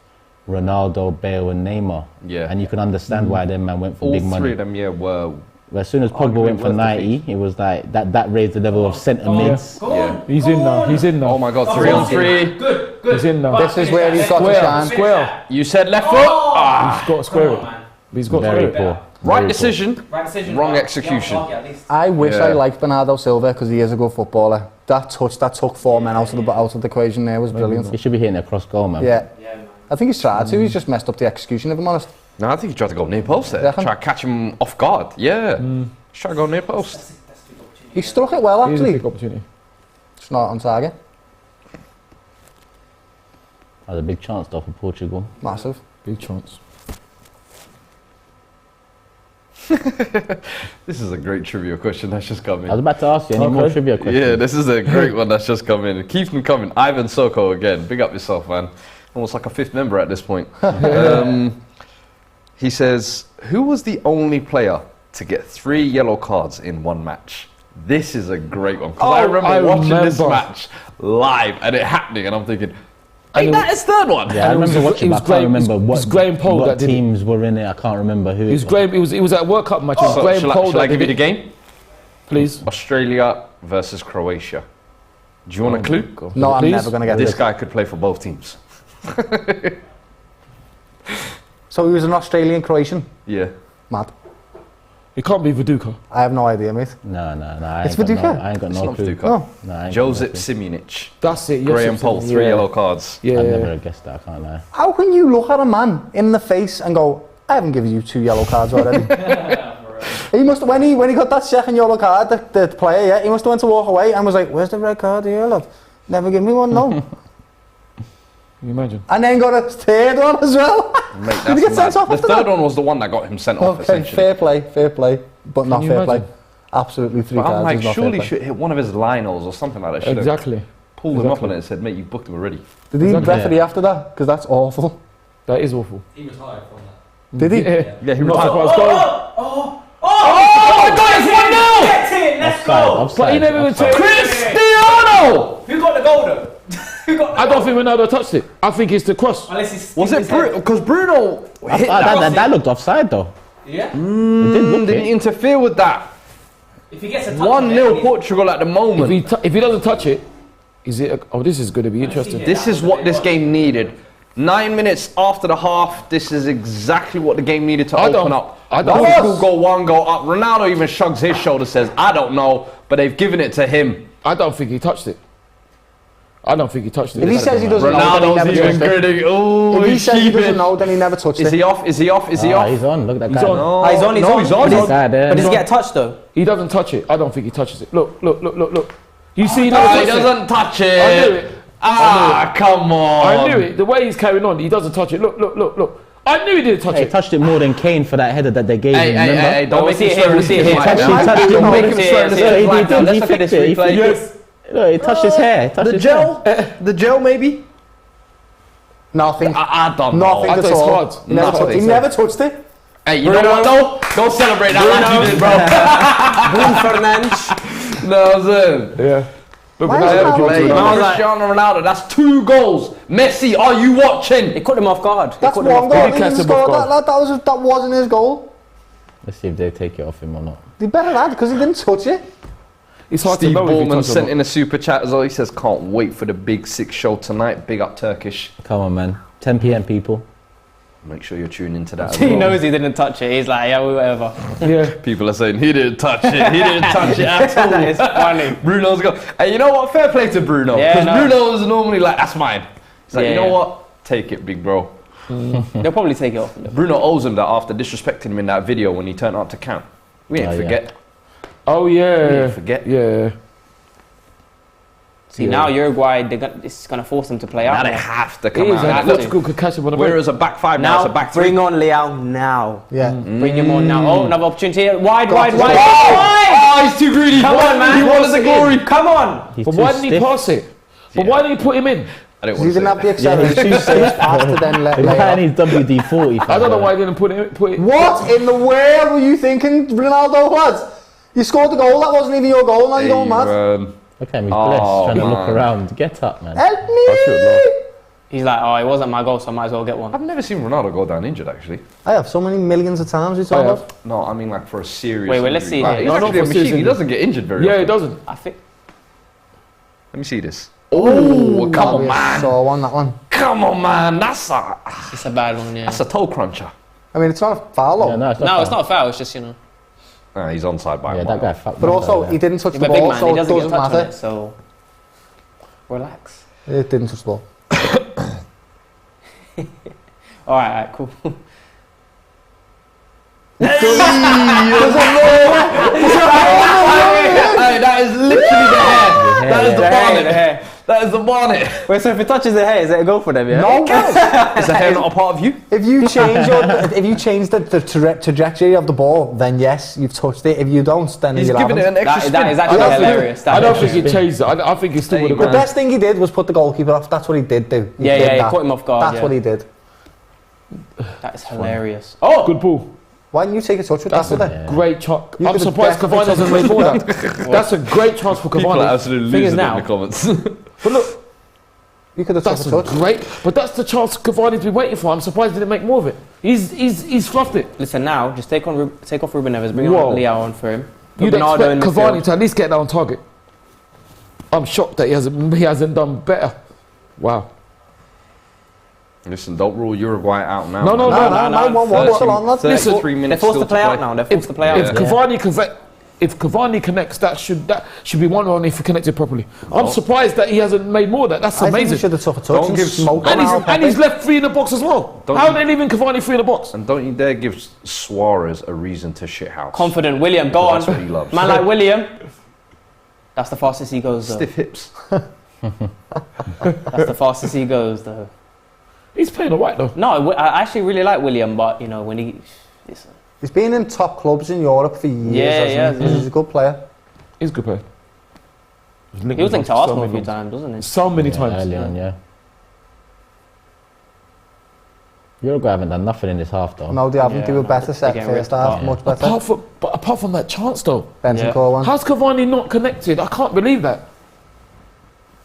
Ronaldo, Bale and Neymar. Yeah. And you can understand why them man went for big money. All 3 of them, were... But as soon as Pogba went for 90, it was like, that raised the level of centre mids. He's in now. Oh my God, 3 on 3. Good. He's in now. This is where he's got to shine. Square. You said left foot? He's got to square it. He's got very poor. Right decision, wrong execution. I wish I liked Bernardo Silva because he is a good footballer. That touch that took 4 men out of the equation there was brilliant. He should be hitting a cross goal, man. Yeah. I think he's tried to. He's just messed up the execution, if I'm honest. No, I think he tried to go near post there. Try to catch him off guard. Yeah. He's trying to go near post. He struck it well, actually. Big opportunity. It's not on target. Had a big chance though for Portugal. Massive. Big chance. This is a great trivia question that's just come in. I was about to ask you any more trivia questions. Yeah, this is a great one that's just come in. Keep them coming. Ivan Soko again. Big up yourself, man. Almost like a 5th member at this point. He says, who was the only player to get 3 yellow cards in 1 match? This is a great one. Because I remember watching this match live and it happening and I'm thinking, ain't that his 3rd one? Yeah, I remember watching, but I can't remember what that teams were in it. I can't remember who. It was at World Cup match. It was Graham Poll. Shall I give you the game? Please. Australia versus Croatia. Do you want a clue? No, I'm never going to get this. This guy could play for both teams. So he was an Australian-Croatian? Yeah. Mad. It can't be Viduka. I have no idea, mate. No. It's Viduka? I ain't got no clue. Josip Simunic. That's it. Graham Poll, 3 yellow cards. Yeah. I'd never have guessed that, I can't lie. How can you look at a man in the face and go, I haven't given you 2 yellow cards already? He must, when he got that 2nd yellow card, the player, he must have went to walk away and was like, where's the red card here, lad? Never give me one, no. Can you imagine? And then got a 3rd one as well. Mate, did he get sent off after that? The 3rd one was the one that got him sent off, essentially. Fair play, but not fair play. Absolutely 3 cards. I'm like, surely should hit one of his Lionels or something like that. Exactly. Pulled him up on it and said, mate, you booked him already. Did he referee after that? Because that's awful. That is awful. He retired from that. Did he? Yeah, he Not retired. surprised. Oh my God, it's 1-0! Get in, let's go! But he never even took Cristiano! Who got the goal though? Who got the I don't think Ronaldo touched it. I think it's the cross. Was it Bruno? Because Bruno hit That looked offside though. Yeah? didn't interfere with that. If he gets a touch 1-0 Portugal at the moment. If he doesn't touch it, is it? Oh, this is going to be interesting. This is what this game needed. 9 minutes after the half, this is exactly what the game needed to open up. Portugal go 1 goal up. Ronaldo even shrugs his shoulder, says, I don't know, but they've given it to him. I don't think he touched it. If he says he doesn't know, then he never touched it. Oh, If he says he doesn't know, then he never touched it. Is he off? Is he off? He's on. Look at that He's guy. on. He's on. He's on. But does he get a touch though? He doesn't touch it. I don't think he touches it. Look. You see, He doesn't touch it. I knew it. Come on. I knew it. The way he's carrying on, he doesn't touch it. Look. I knew he didn't touch He it. touched it more than Kane for that header that they gave him. Remember? Hey, don't make him swear. We'll see it here. Don't make him swear. Let's look at this replay. No, he touched his hair. The gel maybe? Nothing. I don't know. Nothing at all. He never touched it. Hey, you know what though? Don't celebrate that like you did, bro. Bruno Fernandes. No, I'm saying. Yeah. Look Why at is that. Ronaldo- Cristiano Ronaldo, that's 2 goals. Messi, are you watching? It caught him off guard. That's one goal. He didn't score that. That wasn't his goal. Let's see if they take it off him or not. They better not, because he didn't touch it. It's hard Steve to know if he Ballman touched it or sent not. in a super chat as well. He says, can't wait for the Big 6 show tonight. Big up Turkish. Come on, man. 10 p.m. people. Make sure you're tuned into that as He well. knows he didn't touch it. He's like, yeah, whatever. Yeah. People are saying he didn't touch it. He didn't touch it at all. That is funny. Bruno's got. Hey, you know what? Fair play to Bruno. Yeah, Because no. Bruno is normally like, that's mine. He's like, Yeah, you know yeah. what? Take it, big bro. They'll probably take it off. Bruno owes him that after disrespecting him in that video when he turned up to camp. We ain't forget. Oh yeah. We ain't forget. Yeah. See, now Uruguay, it's going to force them to play out. Now they more. have to It come is. out. And Portugal could catch him on the break. Whereas a back 5 now, it's a Now, back 3. bring on Leao now. Yeah. Bring him on now. Oh, another opportunity here. Wide. Oh, he's too greedy. Come on, man. He wanted the glory. Come on. He's But too why didn't he stiff. pass it? But why didn't he put him in? I didn't He want didn't have the to say that. acceleration. He passed to then let The man Leo. needs WD-40. I don't know why he didn't put it. What in the world were you thinking Ronaldo was? You scored the goal, that wasn't even your goal, now you're going mad. Look at him, he's blessed, trying to man. look around. Get up, man. Help me! He's like, oh, it wasn't my goal, so I might as well get one. I've never seen Ronaldo go down injured, actually. I have so many millions of times we talk about. No, I mean like for a serious Wait, let's injury. see Like, here. he's No, not actually a for machine. serious He doesn't get injured very Yeah, often. he doesn't. I think. Let me see this. Oh, come on, man. So on that one. Come on, man. That's It's a bad one, yeah. a toe cruncher. I mean, it's not a foul though. Yeah, no, it's not No, foul. it's not a foul, it's just, you know. He's onside by Yeah, a that guy mile. fucked But me also, up there. he didn't touch He's the a big ball, man, so he it doesn't get a doesn't touch on matter. it, so relax. It didn't touch the ball. Alright, cool. Hey, that is literally the hair. That is the bonnet. The hair. That is the bonnet. Wait, so if it touches the hair, is it a go for them, yeah? No, Is the hair not a part of you? if you change the trajectory of the ball, then yes, you've touched it. If you don't, then He's you giving it haven't. an extra That is spin. actually hilarious. I don't think he changed it. I think he still would have The gone. best thing he did was put the goalkeeper off. That's what he did do. Yeah, did he that. caught him off guard. That's yeah. what he did. That is hilarious. Oh! Good ball. Why didn't you take a touch with That's that? a great chance. You I'm could have surprised Cavani definitely hasn't made more of that. That's a great chance for People are Cavani. absolutely Thing is losing now- in the comments. But look, You could have took that's a a touch. great. But that's the chance Cavani's been waiting for. I'm surprised he didn't make more of it. He's fluffed it. Listen now, just take off Ruben Neves, bring Whoa. on Leao on for him. Put You'd Bernardo in expect the Cavani field. to at least get that on target. I'm shocked that he hasn't done better. Wow. Listen, don't rule Uruguay out now. No, No, no, 1-1 still on, lads. Listen, 33 They're minutes forced still to play out now. They're forced to play out. If Cavani connects, that should be 1-1 if he connected properly. I'm surprised that he hasn't made more of that. That's I think he amazing. should have took a touch Don't and give smoked And him out. he's left 3 in the box as well. Don't How you- are they leaving Cavani 3 in the box? And don't you dare give Suarez a reason to shithouse. Confident William, go on. That's what he loves. Man like William. That's the fastest he goes though. Stiff hips. That's the fastest he goes though. He's playing alright though. No, I actually really like William, but you know when listen. He's been in top clubs in Europe for years. Yeah, hasn't he? He's a good player. He's a good player. He was linked to Arsenal a few times, wasn't he? So many times. Early on, yeah. Uruguay haven't done nothing in this half though. No, they haven't. They were better set first half, much better. Apart from that chance though. Bentancur one. How's Cavani not connected? I can't believe that.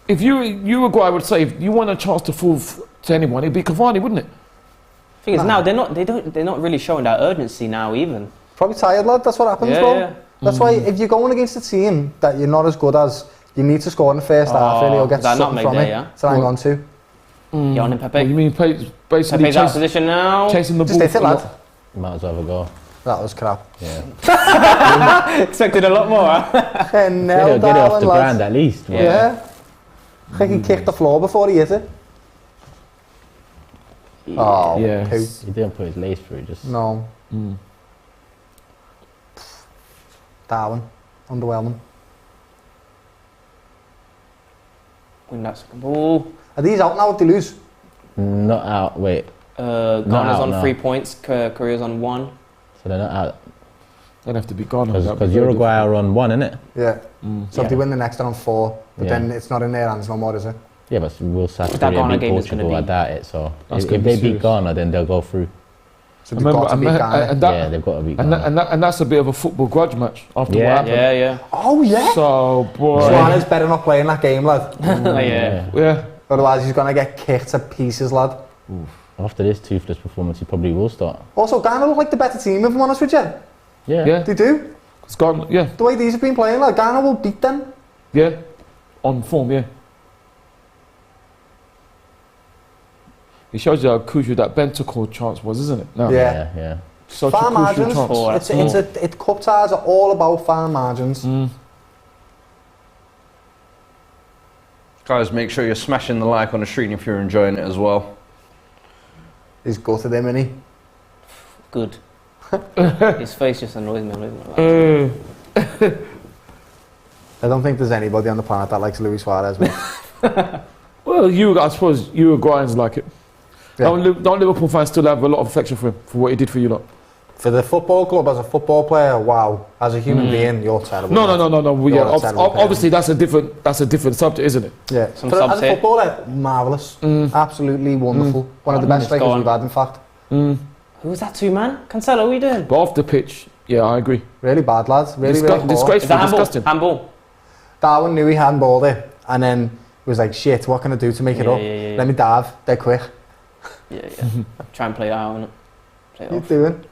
If Uruguay would say, if you want a chance to fall to anyone, it'd be Cavani, wouldn't it? Thing is, now they're not really showing that urgency now even. Probably tired, lad. That's what happens, bro. Yeah. That's why if you're going against a team that you're not as good as, you need to score in the first half, really, or get something from it to hang on to. Get on in, Pepe. Well, you mean basically Pepe's out of position now. Chasing the ball? Just hit it, lad. Might as well have a go. That was crap. Yeah. Expected a lot more, huh? Get it off the ground at least. Yeah. I think he kicked the floor before he hit it. Oh, yeah. He didn't put his lace through, just... No. Darwin. Underwhelming. Win that second ball. Are these out now if they lose? Not out, wait. Ghana's on 3 points, Korea's on 1. So they're not out. They'd have to be Ghana. Because Uruguay are on 1, innit? Yeah. So if they win the next, they're on 4. But then it's not in their hands no more, is it? Yeah, but we'll South Korea beat Portugal, I doubt it. So if they beat Ghana, then they'll go through. So they've got to beat Ghana. Yeah, they've got to beat Ghana. And that's a bit of a football grudge match after what happened. Yeah. Oh, yeah? So, boy. Suarez better not play in that game, lad. Yeah. Otherwise, he's going to get kicked to pieces, lad. Oof. After this toothless performance, he probably will start. Also, Ghana look like the better team, if I'm honest with you. Yeah. They do. It's gone, yeah. The way these have been playing, like, Ghana will beat them. Yeah. On form, yeah. It shows you how crucial that Bentancur chance was, isn't it? No. Yeah. Such far a crucial chance. Cup ties are all about far margins. Guys, make sure you're smashing the like on the stream if you're enjoying it as well. He's gutted him, isn't he? Good. His face just annoys me. I don't think there's anybody on the planet that likes Luis Suarez. Well, I suppose Uruguayans like it. Yeah. Don't Liverpool fans still have a lot of affection for him, for what he did for you lot? For the football club, as a football player, wow. As a human being, you're terrible. No. Obviously, that's a different subject, isn't it? Yeah. As a footballer, marvellous. Absolutely wonderful. One of the best strikers we've had, in fact. Who was that to, man? Cancelo, what are you doing? But off the pitch, yeah, I agree. Really bad, lads. Really disgraceful, disgusting. Handball. Darwin knew he handballed it, and then was like, shit, what can I do to make it up? Let me dive, dead quick. Yeah. Try and play it out, innit? Play it off. What are you doing?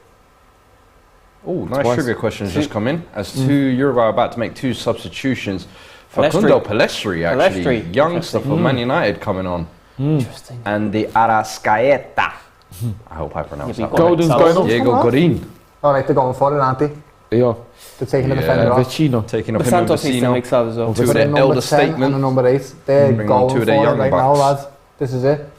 Oh, nice trivia questions just come in. As Uruguay are about to make 2 substitutions. Facundo Pellistri, actually. Youngster for Man United coming on. Interesting. And the Arrascaeta. I hope I pronounced that right. Golden's going on. Diego Godin. Alright, they're going for it, aren't they? Yeah. They're taking the defender off. Vecino. Taking up the Santos needs to mix up as well. To their elder statement. And number 8. They're going for it right now, lads. This is it.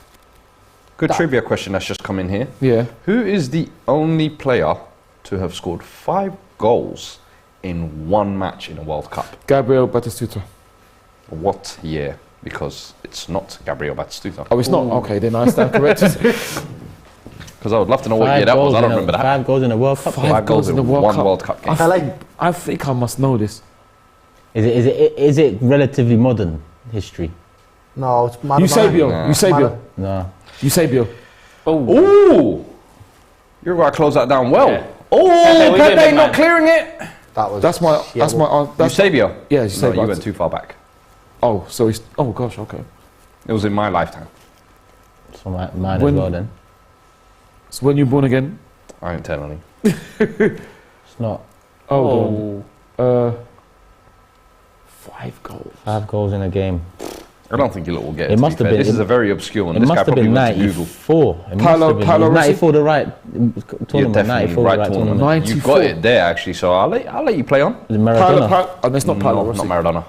Good trivia question that's just come in here. Yeah. Who is the only player to have scored 5 goals in 1 match in a World Cup? Gabriel Batistuta. What year? Because it's not Gabriel Batistuta. Oh, it's not? Okay, then I stand corrected. Because I would love to know what year that was. I don't remember that. 5 goals in a World Cup. 5 goals in one World Cup game. I think I must know this. Is it relatively modern history? No, it's Maradona. Eusebio. No. Eusebio. Oh. Uruguay closed that down well. Yeah. Oh, Pepe not clearing it. That's my Eusebio. Yeah, Eusebio. No, you went too far back. Oh, so it's... Oh, gosh, okay. It was in my lifetime. So mine as well, then. So when you're born again? I ain't telling you. It's not. 5 goals. 5 goals in a game. I don't think you lot will get it. It must have been. This is a very obscure one. It This must guy have been probably went to Google. 94. Paulo 94 the right tournament. You're definitely right tournament. 94. You got it there actually, so I'll let you play on. Is it Maradona? It's not Paulo. Not Maradona.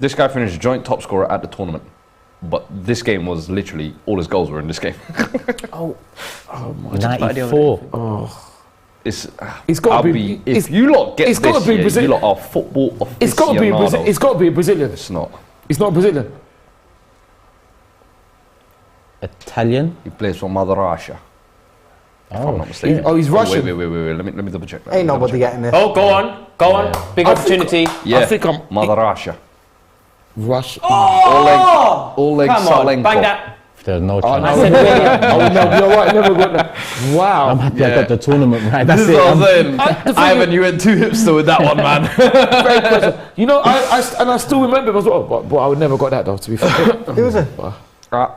This guy finished joint top scorer at the tournament, but this game was literally all his goals were in this game. Oh my 94. Oh. It's got to be. If you lot get this, you lot are football aficionados. It's got to be a Brazilian. It's not. It's not Brazilian. Italian. He plays for Mother Russia. If I'm not mistaken. He's Russian. Wait. Let me double check that. Ain't nobody getting this. Oh, go on. Big opportunity. I think I'm Mother Russia. Russia. Oleg Come on, Salenko. bang that. There's no Oh, chance. no, you're right, never got that. Wow. I'm happy I got the tournament right. This That's is it. what I'm saying. Ivan, you went too hipster with that one, man. Great question. You know, I still remember him as well, but I would never got that though, to be fair. Who was it?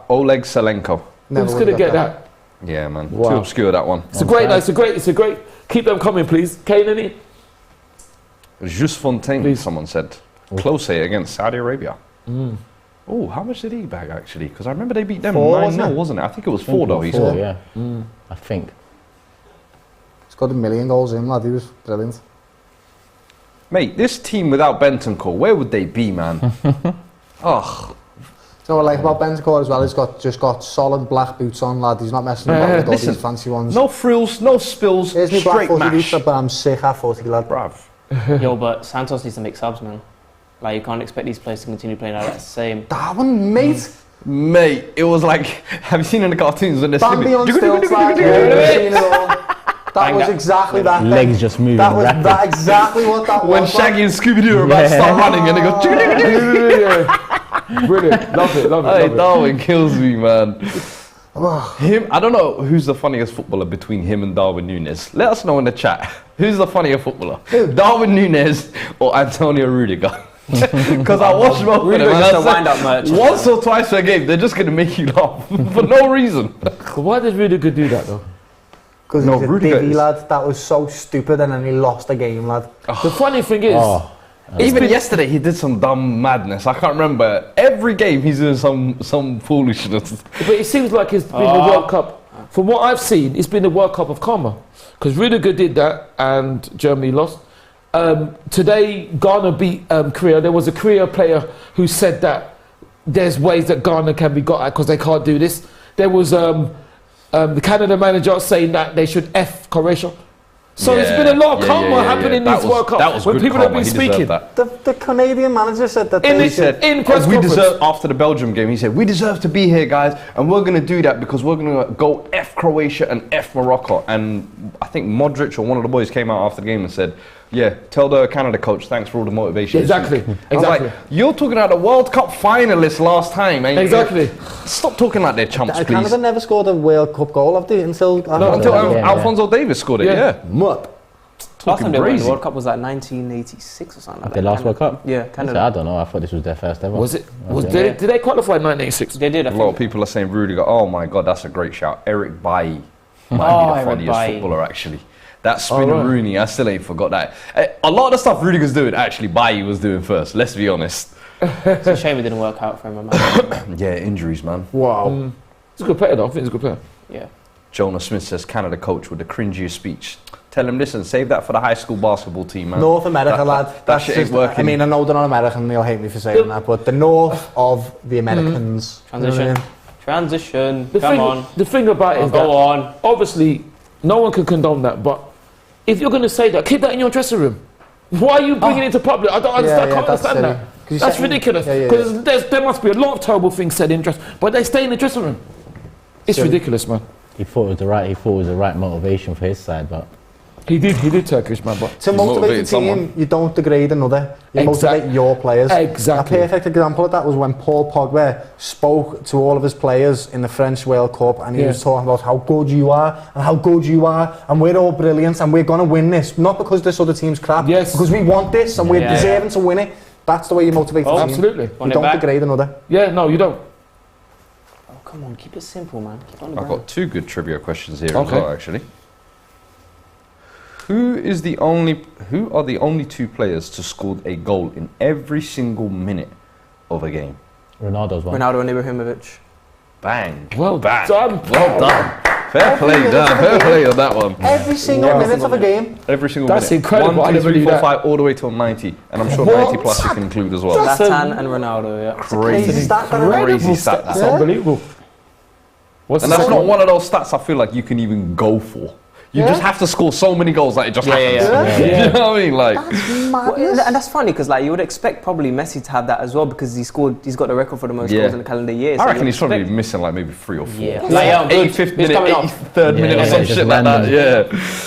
Oleg Selenko. Who's going to get that? Yeah, man. Wow. Too obscure, that one. It's a great. Keep them coming, please. Kane, any? Just Fontaine, Please. someone said. Close here against Saudi Arabia. Oh, how much did he bag actually? Because I remember they beat them 9-0, wasn't it? I think it was 4 though. He scored. Yeah. I think. He's got 1 million goals in, lad. He was brilliant. Mate, this team without Bentancur, where would they be, man? Oh, You know what I like about Bentancur as well? He's just got solid black boots on, lad. He's not messing about with all listen, these fancy ones. no frills, no spills, Here's me black straight footy mash. boots, but I'm sick at footy, lad. Bruv. Yo, but Santos needs to make subs, man. Like, you can't expect these players to continue playing like that same. Darwin, mate. Mate, it was like, have you seen in the cartoons when they're Bambi on stilts, lad. That was exactly that. Legs just moving That was rapid. that exactly what that when was. Shaggy and Scooby-Doo are about to start running and they go... Brilliant. Love it. Hey, Darwin kills me, man. Him, I don't know who's the funniest footballer between him and Darwin Núñez. Let us know in the chat. Who's the funnier footballer? Darwin Núñez or Antonio Rudiger? Because I watched both of them and I said, once or twice a game, they're just going to make you laugh for no reason. Why did Rudiger do that though? Because No, he's a Rudiger divvy, is- lad. That was so stupid, and then he lost the game, lad. The funny thing is, Even yesterday, he did some dumb madness. I can't remember. Every game, he's doing some foolishness. but it seems like it's been the World Cup. From what I've seen, it's been the World Cup of karma. Because Rudiger did that and Germany lost. Today, Ghana beat Korea. There was a Korea player who said that there's ways that Ghana can be got at because they can't do this. There was the Canada manager saying that they should F Croatia. So there's been a lot of karma happening in this World Cup when people have been speaking. The Canadian manager said that In they the- should. in press we conference. deserve, after the Belgium game, he said, we deserve to be here, guys, and we're going to do that because we're going to go F Croatia and F Morocco. And I think Modric or one of the boys came out after the game and said, yeah, tell the Canada coach, thanks for all the motivation. Exactly. I was like, you're talking about the World Cup finalists last time. And Exactly. Stop talking like they're chumps, please. Canada never scored a World Cup goal, have they? Until Alphonso Davies scored it, yeah. Mutt. Last time they won the crazy. World Cup was like 1986 or something like that. The last World Cup? Yeah, Canada. I don't know. I thought this was their first ever. Was it? Did they qualify in 1986? They did, I A think. lot of people are saying Rudiger. Oh my God, that's a great shout. Eric Bailly might be the Eric funniest Bailly. footballer, actually. That spinner Rooney, I still ain't forgot that. A lot of the stuff Rudiger's doing, actually, Bailly was doing first. Let's be honest. It's a shame it didn't work out for him, man. Yeah, injuries, man. Wow. He's a good player, though. I think he's a good player. Yeah. Jonah Smith says, Canada coach with the cringiest speech. Tell him, listen, save that for the high school basketball team, man. North America, lad. That shit ain't working. I mean, I know they're not American, they'll hate me for saying that, but the north of the Americans. Transition. The thing about it is that obviously no one can condone that, but if you're going to say that, keep that in your dressing room. Why are you bringing it to public? I don't understand. I can't understand that. That's ridiculous. Because there must be a lot of terrible things said in dress, but they stay in the dressing room. It's ridiculous, man. He thought it was the right motivation for his side, but he did Turkish, man. But to motivate the team, you don't degrade another. You motivate your players. Exactly. A perfect example of that was when Paul Pogba spoke to all of his players in the French World Cup, and he was talking about how good you are and how good you are, and we're all brilliant, and we're going to win this. Not because this other team's crap, because we want this and we're deserving to win it. That's the way you motivate the team. Absolutely. You don't degrade another. Yeah, no, you don't. Come on, keep it simple, man. Keep on the I've ground. got two good trivia questions here as well, actually. Who are the only two players to score a goal in every single minute of a game? Ronaldo's one. Ronaldo and Ibrahimovic. Bang. Well done. Well done. Fair play, Dan. Fair play on that one. Every single minute of a game. Every single That's minute. incredible. 1, 2, 3, 4, that. 5, all the way till 90. And I'm sure 90 plus you can include as well. Zlatan and Ronaldo, yeah. Crazy stat. Crazy stat. That's unbelievable. And that's not one of those stats I feel like you can even go for. You just have to score so many goals that it just happens. You know what I mean? Like, and that's funny because like you would expect probably Messi to have that as well because he's got the record for the most goals in the calendar year. So I reckon he's probably missing like maybe 3 or 4. Like 85th minute, 83rd minute or some shit like that. Yeah,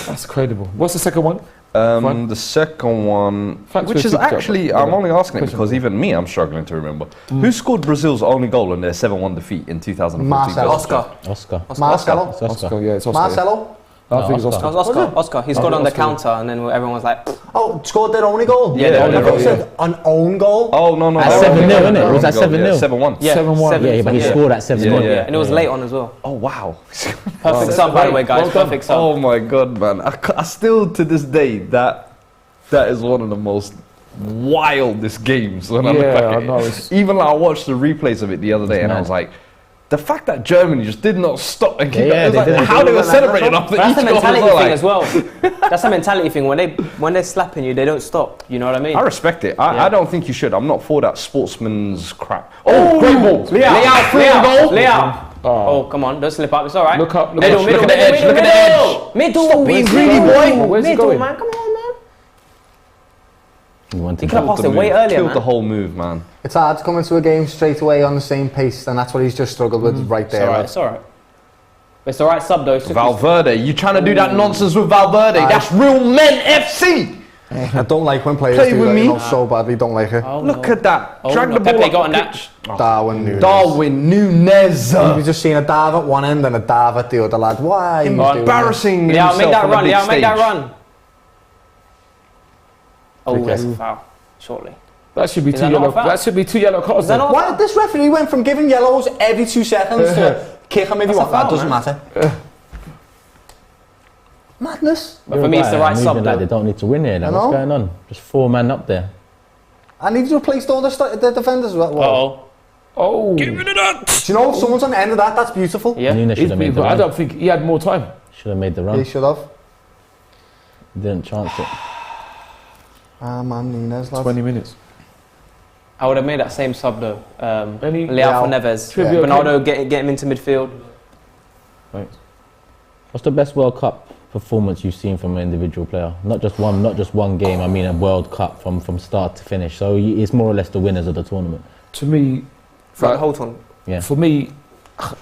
that's incredible. What's the second one? The second one, which is actually, I'm only asking it because even me, I'm struggling to remember. Who scored Brazil's only goal in their 7-1 defeat in 2014? Marcelo. Oscar. Marcelo. Oscar, yeah, it's Oscar. Marcelo. I think it's Oscar. Oscar. He scored on the counter, and then everyone was like, "Oh, scored their only goal." Yeah, an own goal. Oh no, at 7-0, isn't it? Was that 7-0? 7-1. Yeah, 7-1. Yeah, but he scored at 7-0. Yeah, and it was late on as well. Oh wow! Perfect sub, by the way, guys. Perfect sub. Oh my god, man! I still to this day that is one of the most wildest games when I look back at it. Even like I watched the replays of it the other day, and I was like, the fact that Germany just did not stop and keep how they were celebrating after each goal. That's a mentality thing as well. That's a mentality thing. When they're slapping you, they don't stop. You know what I mean? I respect it. I don't think you should. I'm not for that sportsman's crap. Oh, great ball! Leao. Oh, come on, don't slip up. It's all right. Look up. Look at the edge. Look at the edge. Middle. Stop being greedy, boy. Where's he going? Man. Come on, man. He could have passed it way earlier, Killed the whole move, man. It's hard to come into a game straight away on the same pace, and that's what he's just struggled with right there. It's all right. It's the right sub though. Valverde, you trying to do that nonsense with Valverde? That's real men FC. I don't like when players Play do with that, me. you know, so badly. Don't like it. Look at that. Drag the ball Pepe up got on the that. pitch. Darwin Núñez. You've You've just seen a dive at one end and a dive at the other, lad. Why? Embarrassing. Yeah, make that run. Yeah, Make that run. Oh, that's a foul. Shortly. That should be 2 yellow. That should be 2 yellow cards. Why this referee went from giving yellows every 2 seconds to kick him if you want? That doesn't matter. Madness. But for me, it's the right sub. Like they don't need to win here. Like, what's going on? Just 4 men up there. I need to replace all the defenders as well. Oh. Give it up. Do you know if someone's on the end of that? That's beautiful. Yeah. Should have made the run. I don't think he had more time. Should have made the run. He should have. Didn't chance it. Ah man, Núñez, lad. 20 minutes. I would have made that same sub though. Leao for Neves. Ronaldo get him into midfield. Thanks. What's the best World Cup performance you've seen from an individual player? Not just one game. I mean a World Cup from start to finish. So it's more or less the winners of the tournament. To me, For the whole tournament. Yeah. For me,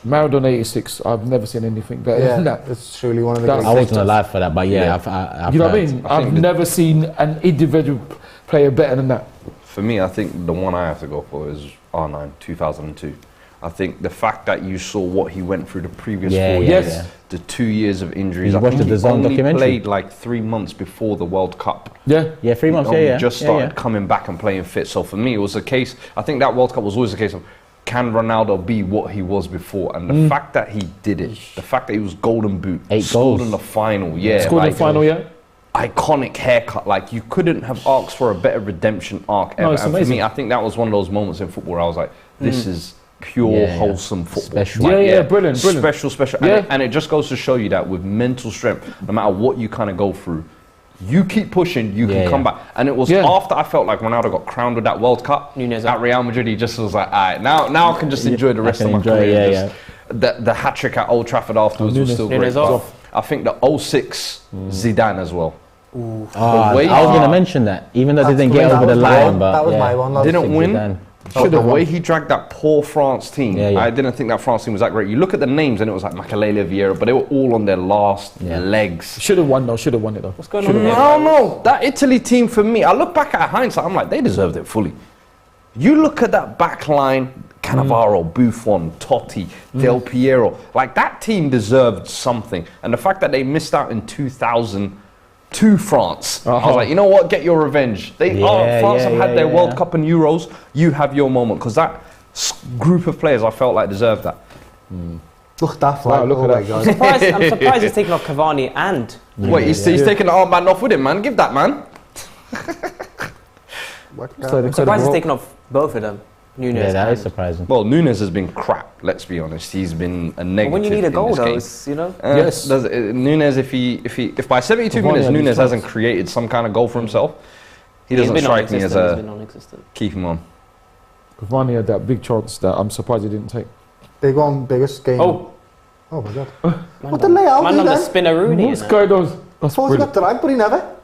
Maradona 86. I've never seen anything better than that. It's truly one of the greatest. I wasn't alive for that, but I've you know what I mean? I've never seen an individual player better than that. For me, I think the one I have to go for is R9 2002. I think the fact that you saw what he went through the previous 4 years, the 2 years of injuries. You watched the DAZN documentary? Played like 3 months before the World Cup. Yeah, 3 months. He just started coming back and playing fit. So for me, it was a case. I think that World Cup was always a case of, can Ronaldo be what he was before? And the fact that he did it, the fact that he was golden boot, 8 scored goals in the final, scored in the final, iconic haircut. Like you couldn't have asked for a better redemption arc ever. It's and amazing. for me, I think that was one of those moments in football where I was like, this is pure wholesome football. Special. Brilliant. Special. And it just goes to show you that with mental strength, no matter what you kind of go through, you keep pushing, you can come back. And it was after I felt like Ronaldo got crowned with that World Cup at Real Madrid, he just was like, all right, now I can just enjoy the rest of my career. The hat-trick at Old Trafford afterwards was still great. I think the 06 Zidane as well. I was going to mention that, even though they didn't get over the line, but that was my one. Didn't win. The way he dragged that poor France team, I didn't think that France team was that great. You look at the names and it was like Makalele, Vieira, but they were all on their last legs. Should have won it though. What's going on? I don't know. That Italy team for me, I look back at hindsight, I'm like, they deserved it fully. You look at that back line, Cannavaro, Buffon, Totti, Del Piero, like that team deserved something. And the fact that they missed out in 2000 to France, I was like, you know what, get your revenge. France have had their World Cup and Euros, you have your moment, because that group of players I felt like deserved that. Look that flag. Look at that. I'm surprised he's taking off Cavani and... Wait, he's taking the armband off with him, man. Give that, man. I'm surprised he's taking off both of them. Núñez. Yeah, that is surprising. Well, Núñez has been crap, let's be honest. He's been a negative. When you need a goal, though, it's, you know? Núñez, if by 72 minutes Núñez hasn't created some kind of goal for himself, he doesn't strike me as a keep him on. Cavani had that big chance that I'm surprised he didn't take. Big one, biggest game. Oh, Oh my God. What the layout Man do on the then? Spinaroonie. What's going on? I thought he got dragged, but he never.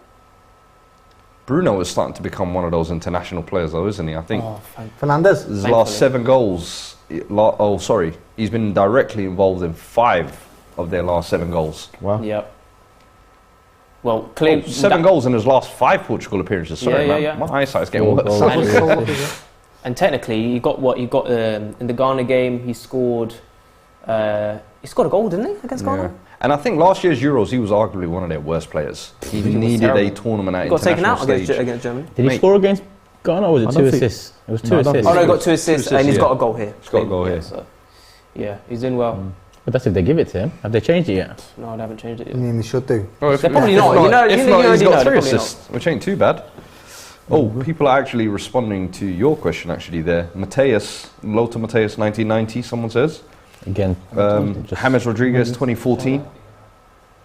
Bruno is starting to become one of those international players, though, isn't he? I think Fernandes. his last 7 goals. He's been directly involved in 5 of their last 7 goals. Wow. Yep. Well, clearly 7 goals in his last 5 Portugal appearances. Sorry, man. My eyesight's getting worse. And technically, he got in the Ghana game. He scored a goal, didn't he, against Ghana? And I think last year's Euros, he was arguably one of their worst players. He needed a tournament at international stage. Got taken out against Germany. Did he score against Ghana, or was it 2 assists? It was 2 assists. Oh no, he got 2 assists, and he's got a goal here. He's got a goal here. So, yeah, he's doing well. But that's if they give it to him. Have they changed it yet? No, they haven't changed it yet. I mean, they should do. Well, They're probably not. If not, he's got 3 assists, which ain't too bad. Oh, people are actually responding to your question actually there. Lothar Matthäus 1990, someone says. Again. James Rodriguez 2014.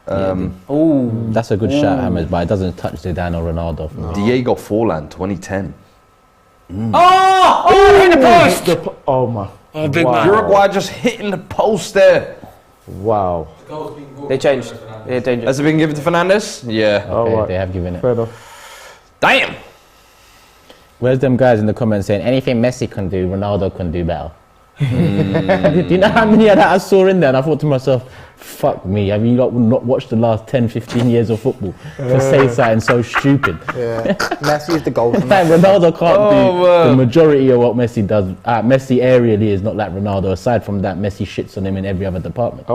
That's a good shot, James, but it doesn't touch Zidane or Ronaldo. No. Diego Forlan 2010. In the post! Oh my. Oh, big man. Uruguay just hitting the post there. Wow. They changed. Has it been given to Fernandes? Yeah. Okay, right. they have given it. Fair enough. Damn. Where's them guys in the comments saying anything Messi can do, Ronaldo can do better? Do you know how many of that I saw in there? And I thought to myself, fuck me, have you not watched the last 10, 15 years of football to say something so stupid? Yeah, Messi is the goal. Like Ronaldo can't do the majority of what Messi does. Messi aerially is not like Ronaldo. Aside from that, Messi shits on him in every other department.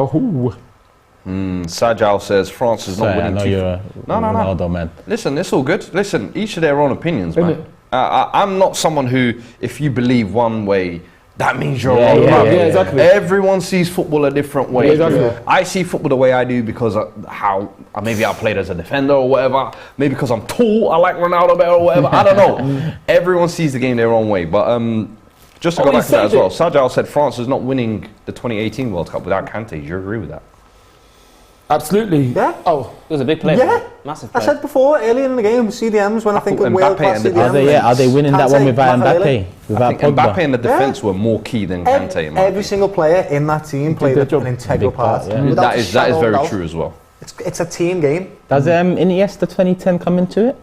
Sajal says France is not winning. I know you're a Ronaldo man. Listen, it's all good. Listen, each of their own opinions, man. I'm not someone who, if you believe one way, that means you're wrong. Yeah, exactly. Everyone sees football a different way. Yeah, exactly. I see football the way I do because maybe I played as a defender or whatever. Maybe because I'm tall, I like Ronaldo better or whatever. I don't know. Everyone sees the game their own way. But just to go back to that as well, Sajal said France is not winning the 2018 World Cup without Kante. Do you agree with that? Absolutely. Yeah. Oh, it was a big play. Yeah. Massive play. I said before, earlier in the game, CDMs, when I think of world-class CDMs. Are they winning that one without Mbappe? I think Mbappe and the defence were more key than Kante. Every single player in that team played an integral part. That is very true as well. It's a team game. Does Iniesta 2010 come into it?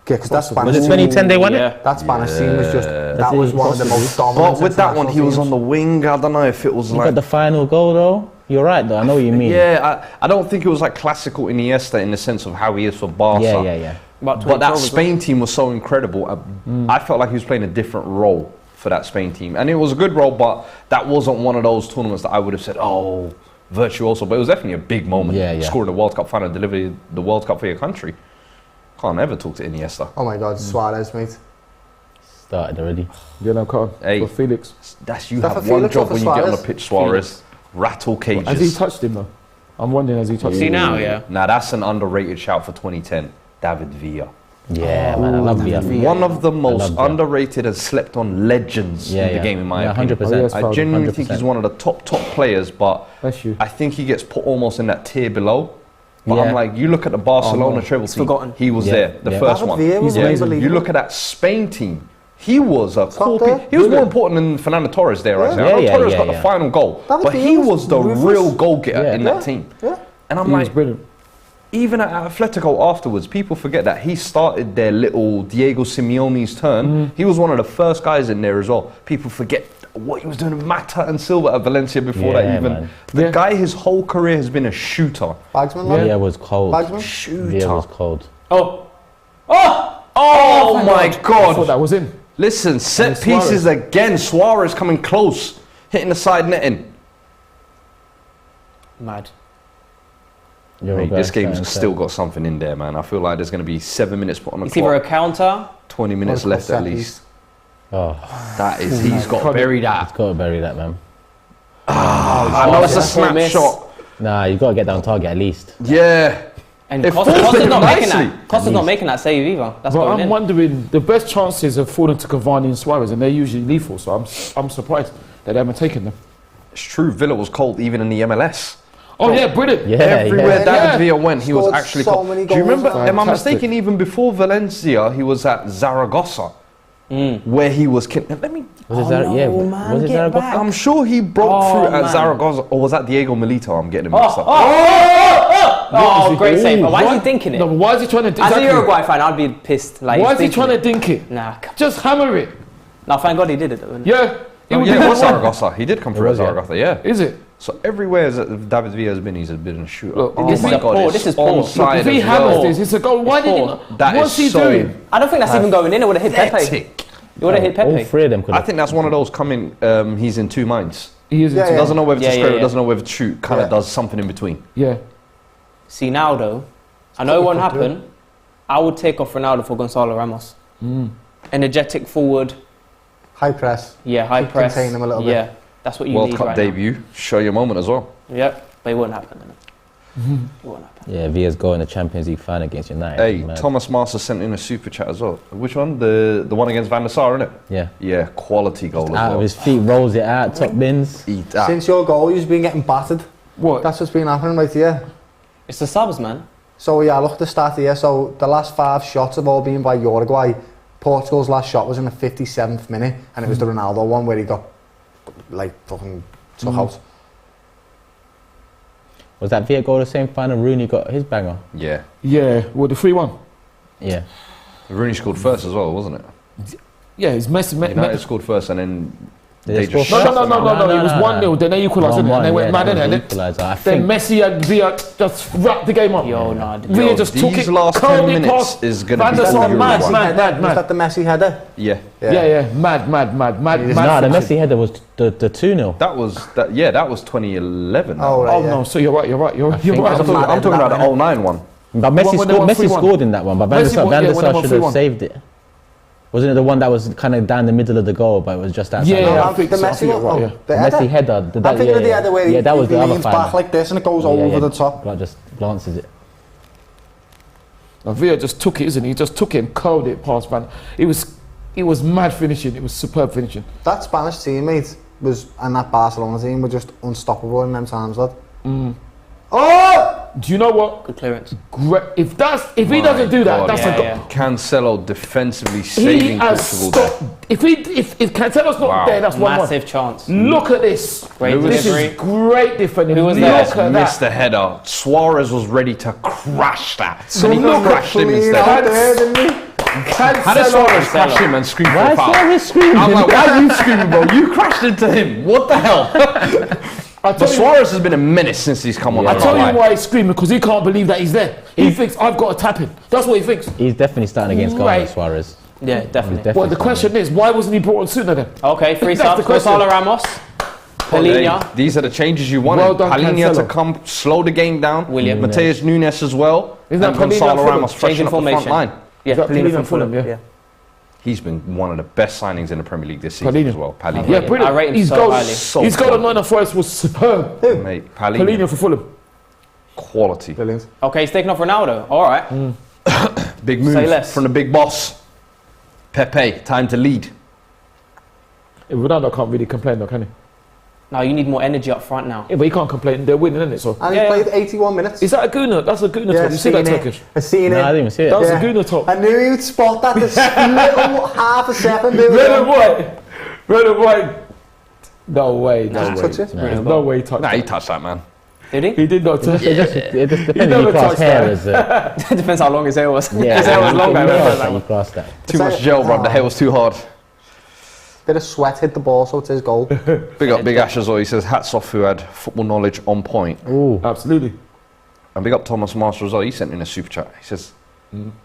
Yeah, because that Spanish was it 2010 they won it? That Spanish team was just, that was one of the most dominant. But with that one, he was on the wing. I don't know if it was like... But the final goal though? You're right though, I know what you mean. Yeah, I don't think it was like classical Iniesta in the sense of how he is for Barca. Yeah. But that Spain team was so incredible. I felt like he was playing a different role for that Spain team. And it was a good role, but that wasn't one of those tournaments that I would have said, oh, virtuoso. But it was definitely a big moment. Scoring the World Cup final, delivering the World Cup for your country. Can't ever talk to Iniesta. Oh my God, Suarez, mate. Started already. Yeah, no, can't. Hey, for Felix. You have one job when you get on the pitch, Suarez. Rattle cages. Has he touched him though? I'm wondering, has he touched him? See now, yeah. Now that's an underrated shout for 2010. David Villa. Yeah, man, I love Villa. One of the most underrated and slept on legends in the game, in my opinion. 100%. I genuinely think he's one of the top players, but I think he gets put almost in that tier below. But I'm like, you look at the Barcelona treble team, he was there, the first one. He's amazing. You look at that Spain team, he was a he was more important than Fernando Torres there, right? I know Torres got the final goal, but he was the real goal getter in that team. And I'm like, even at Atletico afterwards, people forget that he started their little Diego Simeone's turn. He was one of the first guys in there as well. People forget what he was doing with Mata and Silva at Valencia before that even. Man. The guy, his whole career has been a shooter. Bagsman, Villa was cold. Shooter. Villa was cold. Oh my God. I thought that was in. Listen, set pieces again. Suarez coming close, hitting the side netting. Mad. Mate, this game's still got something in there, man. I feel like there's going to be 7 minutes put on the clock. It's either a counter, 20 minutes left at least. Oh, that is. He's got to bury that. He's got to bury that, man. I know it's a snapshot. Nah, you got to get down target at least. Yeah. And Costa's not making that. Costa's not making that save either. That's but I'm wondering, the best chances have fallen to Cavani and Suarez, and they're usually lethal. So I'm surprised that they haven't taken them. It's true. Villa was cold even in the MLS. Oh yeah, brilliant! Everywhere David Villa went, he was actually cold. Many do you remember? Fantastic. Am I mistaken? Even before Valencia, he was at Zaragoza. where he was killing. Let me. Was it Zaragoza? I'm sure he broke through at Zaragoza, or was that Diego Milito? I'm getting him mixed up. Oh, great save. But why is he thinking it? No, but why is he trying to As a Uruguay fan, I'd be pissed. Like, why is he trying to dink it? Nah. Just hammer it. No, thank God he did it though. Yeah. It was Zaragoza. He did come through at Zaragoza, yeah. Is it? So everywhere that David Villa has been, he's been a shooter. Look, Oh this my is God, poor. it's This is poor. onside If he as hammers well. this, it's a goal. Why did he not? That What's is he so doing? I don't think that's even going in. It would have hit Pepe. pathetic. It would have hit Pepe. All three of them could I have. think that's one of those coming. He's in two minds. He is. Doesn't know whether to square it, yeah. doesn't know whether to shoot. Kind of does something in between. Yeah. See now though, I know it won't happen. I would take off Ronaldo for Gonzalo Ramos. Energetic forward. High press. Yeah, high press. Contain him a little bit. Yeah, that's what you World need Cup right debut. Show your moment as well. now. Yep, but it won't happen. It won't happen. Yeah, Villa's goal in the Champions League final against United. Hey, Mad. Thomas Master sent in a super chat as well. Which one? The one against Van der Sar, innit? Yeah. Yeah, quality goal as Out well. of his feet, rolls it out, top bins. Eat that. Since your goal, you've been getting battered. What? That's what's been happening right here. It's the subs, man. So yeah, look at the stat here. So the last 5 shots have all been by Uruguay. Portugal's last shot was in the 57th minute, and it was the Ronaldo one where he got like fucking took out. Was that Villa goal the same final Rooney got his banger? Yeah. Yeah. Well, the 3-1. Yeah. Rooney scored first as well, wasn't it? Yeah, it's Messi. United scored first and then Did they they just score shut first? them out. No. It was 1-0. Then they equalised, and they went mad, that was innit? the equaliser. I Then think Messi and Villa just wrapped the game up. Yo, nah. Villa just took these it. last 10 curled it minutes past is going to Van be der Sar. Uruguay. Mad. Was that the Messi header? Yeah. Yeah. Mad. nah, the Messi header was the 2-0. That was 2011. Oh, right, Oh no, so you're right. You're right. I'm talking about the 09 one. But Messi when they won Messi 3-1. scored in that one, but Van der Sar when they should won have 3-1. saved it. Wasn't it the one that was kind of down the middle of the goal, but it was just outside? Yeah, No, I think the so. I Messi think you're one. right, yeah. The Messi header. header. I'm thinking of the other way. Yeah, that was he the other leans back final. like this and it goes over the top. Like just glances it. Now, Villa just took it, isn't he? He just took it and curled it past Van. It was mad finishing. It was superb finishing. That Spanish teammate was, and that Barcelona team were just unstoppable in them times, lad. Oh! Do you know what? Good clearance. Great. If he doesn't do that, God, that's a goal. yeah. Cancelo defensively He saving has Portugal. stopped. If Cancelo's not Wow. there, that's 1-1. Massive chance. Look at this. Great This delivery. is great defending. Who was Look there? at Missed that. the header. Suarez was ready to crash that. So And he look crashed him clean instead. out there, didn't he? How did Suarez crash him and scream for Why a is foul? Suarez screaming? I'm like, why are you screaming, bro? You crashed into him. What the hell? But Suarez has been a menace since he's come on. I tell you why he's screaming, because he can't believe that he's there. He thinks, I've got to tap him. That's what he thinks. He's definitely starting against Ghana, Right. Suarez. Yeah, He's definitely. Well, the starting. question is, why wasn't he brought on sooner then? Okay, free That's the subs. question. Gonzalo Ramos. Palhinha. These are the changes you wanted. Well done, Palhinha to Cancelo. come slow the game down. William. Mateus Nunes as well. Isn't that and Palhinha Gonzalo Fulham? Ramos freshen Changing up the front formation. line. Yeah, That Palhinha Palhinha from Fulham, Fulham. yeah. He's been one of the best signings in the Premier League this season Palhinha. as well. Palhinha. Yeah, I brilliant. rate him His so goal, highly. his goal at Nottingham Forest was superb. Mate, Palhinha Palhinha. for Fulham. Quality. Brilliant. Okay, he's taking off Ronaldo. All right. Big Say move less. from the big boss. Pepe, time to lead. Ronaldo can't really complain though, can he? Now you need more energy up front now. Yeah, but he can't complain. They're winning, isn't it? So And Yeah. he played 81 minutes. is that a Guna? That's a Guna top. You see that Turkish? I seen No, I it. didn't even see it. That was Yeah. a Guna top. I knew you'd spot that this little half a second. Red and white. Red and white. No way. No Doesn't way. touch it. No way he touched Nah, he that. touched that, man. Did he? He did not touch It it. just depends if never you class touched hair that. as It depends how long his hair was. yeah, His hair was you long. can I remember class that that, you one. class that. Too much gel, bro. The hair was too hard. Bit of sweat hit the ball, so it's his goal. Big up Big Ash as well. He says, hats off who had football knowledge on point. Ooh, Absolutely. And big up Thomas Master as well. He sent in a super chat. He says,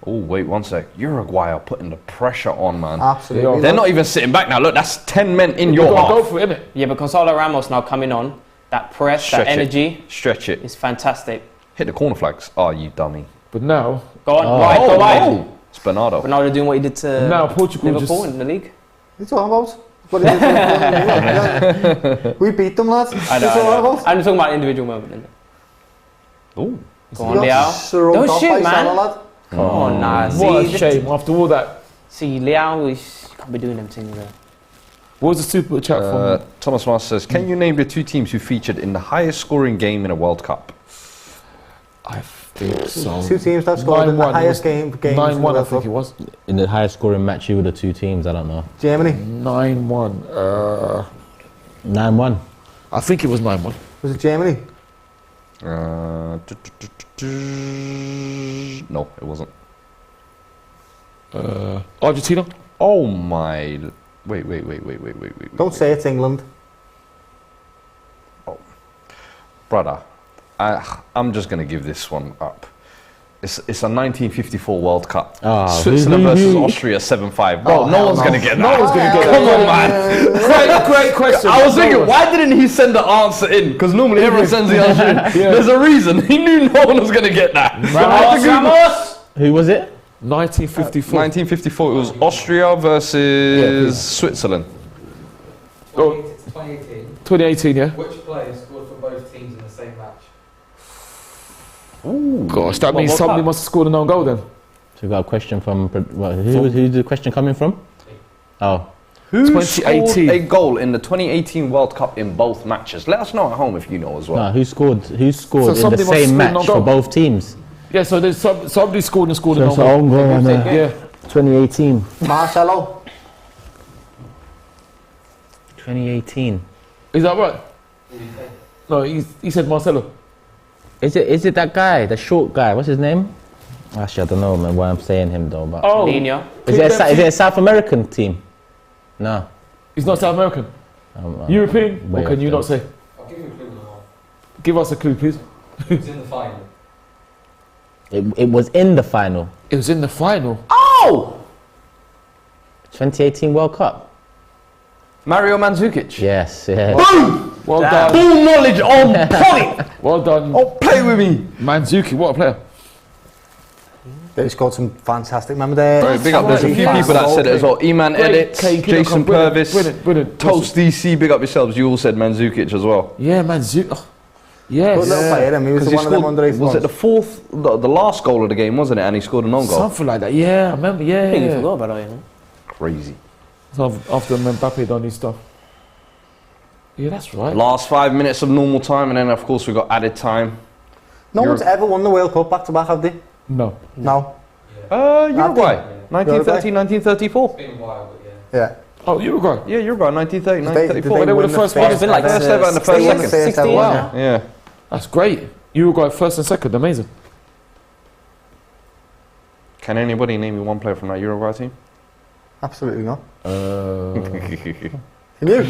oh, wait 1 sec. Uruguay are putting the pressure on, man. Absolutely. They're not even sitting back now. Look, that's 10 men in your Go half. for it, innit? Yeah, but Gonzalo Ramos now coming on. That press, Stretch that energy Stretch it. is fantastic. Hit the corner flags. Oh, you dummy. But now, Go on, wide, go wide. It's Bernardo. Ronaldo doing what he did to now Portugal Liverpool just. in the league. What are you talking about? What are you talking about? We beat them, lads. I know. What are you talking about? I'm talking about individual moment. Isn't it? Ooh. Go on, Liao. Don't shoot, man. Come on, nah. What See, a shame after all that. see, Liao is can't be doing them things there. What was the super chat from? Thomas Master says, can you name the 2 teams who featured in the highest scoring game in a World Cup? think so. Two teams that scored in the 9-1, highest game. 9-1, I think it was. In the highest scoring match, who were the two teams? I don't know. Germany. 9-1. 9-1. I think it was 9-1. Was it Germany? No, it wasn't. Argentina? Oh my... Wait. Don't say it's England. Brother, I'm just going to give this one up. It's a 1954 World Cup. Switzerland versus Austria 7-5. Bro, no one's going to get that. No one's going to get Come that. on, man. Great question. I was thinking, why didn't he send the answer in? Because normally everyone sends the answer in. There's a reason. He knew no one was going to get that. Ramos! Who was it? 1954. 1954, it was Austria versus Switzerland. 2018. 2018, yeah? Which player scored for both teams in the same match? Ooh. Gosh, that means somebody must have scored an own goal then. So we got a question from... Who's the question coming from? Oh. Who 2018. scored a goal in the 2018 World Cup in both matches? Let us know at home if you know as well. No, who scored So in the somebody must same score match no for goal. both teams? Yeah, so there's somebody scored and scored So an it's own an goal. own goal and Yeah. 2018. Marcelo. 2018. Is that right? No, he said Marcelo. Is it that guy, the short guy? What's his name? Actually, I don't know, man, why I'm saying him though. But Oh. Nino. is it a South American team? No. He's not South American. European? way Or can off you there. not say? I'll give you a clue now. Give us a clue, please. It was in the final. It was in the final. It was in the final. Oh! 2018 World Cup. Mario Mandzukic. Yes, yeah. Well done. Full knowledge on point! Well done. Oh, play with me! Mandzukic, what a player. They scored some fantastic. Remember there? Very big up. There's a few people that said it as well. Iman Edits, Kane, Jason brilliant, Purvis, brilliant. Toast DC, big up yourselves. You all said Mandzukic as well. Yeah, Mandzukic. Oh. Yes. Good little player, and he was 'Cause one of them underage was it ones. the last goal of the game, wasn't it? And he scored an own goal. Something like that. Yeah, I remember. Yeah. I think you forgot about that, you know. Crazy. So after Mbappe done his stuff. Yeah, that's right. Last 5 minutes of normal time, and then of course we got added time. No one's ever won the World Cup back to back, have they? No. No. Uruguay, 1930, 1934. It's been a while, but yeah. Yeah. Oh, Uruguay. Yeah, Uruguay, 1930, Did 1934. They were win the first first- ones. It's been like First ever and the first They won the second. first ever one, Wow. yeah. Yeah. That's great. Uruguay first and second, amazing. Can anybody name me one player from that Uruguay team? Absolutely not. Can you?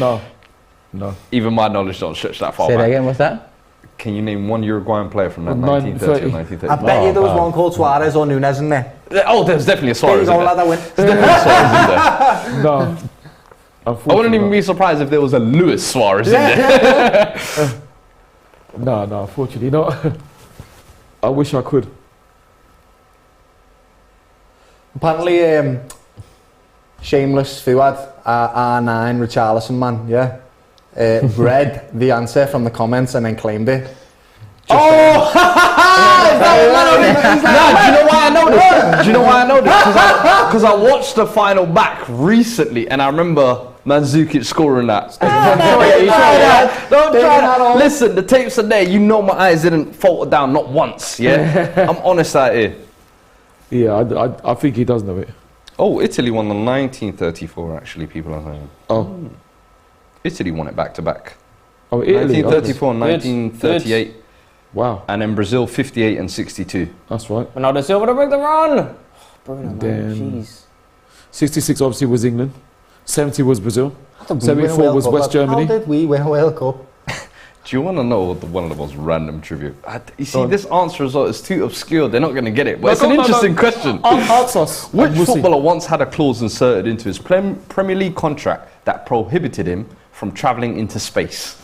No. Even my knowledge don't stretch that far Say that back. again, what's that? Can you name one Uruguayan player from that From 1930 or 1930? 1930? I bet you there was one called Suarez or Nunes in there. Oh, there's definitely a There you Suarez go, in there. lad, I win. There's definitely a Suarez in there. No. I wouldn't even be surprised if there was a Luis Suarez in there. No, unfortunately not. I wish I could. Apparently, shameless Fuad, R9 Richarlison man, yeah, read the answer from the comments and then claimed it. Do you know why I know this? Do you know why I know this? Because I watched the final back recently, and I remember Mandzukic scoring that. Don't try that. Listen, the tapes are there. You know my eyes didn't falter down not once. Yeah, I'm honest out here. Yeah, I think he does know it. Oh, Italy won the 1934. Actually, people are saying. Oh. Italy won it back to back. Oh, Italy. 1934 and Good. 1938. Wow. And then Brazil 58 and 62. That's right. Ronaldo Silva to break the run. Bruno, man, Then- jeez. 66 obviously was England. 70 was Brazil. How did we win a 74 World was Cup, West lad? Germany. How did we win a World Cup? Do you want to know one of the most random trivia? You see, this answer is too obscure. They're not going to get it. But it's an interesting question. Ask us. Which We'll see. footballer once had a clause inserted into his Premier League contract that prohibited him from travelling into space?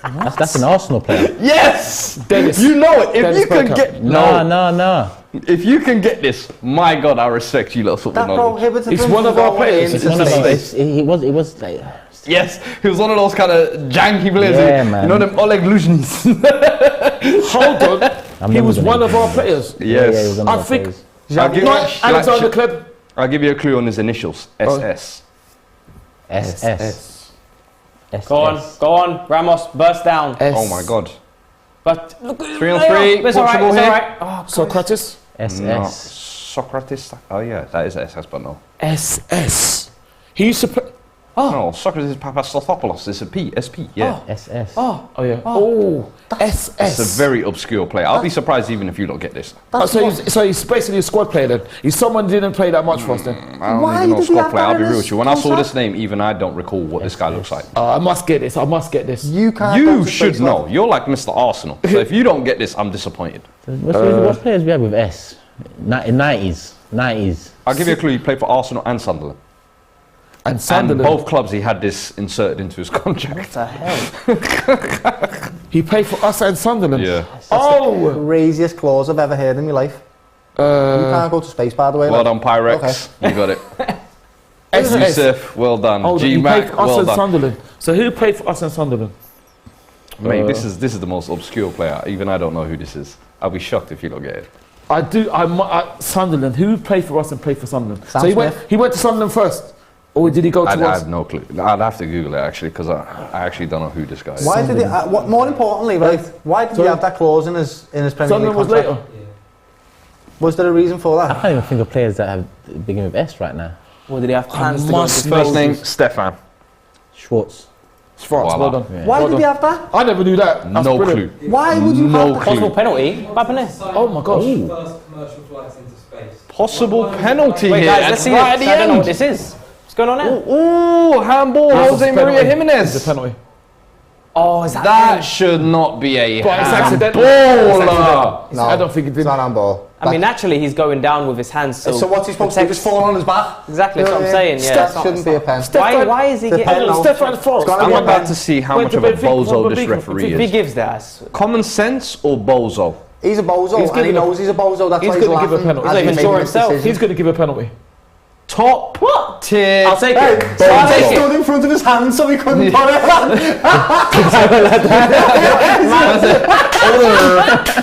That's an Arsenal player. Yes! Dennis. You know it. If Dennis you can Bergkamp. get... No. If you can get this, my God, I respect you lot football That knowledge. prohibited It's him one from of our going players. into It's one of space. those. It was like. Yes, he was one of those kind of janky players. Yeah, you man. know them Oleg Luzhnys. Hold on. I'm He never was gonna one get of our it. players. Yes. Yeah, he was one of I our think- players. I'll give, Not Alexander Kleb. I'll give you a clue on his initials. SS. SS. Go on, Ramos, burst down. S. Oh my God. But look, 3-on-3, it's Portugal alright, here. It's all right. Oh, Socrates. SS. No, Socrates. Oh yeah, that is SS, but no. SS. He used to play. No, Socrates Papastathopoulos. It's a P. SP. Yeah. SS. Oh yeah. Oh, SS. It's a very obscure player. I'll be surprised even if you don't get this. So he's basically a squad player then. He's someone who didn't play that much for us then. I don't even know squad player. I'll be real with you. When I saw this name, even I don't recall what this guy looks like. I must get this. I must get this. You should know. You're like Mr. Arsenal. So if you don't get this, I'm disappointed. What players we have with S? In 90s. I'll give you a clue. He played for Arsenal and Sunderland. And Sunderland. And both clubs, he had this inserted into his contract. What the hell? He played for us and Sunderland. Yeah. That's the craziest clause I've ever heard in my life. You can't go to space, by the way. Well done, Pyrex. Okay. You got it. Yusuf, well done. G-Mac, well done. Sunderland. So who played for us and Sunderland? Mate, this is the most obscure player. Even I don't know who this is. I'll be shocked if you don't get it. I do. Sunderland. Who played for us and played for Sunderland? Sam so Smith. He went to Sunderland first, or did he go to us? I have no clue. I'd have to Google it actually, because I actually don't know who this guy is. Why did he? More importantly, right? Why did he have that clause in his Premier League Sunderland was contract? later. Was there a reason for I that? can't even think of players that have begin with S right now. What did he have plans to go to space? First name Stefan. Schwartz. Schwartz, Voila. well done. Yeah. Why Well did done. he have that? I never knew that. That's No brilliant. clue. Why would you No have that? clue. Possible penalty. What happened there? Oh my gosh. First commercial flights into space. Possible penalty Wait, here. guys, let's see right it. at the I don't know end. what this is. What's going on there? Ooh, handball, Jose Maria It's a Jimenez. penalty. Oh, is that That should not be a But it's handball. accidental. No, I don't think it did. It's not on ball. I mean, naturally, he's going down with his hands. So what's he supposed to do? Just fall on his back? Exactly, that's what I'm saying. Yeah, That it's not- shouldn't be a pen. Why is he getting... Stefan Forrest. gotta I'm be a about pen. to see how Wait, much of a but Vic- bozo but this Vic- referee If he is. gives that... Common sense or bozo? He's a bozo, He's and he giving a- knows he's a bozo. That's He's why he's gonna give a laughing. penalty. as He's not even making sure this himself. decision. He's going to give a penalty. Top tier. I'll take it. Hey, Bozo. I'll take it. Stood in front of his hand so he couldn't put it on.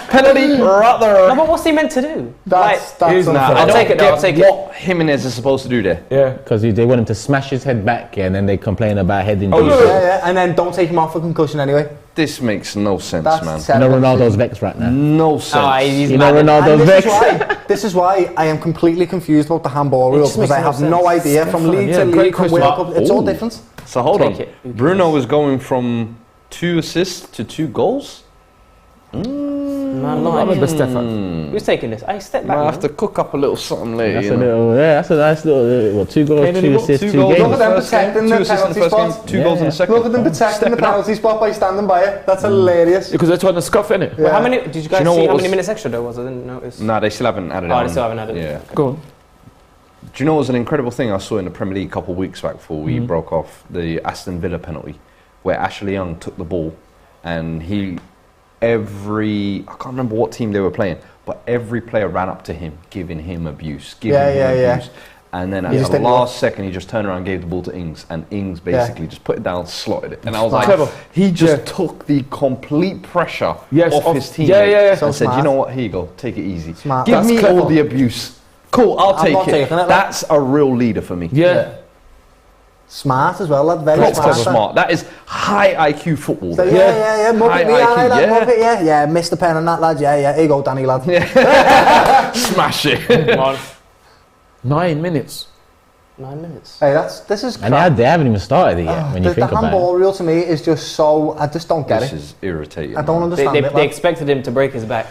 Penalty, brother. No, but what's he meant to do? That's Nah, unfair. I don't take it, get I'll take it. what Jimenez is supposed to do there. Yeah. Because they want him to smash his head back, yeah, and then they complain about head injuries. Yeah, and then don't take him off for concussion anyway. This makes no sense, That's man. You terrible. know Ronaldo's vexed right now. No sense. He's You know mad. Ronaldo's And vexed. this is why I am completely confused about the handball rules, just because I makes have no no sense. idea from league yeah, to great league, from question. World Cup. It's all Ooh. different. So hold Take on. it. Who Bruno is going from 2 assists to 2 goals? Man, I remember Stefan. Who's taking this? I step back. Might man. have to cook up a little something later. That's you a know. little, yeah, that's a nice little, what, 2 goals, 2 assists, 2 goals games. in the Look at them first game, protecting 2 the assists in the penalty first spots. game, 2 goals in the second. Look at them protecting Stepping the up. penalty spot by standing by it. That's hilarious. Because they're trying to scuff in it. Wait, how many? Did you guys know see what how was- many minutes extra there was? I didn't notice. Nah, they still haven't added it Oh, on. they still haven't added it. Yeah. Go on. Do you know it was an incredible thing I saw in the Premier League a couple of weeks back before we broke off the Aston Villa penalty, where Ashley Young took the ball and I can't remember what team they were playing, but every player ran up to him, giving him abuse, abuse. And then at just the didn't last second, he just turned around and gave the ball to Ings, and Ings basically just put it down, slotted it. And I was like, Clever. he just took the complete pressure off his team So and said, smart. you know what, here you go, take it easy. Smart. Give That's me clever. all the abuse. Cool, I'll I'm take not it. taking it, like. That's a real leader for me. Yeah. Smart as well, lad. Very Proper smart. smart. That is high IQ football. So, yeah. Mug High it, me, IQ, aye, lad, yeah. mug it, yeah. Missed the pen on that, lad. Yeah. Here you go, Danny, lad. Smash it. Come on. 9 minutes. 9 minutes. Hey, this is And crap. they haven't even started it yet, when you The think about handball it. rule to me is just so... I just don't get This it. is irritating. I don't man. understand it, They lad. expected him to break his back.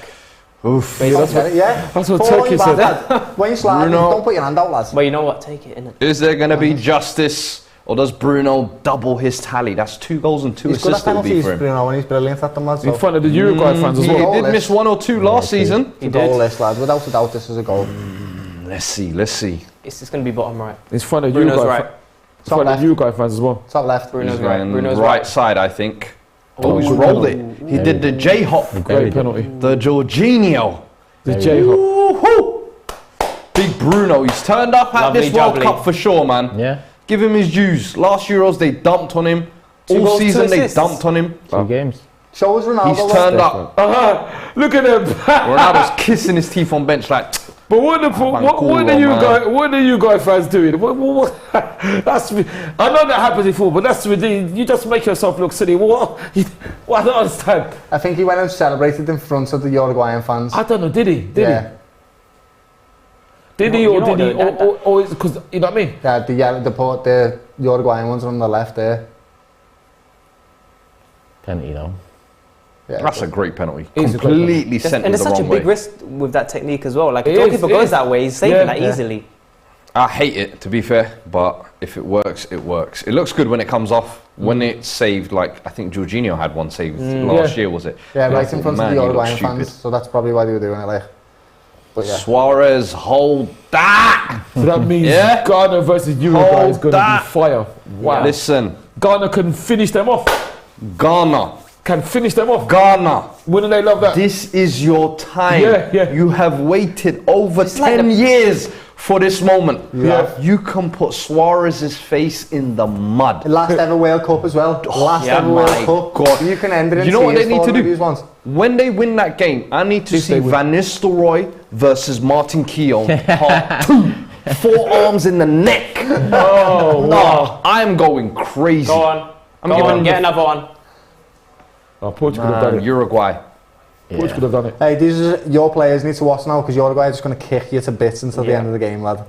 Oof. I don't get it, yeah. That's what Fall on Turkey your back, said. lad. When you slide, Bruno. don't put your hand out, lads. But you know what? Take it, innit? Is there going to be justice, or does Bruno double his tally? That's 2 goals and 2 He's good at assists it will be penalties, for him. Bruno, and he's brilliant at them, lads. In front of the Uruguay fans as He well. did miss 1 or 2 last season. He goal list, lad. Without a doubt, this is a goal. Let's see. It's just going to be bottom right. In front of Bruno's Uruguay right. in front of Uruguay fans as well. Top left. Bruno's He's right. going Bruno's right side, I think. Oh, he's rolled it. He did the J-hop. Great penalty. The Jorginho. The J-hop. Woohoo! Big Bruno. He's turned up at Lovely this World jubbly. Cup for sure, man. Yeah, Give him his dues. Last Euros, they dumped on him. 2 All goals, 2 season, they assists. dumped on him. 2 games. Show us Ronaldo. He's lad. turned up. Look at him. Ronaldo's kissing his teeth on bench like, But what are you guys fans doing? That's I know that happens before, but that's ridiculous. You just make yourself look silly. What? I don't understand. I think he went and celebrated in front of the Uruguayan fans. I don't know. Did he? Did he? Did he or did he? Or because you know what I mean? Yeah, the Uruguayan ones are on the left there. Penalty though. Yeah, that's a great penalty. Completely sent and it's such a big risk with that technique as well. Like if goalkeeper goes that way, he's saving that easily. I hate it, to be fair, but if it works, it works. It looks good when it comes off. When it's saved, like I think Jorginho had one saved last year, was it? Yeah, right in front of the Uruguayan fans. So that's probably why they were doing it. Like, but yeah. Suarez, hold that. So that means Ghana versus Uruguay is going to be fire. Wow. Listen, Ghana can finish them off. Ghana can finish them off. Ghana. Wouldn't they love that? This is your time. Yeah. You have waited over 10 years for this moment. Yeah. You can put Suarez's face in the mud. Last ever World Cup as well. Last ever World Cup. God. You can end it in You know what they need to do? Ones. When they win that game, I need to see Van Nistelrooy versus Martin Keown. Part 2. 4 arms in the neck. Oh, wow. I'm going crazy. Go on. Get another one. Oh, Portugal have done it. Uruguay. Portugal have done it. Hey, these are your players need to watch now because Uruguay are just going to kick you to bits until the end of the game, lad.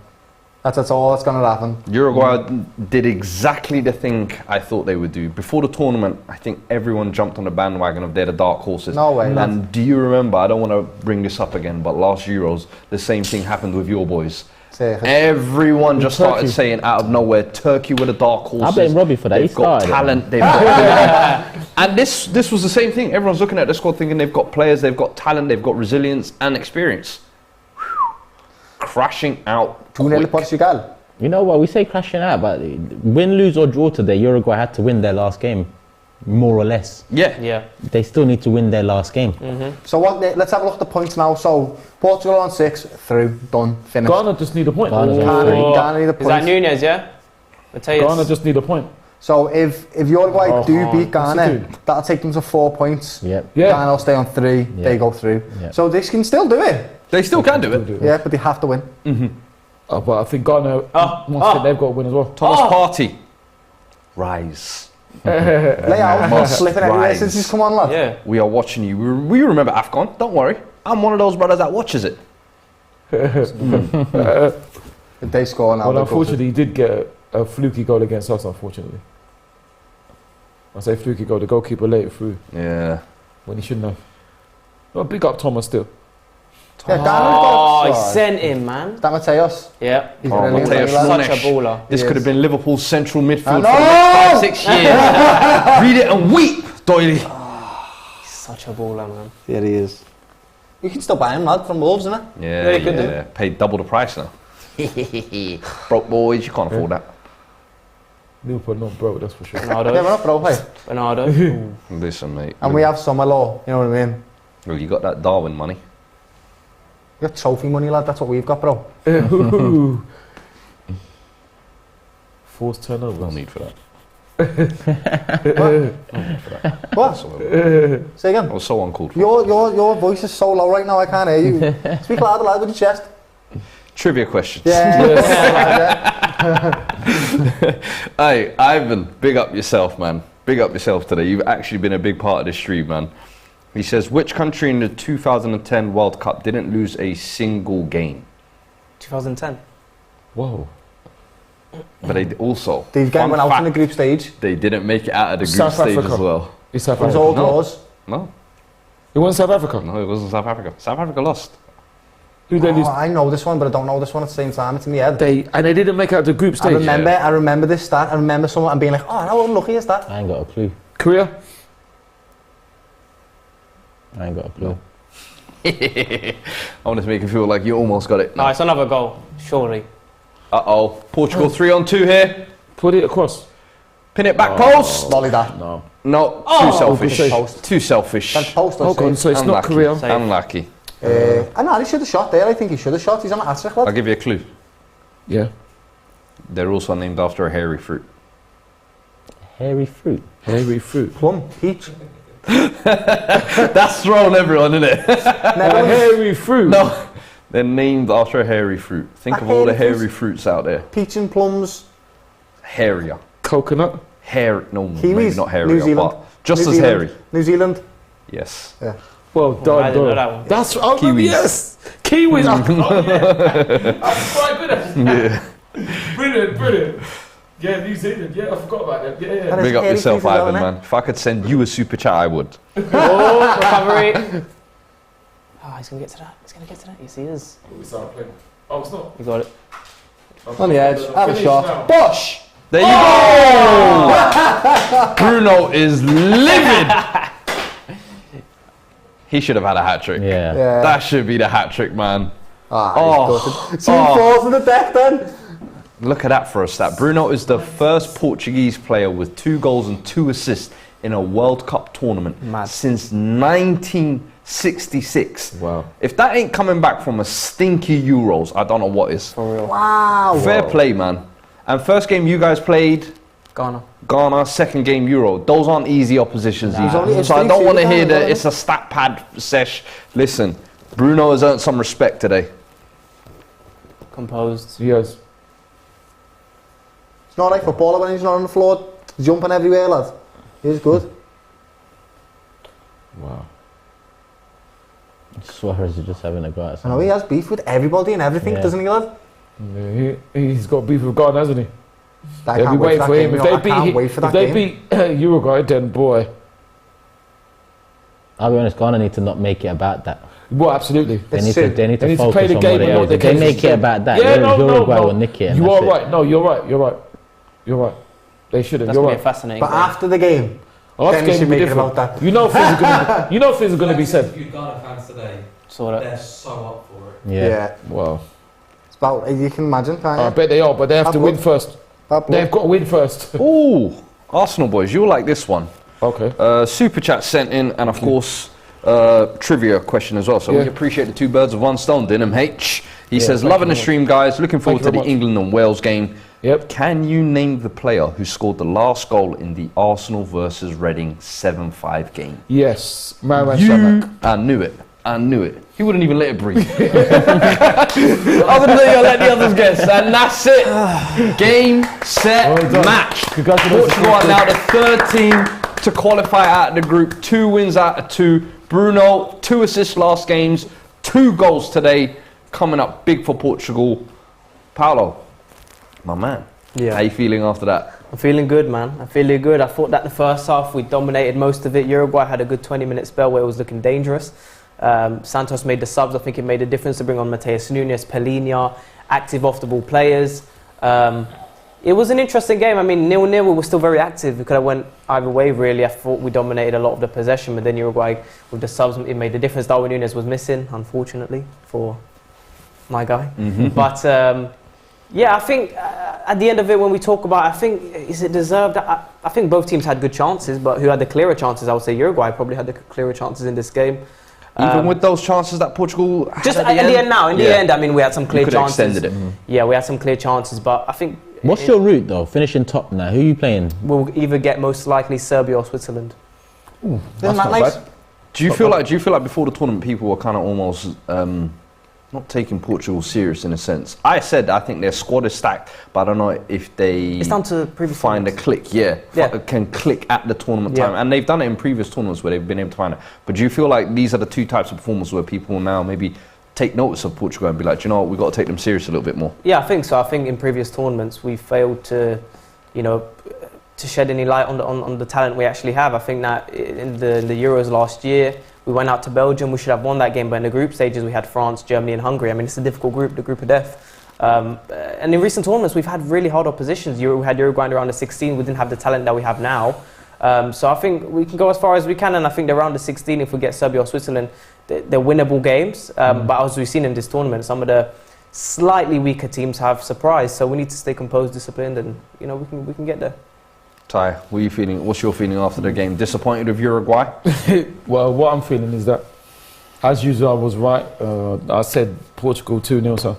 That's all that's going to happen. Uruguay did exactly the thing I thought they would do. Before the tournament, I think everyone jumped on the bandwagon of they're the dark horses. No way. And do you remember, I don't want to bring this up again, but last Euros, the same thing happened with your boys. Everyone just started saying out of nowhere, Turkey were the dark horses. I blame Robbie for that. They've got talent. They've got and this was the same thing. Everyone's looking at the squad thinking they've got players, they've got talent, they've got resilience and experience. Crashing out. Portugal. You know what? We say crashing out, but win, lose or draw today, Uruguay had to win their last game, more or less. Yeah. They still need to win their last game. So let's have a look at the points now. So Portugal on 6, through, done, finished. Ghana just need a point. Ghana need a point. Is that Nunez, yeah? Ghana just need a point. So if Uruguay do beat Ghana, that'll take them to 4 points. Ghana will stay on 3, they go through. So they can still do it. They still can do it. Yeah, but they have to win. But I think Ghana, they've got to win as well. Thomas Partey. Rise. Lay out, slipping everywhere since he's come on, lad. Yeah. We are watching you. We remember AFCON. Don't worry. I'm one of those brothers that watches it. If they score now, well, unfortunately, he did get a fluky goal against us, unfortunately. I say fluky goal, the goalkeeper let it through. Yeah. When he shouldn't have. Well, big up Thomas still. Yeah, he sent him, man. Is that Mateos? Yeah. He's such a baller. This could have been Liverpool's central midfield for the next 5-6 years. Read it and weep, Doyle. He's such a baller, man. Yeah, he is. You can still buy him, lad, from Wolves, isn't it? Yeah. Paid double the price now. Broke boys, you can't afford that. Liverpool not broke, that's for sure. Bernardo. Yeah, we're not broke, mate. Bernardo. Listen, mate. And we have summer law, you know what I mean? Well, you got that Darwin money. You got trophy money, lad, that's what we've got, bro. Forced turnover. No need for that. What? Say again. I was so uncalled for. Your voice is so low right now, I can't hear you. Speak louder, lad, with your chest. Trivia questions. Yeah. Hey, Ivan, big up yourself, man. Big up yourself today. You've actually been a big part of this stream, man. He says, which country in the 2010 World Cup didn't lose a single game? 2010. Whoa. But they also... The game went out in the group stage. They didn't make it out of the group South stage Africa. as well. It's South It was Africa. all draws. No. It wasn't South Africa? No, it wasn't South Africa. South Africa lost. Who they lose? I know this one, but I don't know this one at the same time. It's in my head. And they didn't make it out the group stage. I remember this stat. I remember someone being like, oh, how unlucky is that? I ain't got a clue. Korea? I ain't got a clue. I wanted to make you feel like you almost got it. No, it's another goal, surely. Uh-oh. Portugal 3-on-2 here. Put it across. Pin it back post. Volley that. No. No, too selfish. Post. Too selfish. That's post or Oh, God, so it's not Unlucky. Korea. Unlucky. I know, he should have shot there. I think he should have shot. He's on the hat-trick, lad. I'll give you a clue. Yeah. They're also named after a hairy fruit. Hairy fruit. Hairy fruit. Plum, peach. That's thrown everyone, isn't it? Hairy fruit. No. They're named after a hairy fruit. Think of all the hairy fruits out there. Peach and plums. Hairier. Coconut. No, Kiwis? maybe not hairier, New Zealand. but just as hairy. New Zealand. Yes. Yeah. Well done, Doyle. That's Kiwis. Yes. Kiwis. I'm quite good at that. Yeah. Brilliant. Yeah, New Zealand. Yeah, I forgot about that. Yeah. Big up yourself, Ivan, man. If I could send you a super chat, I would. Oh, recovery. Oh, he's going to get to that. Yes, he is. We start playing. Oh, it's not. You got it. On the edge. Have a shot. Now. Bosh! There you go! Bruno is livid! He should have had a hat-trick. Yeah. That should be the hat-trick, man. So he falls on the deck then. Look at that for a stat. Bruno is the first Portuguese player with 2 goals and 2 assists in a World Cup tournament since 1966. Wow. If that ain't coming back from a stinky Euros, I don't know what is. For real. Wow. Fair play, man. And first game you guys played? Ghana, second game Euro. Those aren't easy oppositions either. So I don't want to hear that it's a stat pad sesh. Listen, Bruno has earned some respect today. Composed. Yes. It's not like footballer when he's not on the floor, jumping everywhere, lad. He's good. Wow. Suarez is just having a go at I know he has beef with everybody and everything, doesn't he, lad? Yeah, he's got beef with Ghana, hasn't he? I They'll be can't wait waiting for for him. that game. If they beat Uruguay, then boy. I'll be honest, Ghana need to not make it about that. Well, absolutely. They need to focus play the on game what and what they they make it about that. Yeah, Uruguay will nick it. You are right. No, you're right. They shouldn't. That's You're gonna right. be fascinating. But after the game, then you should make it about that. You know things are gonna be, things are gonna be said. You Ghana fans today, Sort of. they're so up for it. Yeah. Wow. It's about, you can imagine, can't you? I bet they are, but they have to win first. They've got to win first. Ooh, Arsenal boys, you'll like this one. Okay. Super chat sent in, and of course, trivia question as well. So we appreciate the 2 birds with 1 stone. Dinham H. He says, loving the stream, guys. Looking forward to the England and Wales game. Yep. Can you name the player who scored the last goal in the Arsenal versus Reading 7-5 game? Yes, Samak. I knew it. He wouldn't even let it breathe. I was going to let the others guess. And that's it. Game, set, match. Portugal are now the 3rd team to qualify out of the group. 2 wins out of 2. Bruno, 2 assists last games, 2 goals today. Coming up big for Portugal. Paulo, my man. Yeah. How you feeling after that? I'm feeling good, man. I'm feeling good. I thought that the first half we dominated most of it. Uruguay had a good 20-minute spell where it was looking dangerous. Santos made the subs. I think it made a difference to bring on Mateus Nunes, Pellegrini, active off-the-ball players. It was an interesting game. I mean, 0-0, we were still very active. We could have went either way, really. I thought we dominated a lot of the possession, but then Uruguay, with the subs, it made a difference. Darwin Nunes was missing, unfortunately, for my guy. But, yeah, I think at the end of it, when we talk about, I think, is it deserved? I think both teams had good chances, but who had the clearer chances? I would say Uruguay probably had the clearer chances in this game. Even with those chances that Portugal had just at the end? In the end, I mean, we had some clear chances. Extended it. Yeah, we had some clear chances, but I think... What's your route, though? Finishing top now. Who are you playing? We'll either get most likely Serbia or Switzerland. Ooh, isn't that nice? Do you feel like before the tournament people were kind of almost not taking Portugal serious in a sense? I said I think their squad is stacked, but I don't know if they it's down to previous find a click. Can click at the tournament time, and they've done it in previous tournaments where they've been able to find it. But do you feel like these are the 2 types of performers where people now maybe take notice of Portugal and be like, do you know what, we've got to take them serious a little bit more? Yeah, I think so. I think in previous tournaments we failed to, to shed any light on the talent we actually have. I think that in the Euros last year, we went out to Belgium. We should have won that game, but in the group stages we had France, Germany and Hungary. I mean, it's a difficult group, the group of death. And in recent tournaments, we've had really hard oppositions. We had Uruguay around the 16. We didn't have the talent that we have now. So I think we can go as far as we can, and I think around the 16, if we get Serbia or Switzerland, they're winnable games. But as we've seen in this tournament, some of the slightly weaker teams have surprised. So we need to stay composed, disciplined, and we can get there. Ty, what are you feeling? What's your feeling after the game? Disappointed with Uruguay? Well, what I'm feeling is that, as usual, I was right. I said Portugal 2-0, so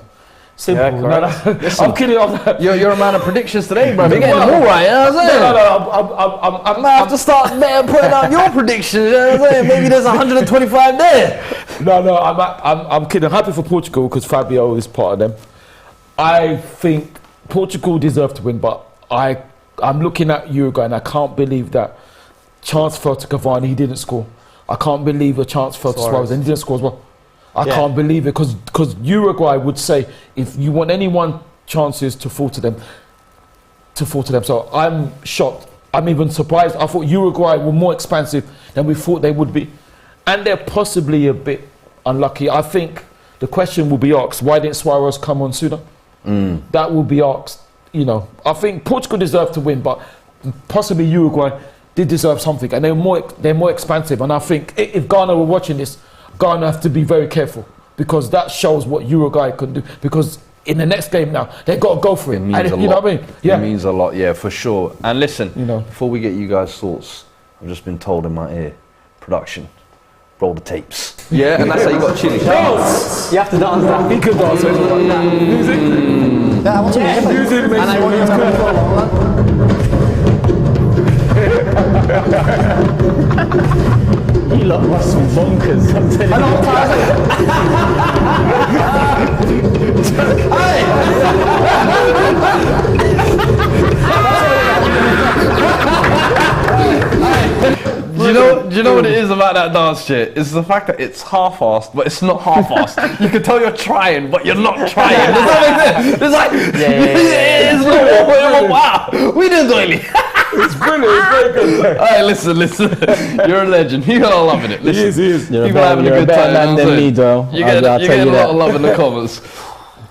Simple. Yeah, correct. I'm kidding. You're a man of predictions today, bro. You're getting them all right, you know what I'm saying? I might have to start putting out your predictions, you know what I'm saying? Maybe there's 125 there. No, I'm kidding. I'm happy for Portugal because Fabio is part of them. I think Portugal deserve to win, but I'm looking at Uruguay and I can't believe that chance fell to Cavani, he didn't score. I can't believe a chance fell to Suarez and he didn't score as well. I can't believe it because Uruguay would say if you want anyone chances to fall to them. So I'm shocked. I'm even surprised. I thought Uruguay were more expansive than we thought they would be. And they're possibly a bit unlucky. I think the question will be asked, why didn't Suarez come on sooner? That will be asked, you know. I think Portugal deserved to win, but possibly Uruguay did deserve something. And they're more expansive. And I think if Ghana were watching this, Ghana have to be very careful because that shows what Uruguay can do. Because in the next game now, they've got to go for it. It means a lot. You know what I mean? Yeah. It means a lot, yeah, for sure. And listen, before we get you guys' thoughts, I've just been told in my ear, production, roll the tapes. Yeah, and that's how you got chili. Dance! You have to dance that. He could dance. Music. Yeah, I want to music makes and I want you to come for a long one. You lot must be bonkers. I'm telling Do you know what it is about that dance shit? It's the fact that it's half-assed, but it's not half-assed. You can tell you're trying, but you're not trying. Does that make sense? It's like, it's like, wow, we did Doyle. It's brilliant. It's very good. All right, listen. You're a legend. You're all loving it. Listen, he is. People are having a good time. Man than me, though. You're getting a lot of love in the comments.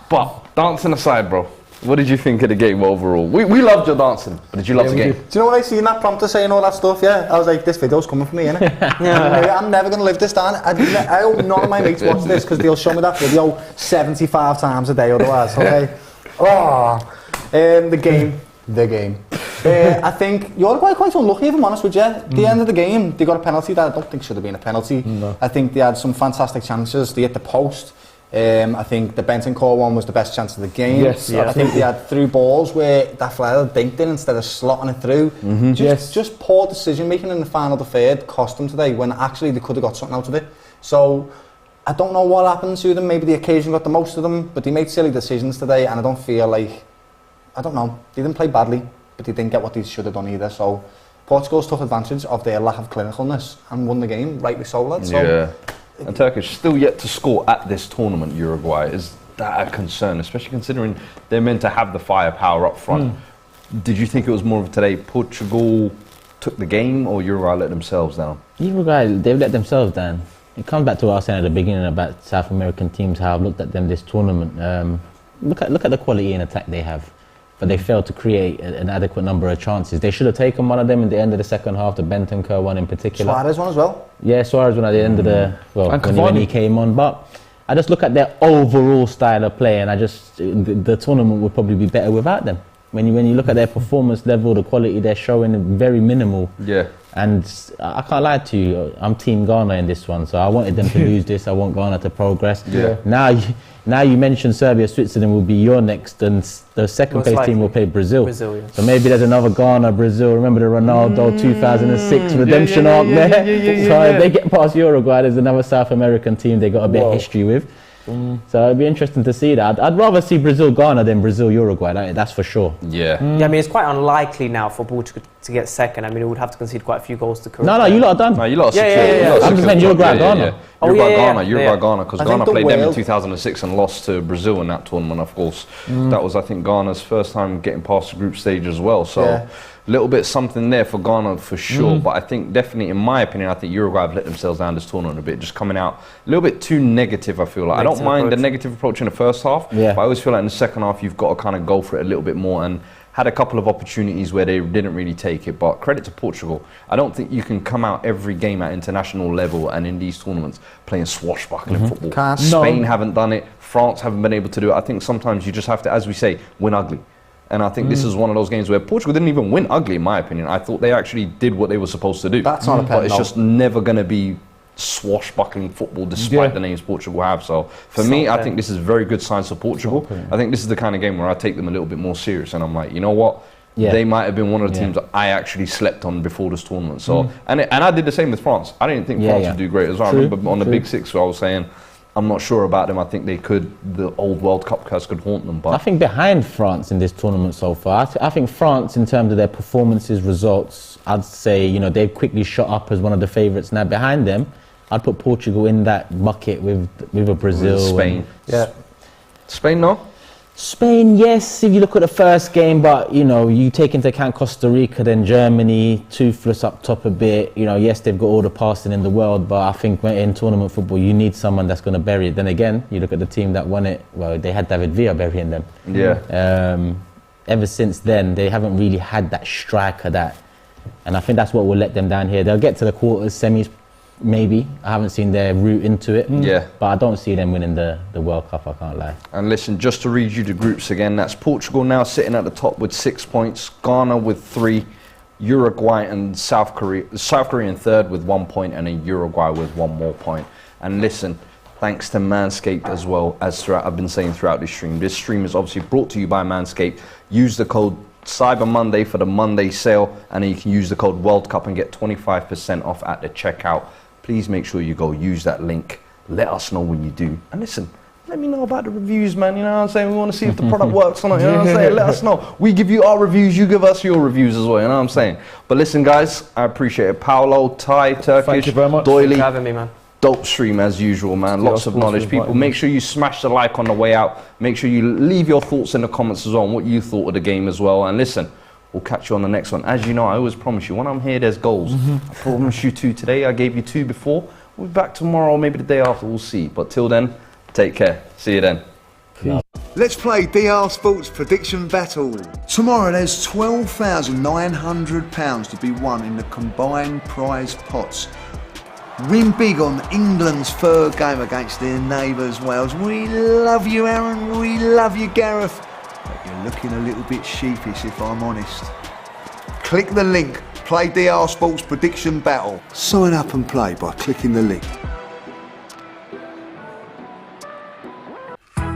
But dancing aside, bro, what did you think of the game overall? We loved your dancing, but did you love the game? Do you know what I seen that prompter saying all that stuff? Yeah, I was like, this video's coming for me, innit? I'm never gonna live this down. I hope none of my mates watch this because they'll show me that video 75 times a day otherwise. Okay. The game. I think Uruguay quite unlucky, if I'm honest with you. At the end of the game, they got a penalty that I don't think should have been a penalty. No. I think they had some fantastic chances. They hit the post. I think the Bentancur one was the best chance of the game. Yes, I think they had through balls where that fella dinked in instead of slotting it through. Just poor decision making in the final third cost them today when actually they could have got something out of it. So I don't know what happened to them. Maybe the occasion got the most of them, but they made silly decisions today, and I don't feel like, I don't know, they didn't play badly, but they didn't get what they should have done either. So Portugal's took advantage of their lack of clinicalness and won the game, rightly so, lad. So, yeah. And Turkish still yet to score at this tournament, Uruguay. Is that a concern, especially considering they're meant to have the firepower up front? Did you think it was more of today Portugal took the game or Uruguay let themselves down? Uruguay, they've let themselves down. It comes back to what I was saying at the beginning about South American teams, how I've looked at them this tournament. Look at the quality in attack they have, but they failed to create an adequate number of chances. They should have taken one of them at the end of the second half, the Bentancur one in particular. Suarez one as well? Yeah, Suarez one at the end of the, when he came on. But I just look at their overall style of play and the tournament would probably be better without them. When you look at their performance level, the quality they're showing, very minimal. Yeah. And I can't lie to you, I'm Team Ghana in this one, so I wanted them to lose this. I want Ghana to progress. Yeah. Now you mentioned Serbia, Switzerland will be your next, and the second place team will play Brazil. Yeah. So maybe there's another Ghana, Brazil. Remember the Ronaldo 2006 redemption arc there? So if they get past Uruguay, there's another South American team they got a bit of history with. So it'd be interesting to see that. I'd rather see Brazil-Ghana than Brazil-Uruguay, that's for sure. Yeah. Yeah, I mean, it's quite unlikely now for Portugal to get second. I mean, it would have to concede quite a few goals to correct. No, you lot are done. No, you lot are secure. Yeah. I'm just saying Uruguay-Ghana. Uruguay-Ghana, because Ghana played them in 2006 and lost to Brazil in that tournament, of course. That was, I think, Ghana's first time getting past the group stage as well. So a little bit something there for Ghana for sure. But I think definitely, in my opinion, I think Uruguay have let themselves down this tournament a bit, just coming out a little bit too negative, I feel like. I don't mind the negative approach in the first half, but I always feel like in the second half, you've got to kind of go for it a little bit more, and had a couple of opportunities where they didn't really take it, but credit to Portugal. I don't think you can come out every game at international level and in these tournaments playing swashbuckling football. Spain haven't done it, France haven't been able to do it. I think sometimes you just have to, as we say, win ugly. And I think this is one of those games where Portugal didn't even win ugly, in my opinion. I thought they actually did what they were supposed to do. That's not a pen, but it's just never going to be swashbuckling football despite the names Portugal have. So for me, I think this is very good signs for Portugal. I think this is the kind of game where I take them a little bit more serious, and I'm like, you know what? They might have been one of the teams that I actually slept on before this tournament. So and I did the same with France. I didn't think France would do great as well. I remember on the Big Six where I was saying, I'm not sure about them. I think they could, the old World Cup curse could haunt them. But I think behind France in this tournament so far, I think France, in terms of their performances, results, I'd say, you know, they've quickly shot up as one of the favourites. Now behind them, I'd put Portugal in that bucket with a Brazil. Spain. Spain, no? Spain, yes, if you look at the first game, but, you know, you take into account Costa Rica, then Germany, toothless up top a bit. You know, yes, they've got all the passing in the world, but I think in tournament football, you need someone that's going to bury it. Then again, you look at the team that won it, well, they had David Villa burying them. Ever since then, they haven't really had that striker and I think that's what will let them down here. They'll get to the quarters, semis, maybe. I haven't seen their route into it. But I don't see them winning the World Cup, I can't lie. And listen, just to read you the groups again, that's Portugal now sitting at the top with 6 points, Ghana with 3, Uruguay and South Korea in third with 1 point, and then Uruguay with 1 more point. And listen, thanks to Manscaped as well, as I've been saying throughout this stream. This stream is obviously brought to you by Manscaped. Use the code Cyber Monday for the Monday sale, and then you can use the code World Cup and get 25% off at the checkout. Please make sure you go use that link. Let us know when you do. And listen, let me know about the reviews, man. You know what I'm saying? We want to see if the product works or not. You know what I'm saying? Let us know. We give you our reviews. You give us your reviews as well. You know what I'm saying? But listen, guys, I appreciate it. Paulo, Thai, Turkish, thank you very much. Doyle. Thanks for having me, man. Dope stream as usual, man. Lots of knowledge, people. Make sure you smash the like on the way out. Make sure you leave your thoughts in the comments as well on what you thought of the game as well. And listen, we'll catch you on the next one. As you know, I always promise you, when I'm here, there's goals. I promise you 2 today. I gave you 2 before. We'll be back tomorrow, maybe the day after. We'll see. But till then, take care. See you then. Let's play DR Sports Prediction Battle. Tomorrow there's £12,900 to be won in the combined prize pots. Win big on England's third game against their neighbours Wales. We love you, Aaron. We love you, Gareth. But you're looking a little bit sheepish, if I'm honest. Click the link. Play DR Sports Prediction Battle. Sign up and play by clicking the link.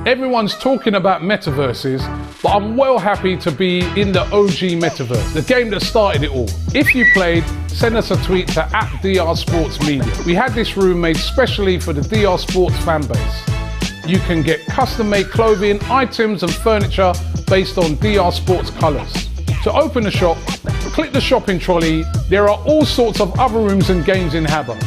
Everyone's talking about metaverses, but I'm well happy to be in the OG metaverse, the game that started it all. If you played, send us a tweet to @DR Sports Media. We had this room made specially for the DR Sports fan base. You can get custom-made clothing, items and furniture based on DR Sports colours. To open the shop, click the shopping trolley. There are all sorts of other rooms and games in Habbo.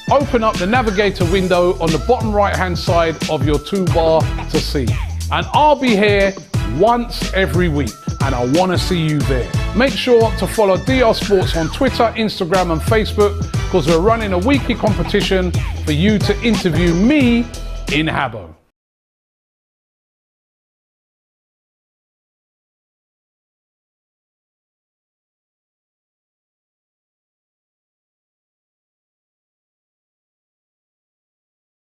Open up the navigator window on the bottom right-hand side of your toolbar to see. And I'll be here once every week, and I want to see you there. Make sure to follow DR Sports on Twitter, Instagram and Facebook, because we're running a weekly competition for you to interview me in Habbo.